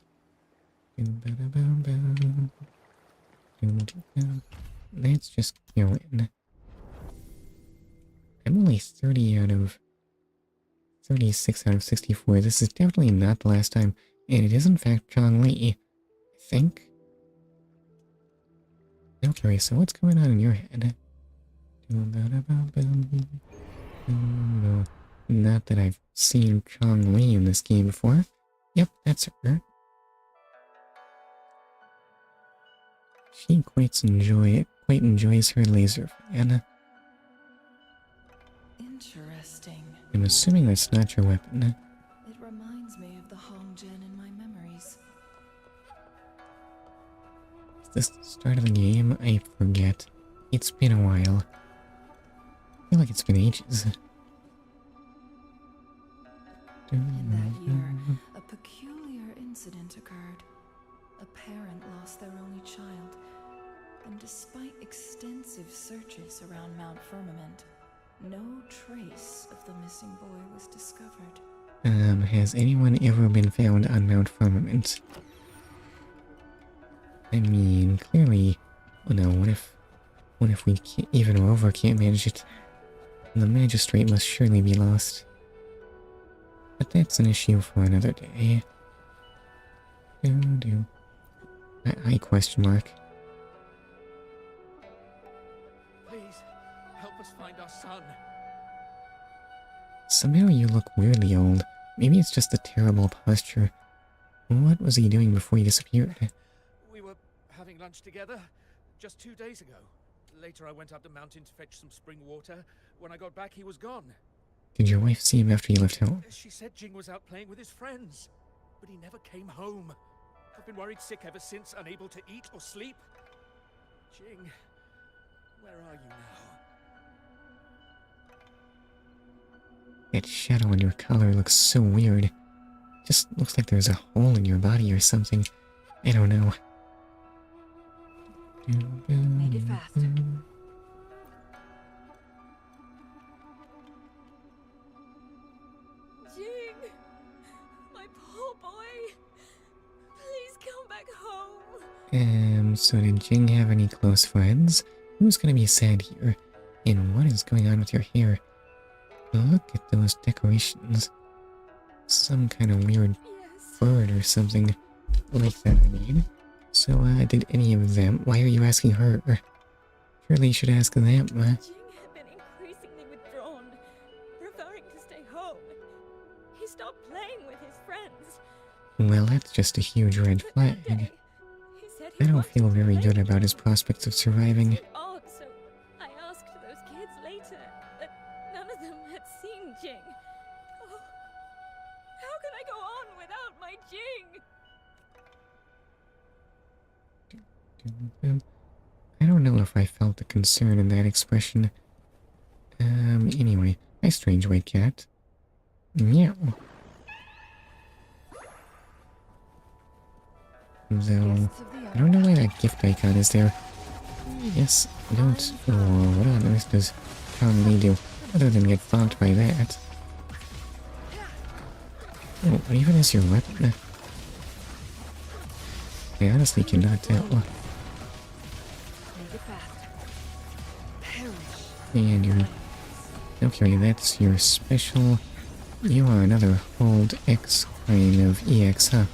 Let's just go in. I'm only 30 out of 36 out of 64. This is definitely not the last time. And it is in fact Changli, I think. Okay, so what's going on in your head? No, not that I've seen Changli in this game before. Yep, that's her. She quite enjoys her laser fan. Interesting. I'm assuming that's not your weapon. It reminds me of the Hongjian in my memories. Is this the start of the game? I forget. It's been a while. I feel like it's been ages. In that year, a peculiar incident occurred. A parent lost their only child, and despite extensive searches around Mount Firmament, no trace of the missing boy was discovered. Has anyone ever been found on Mount Firmament? I mean, clearly... Oh no, what if we can't, even Rover can't manage it? The magistrate must surely be lost. But that's an issue for another day. I question mark. Please, help us find our son. Somehow you look weirdly old. Maybe it's just the terrible posture. What was he doing before he disappeared? We were having lunch together just 2 days ago. Later I went up the mountain to fetch some spring water. When I got back, he was gone. Did your wife see him after you left home? She said Jing was out playing with his friends, but he never came home. I've been worried sick ever since, unable to eat or sleep. Jing, where are you now? That shadow on your collar looks so weird. Just looks like there's a hole in your body or something. I don't know. Make it fast. Jing! My poor boy! Please come back home! So did Jing have any close friends? Who's gonna be sad here? And what is going on with your hair? Look at those decorations. Some kind of weird bird or something like that, I mean. So, did any of them... Why are you asking her? Surely you should ask them, Jing had been increasingly withdrawn, preferring to stay home. He stopped playing with his friends. Well, that's just a huge red flag. I don't feel very good about his prospects of surviving. Odd, so I asked those kids later, but none of them had seen Jing. Oh, how can I go on without my Jing? I don't know if I felt the concern in that expression. Anyway, my strange white cat. Meow. Though, I don't know why that gift icon is there. Yes, I don't. Oh, what on earth does Chong Li do other than get bonked by that? Oh, what even is your weapon? I honestly cannot tell. And you're... Okay, that's your special... You are another Hold X kind of EX, huh?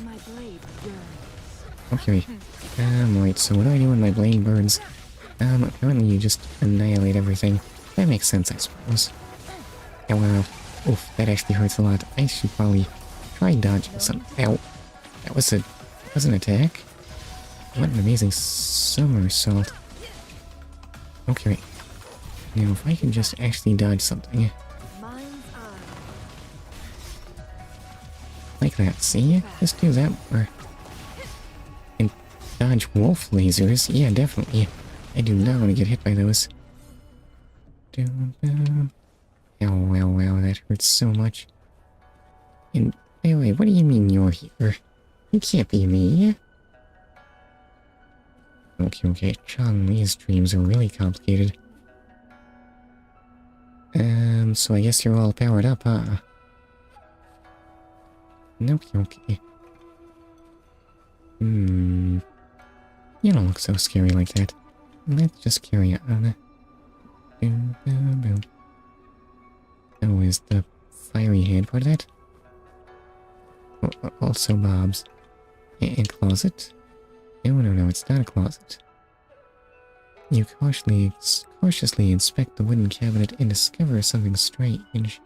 My blade burns. Okay. Right, so what do I do when my blade burns? Apparently you just annihilate everything. That makes sense, I suppose. Oh wow. Oof, that actually hurts a lot. I should probably try dodging some... Ow. That was an attack? What an amazing somersault. Okay. Now, if I can just actually dodge something. Like that, see? Just do that more. And dodge wolf lasers? Yeah, definitely. I do not want to get hit by those. Ow, wow, that hurts so much. And, by the way, what do you mean you're here? You can't be me. Okay, Chong Li's dreams are really complicated. So I guess you're all powered up, huh? Okay. You don't look so scary like that. Let's just carry on. Oh, is the fiery hand part of that? Also Bob's. A closet? No, it's not a closet. You cautiously inspect the wooden cabinet and discover something strange.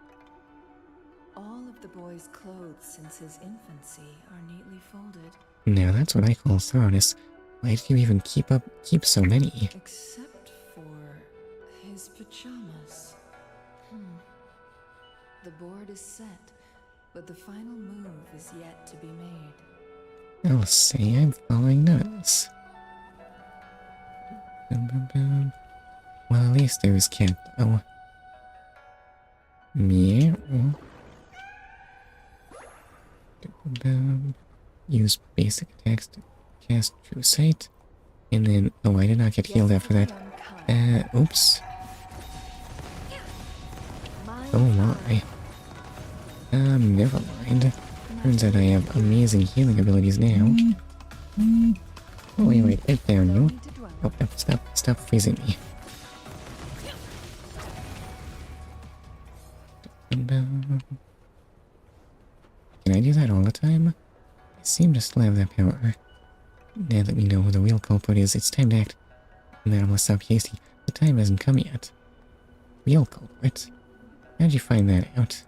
All of the boy's clothes since his infancy are neatly folded. Now that's what I call thoroughness. Why did you even keep so many? Except for his pajamas. The board is set, but the final move is yet to be made. I'll say I'm following notes. Well, at least there was Cat, though. Meow. Use basic attacks to cast True Sight. And then... Oh, I did not get healed after that. Oops. Oh my. Never mind. Turns out I have amazing healing abilities now. Oh, wait, get down, you. Oh, stop freezing me. Can I do that all the time? I seem to still have that power. Now that we know who the real culprit is, it's time to act. Now I must stop hasty. The time hasn't come yet. Real culprit? How'd you find that out?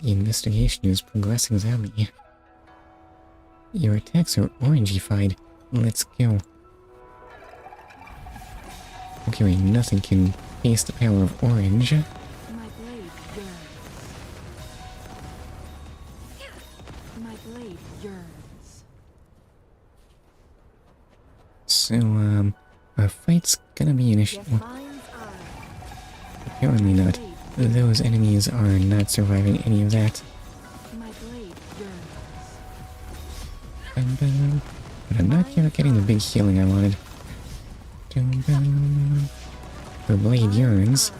The investigation is progressing without me. Your attacks are orangified. Let's go. Okay, wait, nothing can face the power of orange. My blade yearns. My blade yearns. So, our fight's gonna be an issue. Apparently not. Those enemies are not surviving any of that. My blade yearns. But I'm not getting the big healing I wanted. Her blade yearns.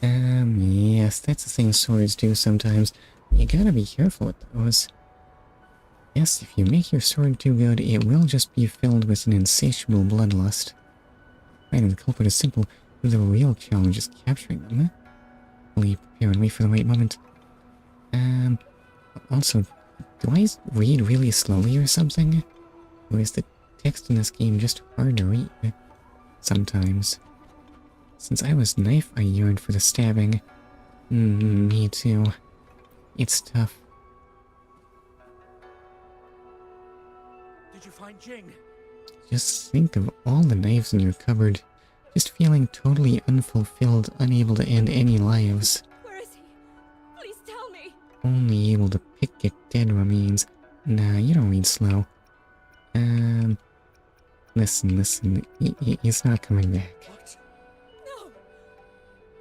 Yes, that's the thing swords do sometimes. You gotta be careful with those. Yes, if you make your sword too good, it will just be filled with an insatiable bloodlust. Finding the culprit is simple. The real challenge is capturing them. Only prepare and wait for the right moment. Also, do I read really slowly or something? Or is the text in this game just hard to read? Sometimes. Since I was knife, I yearned for the stabbing. Me too. It's tough. Did you find Jing? Just think of all the knives in your cupboard. Just feeling totally unfulfilled, unable to end any lives. Where is he? Please tell me. Only able to pick at dead remains. Nah, you don't read slow. Listen. He's not coming back. No!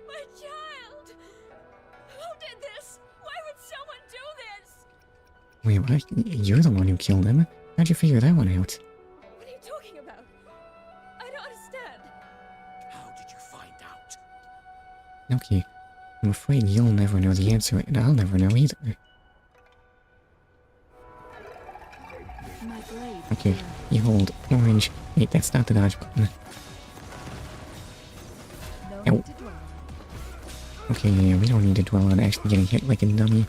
My child! Who did this? Why would someone do this? Wait, what? You're the one who killed him. How'd you figure that one out? What are you talking about? I don't understand. How did you find out? Okay, I'm afraid you'll never know the answer, and I'll never know either. My blade. Okay, you hold orange. Wait, that's not the dodge button. Ow. Okay, yeah, we don't need to dwell on actually getting hit like a dummy.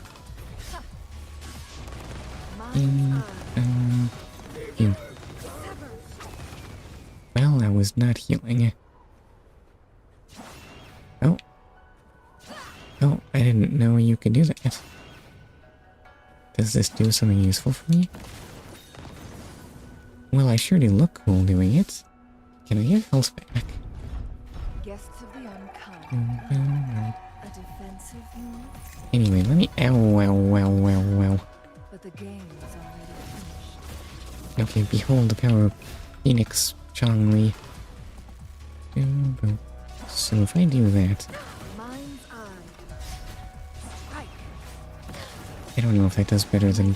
Well, that was not healing. Oh. Oh, I didn't know you could do that. Does this do something useful for me? Well, I sure do look cool doing it. Can I get health back? Guests of the unkind. A defensive move? Anyway, let me... Ow. But the game is already finished. Okay, behold the power of Phoenix Chongli. So if I do that... Mind's eye. Strike. I don't know if that does better than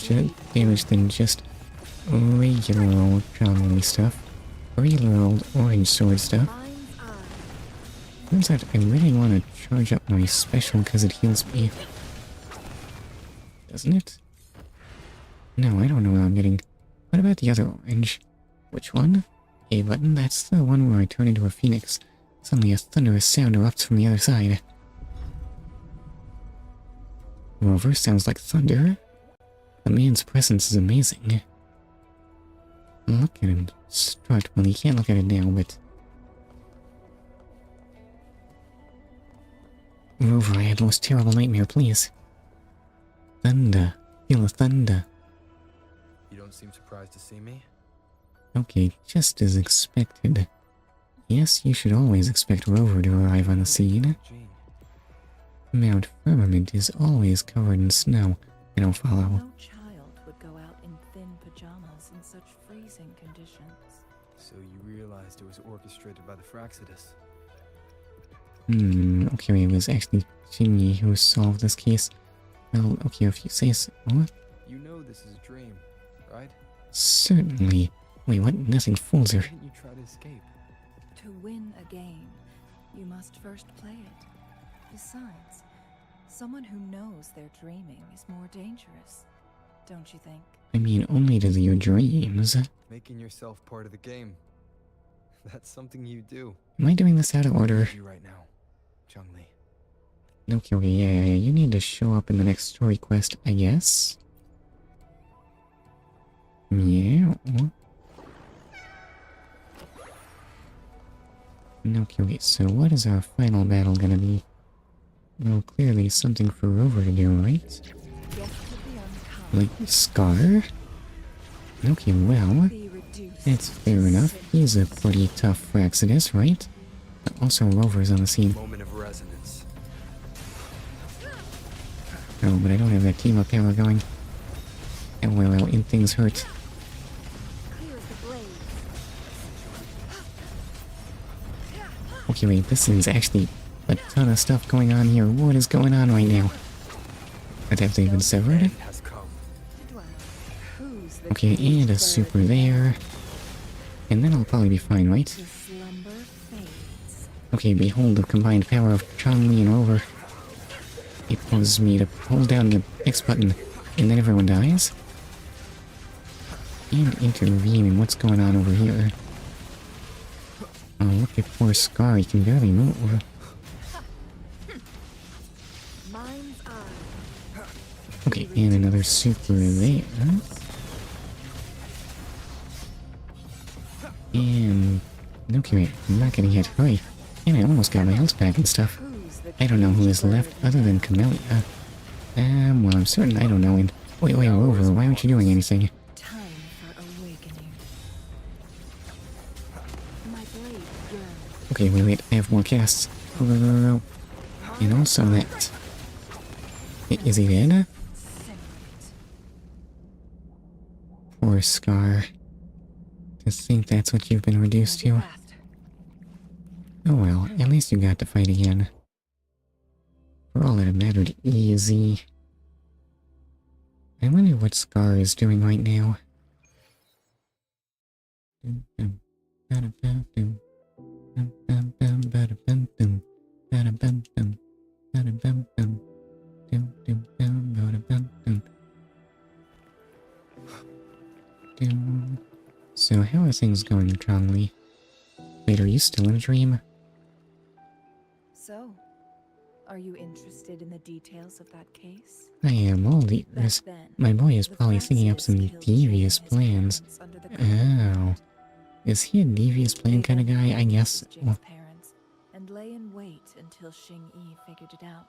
damage than just regular old Chongli stuff. Regular old orange sword stuff. Turns out I really want to charge up my special because it heals me. Doesn't it? No, I don't know what I'm getting. What about the other orange? Which one? A button? That's the one where I turn into a phoenix. Suddenly a thunderous sound erupts from the other side. Rover sounds like thunder. The man's presence is amazing. Look at him strut. Well, you can't look at it now, but... Rover, I had the most terrible nightmare, please. Thunder. Feel the thunder. You don't seem surprised to see me? Okay, just as expected. Yes, you should always expect Rover to arrive on the scene. Mount Firmament is always covered in snow. I don't follow. No child would go out in thin pajamas in such freezing conditions. So you realized it was orchestrated by the Fraxidus? Okay, it was actually Jinyi who solved this case. Well, okay, if you say so. You know this is a dream, right? Certainly. Wait, what? Nothing fools her. Why didn't you try to escape? To win a game, you must first play it. Besides, someone who knows they're dreaming is more dangerous, don't you think? I mean, only to your dreams. Making yourself part of the game. That's something you do. Am I doing this out of order? You right now, Chongli. Okay, yeah. You need to show up in the next story quest, I guess. Yeah. Okay, so what is our final battle gonna be? Well, clearly something for Rover to do, right? Like, Scar? Okay, well, it's fair enough. He's a pretty tough Fraxidus, right? Also, Rover's on the scene. Moment of resonance. Oh, but I don't have that team-up power going. Oh, well, and things hurt. Okay, wait, this is actually a ton of stuff going on here. What is going on right now? Have they been severed? Okay, and a super there. And then I'll probably be fine, right? Okay, behold the combined power of Chongli and Rover. It causes me to hold down the X button, and then everyone dies? And intervene in what's going on over here. Oh, look at poor Scar, he can barely move. Okay, and another super there. And... okay, wait, I'm not getting hit. Hurry. And I almost got my health back and stuff. I don't know who is left other than Camellia. Well, I'm certain I don't know. And wait, Rover, why aren't you doing anything? Okay, wait, I have more casts. And also that. Is he dead? Poor Scar. I think that's what you've been reduced to. Oh well, at least you got to fight again. For all that it mattered, easy. I wonder what Scar is doing right now. So how are things going, Chongli? Wait, are you still in a dream? So, are you interested in the details of that case? I am all ears. My boy is probably thinking up some devious plans. Oh. Is he a devious plan kind of guy? I guess. Well, Parents and lay in wait until Xing-Yi figured it out.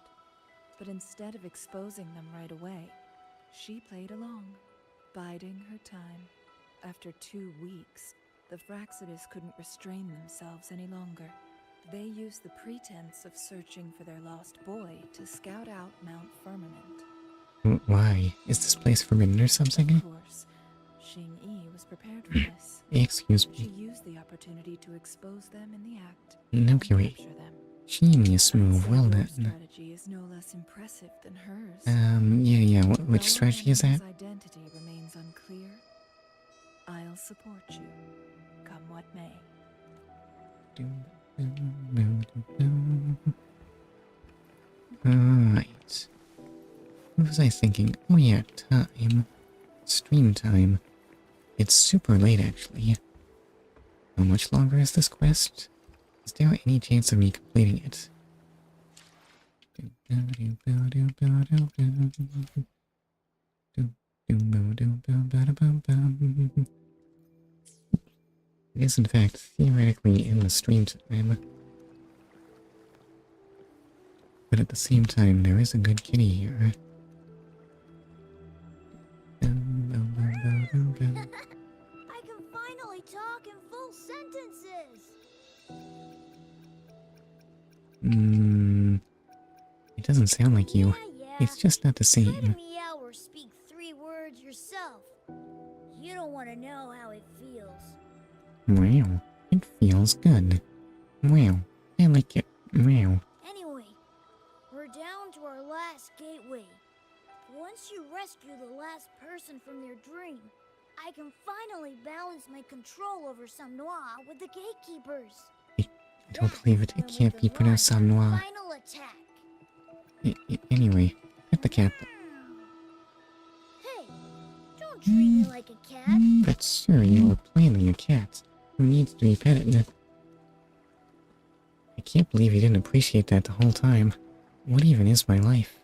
But instead of exposing them right away, she played along, biding her time. After 2 weeks, the Fraxidus couldn't restrain themselves any longer. They used the pretense of searching for their lost boy to scout out Mount Firmament. why? Is this place forbidden or something? Of course, Xing-Yi was prepared for this. Excuse She me. used the opportunity to expose them in the act. No, wait. Genius move, well Your done. strategy is no less impressive than hers. Yeah, which strategy is that? His identity remains unclear. I'll support you, come what may. Alright. What was I thinking? Oh yeah, time. Stream time. It's super late actually. How much longer is this quest? Is there any chance of me completing it? It is in fact theoretically in the stream time. But at the same time, there is a good kitty here. I can finally talk in full sentences. It doesn't sound like you. It's just not the Try to same. meow or speak 3 words yourself. You don't want to know how it feels. Wow, it feels good. Wow, I like it. Wow. Anyway, we're down to our last gateway. Once you rescue the last person from their dream, I can finally balance my control over Somnoire with the gatekeepers. I don't believe it. It can't be pronounced Somnoire. Final attack. Anyway, pet the cat. Hey, don't treat me like a cat. But sir, you are plainly a cat who needs to be petted. I can't believe you didn't appreciate that the whole time. What even is my life?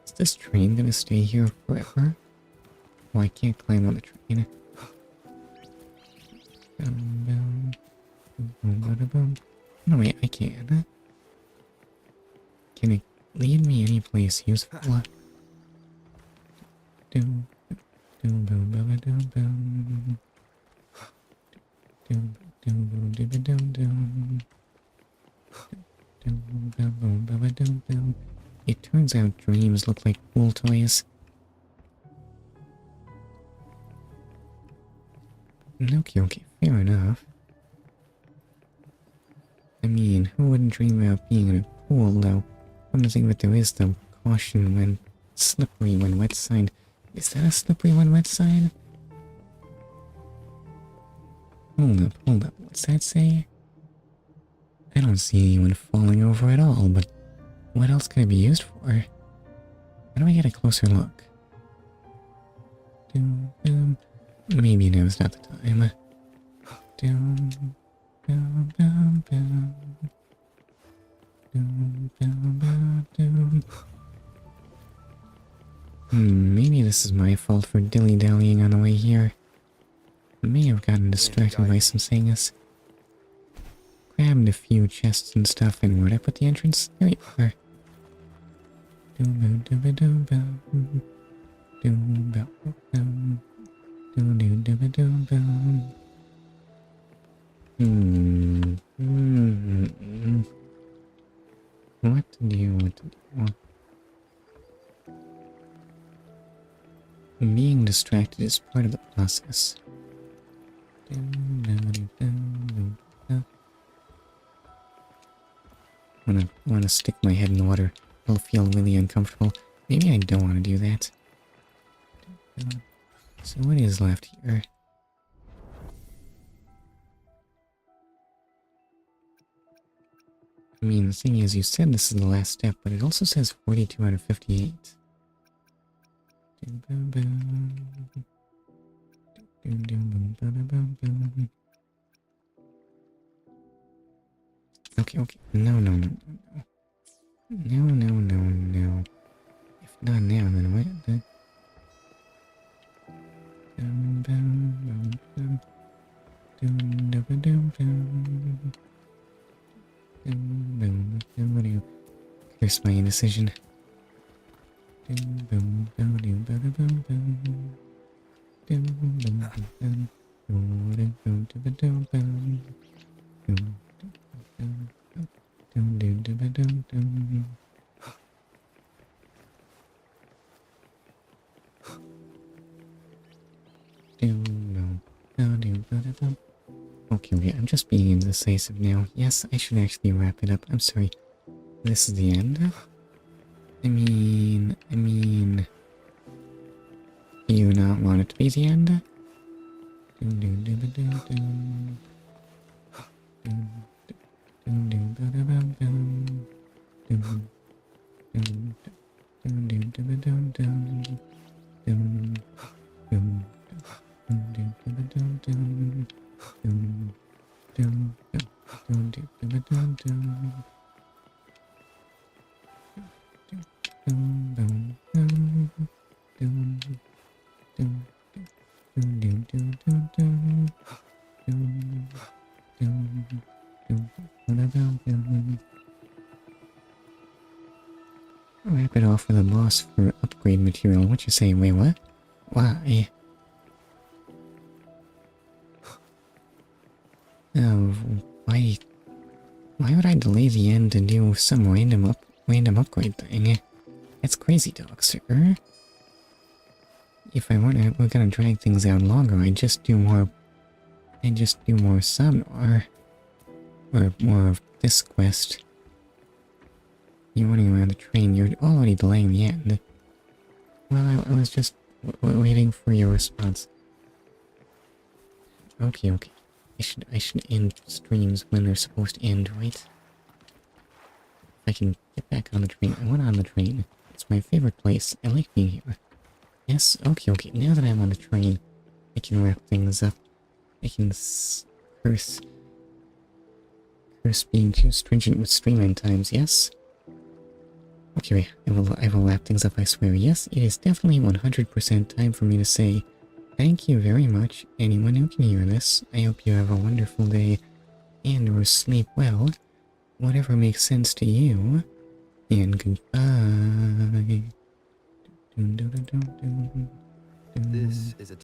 Is this train gonna stay here forever? Oh, I can't climb on the train. No, wait, I can. Can it lead me any place useful? It turns out dreams look like pool toys. Okay, fair enough. I mean, who wouldn't dream about being in a pool, though? One thing that there is, though, caution when slippery when wet sign. Is that a slippery when wet sign? Hold up, what's that say? I don't see anyone falling over at all, but what else could it be used for? How do I get a closer look? Maybe now's not the time. Maybe this is my fault for dilly-dallying on the way here. I may have gotten distracted by some things. Grabbed a few chests and stuff, and where'd I put the entrance? There you are. What to do. Being distracted is part of the process. Wanna stick my head in the water. It'll feel really uncomfortable. Maybe I don't want to do that. So what is left here? I mean, the thing is, you said this is the last step, but it also says 42 out of 58. Okay. No. No. If not now, then what? Curse my indecision. Okay, I'm just being indecisive now. Yes, I should actually wrap it up. I'm sorry. This is the end? I mean... Do you not want it to be the end? Wrap it off with a boss for upgrade material. What you say? Wait, what? Why? Oh, why would I delay the end to do some random upgrade thing? That's crazy talk, sir. If we're gonna drag things out longer, I'd just do more Somnoire. Or more of this quest. You're running around the train, you're already delaying the end. Well, I was just waiting for your response. Okay. I should end streams when they're supposed to end, right? If I can get back on the train. I went on the train. It's my favorite place. I like being here. Yes, okay. Now that I'm on the train, I can wrap things up. I can curse being too stringent with stream end times, yes? Okay, I will wrap things up, I swear. Yes, it is definitely 100% time for me to say thank you very much, anyone who can hear this. I hope you have a wonderful day and or sleep well, whatever makes sense to you, and goodbye. This is a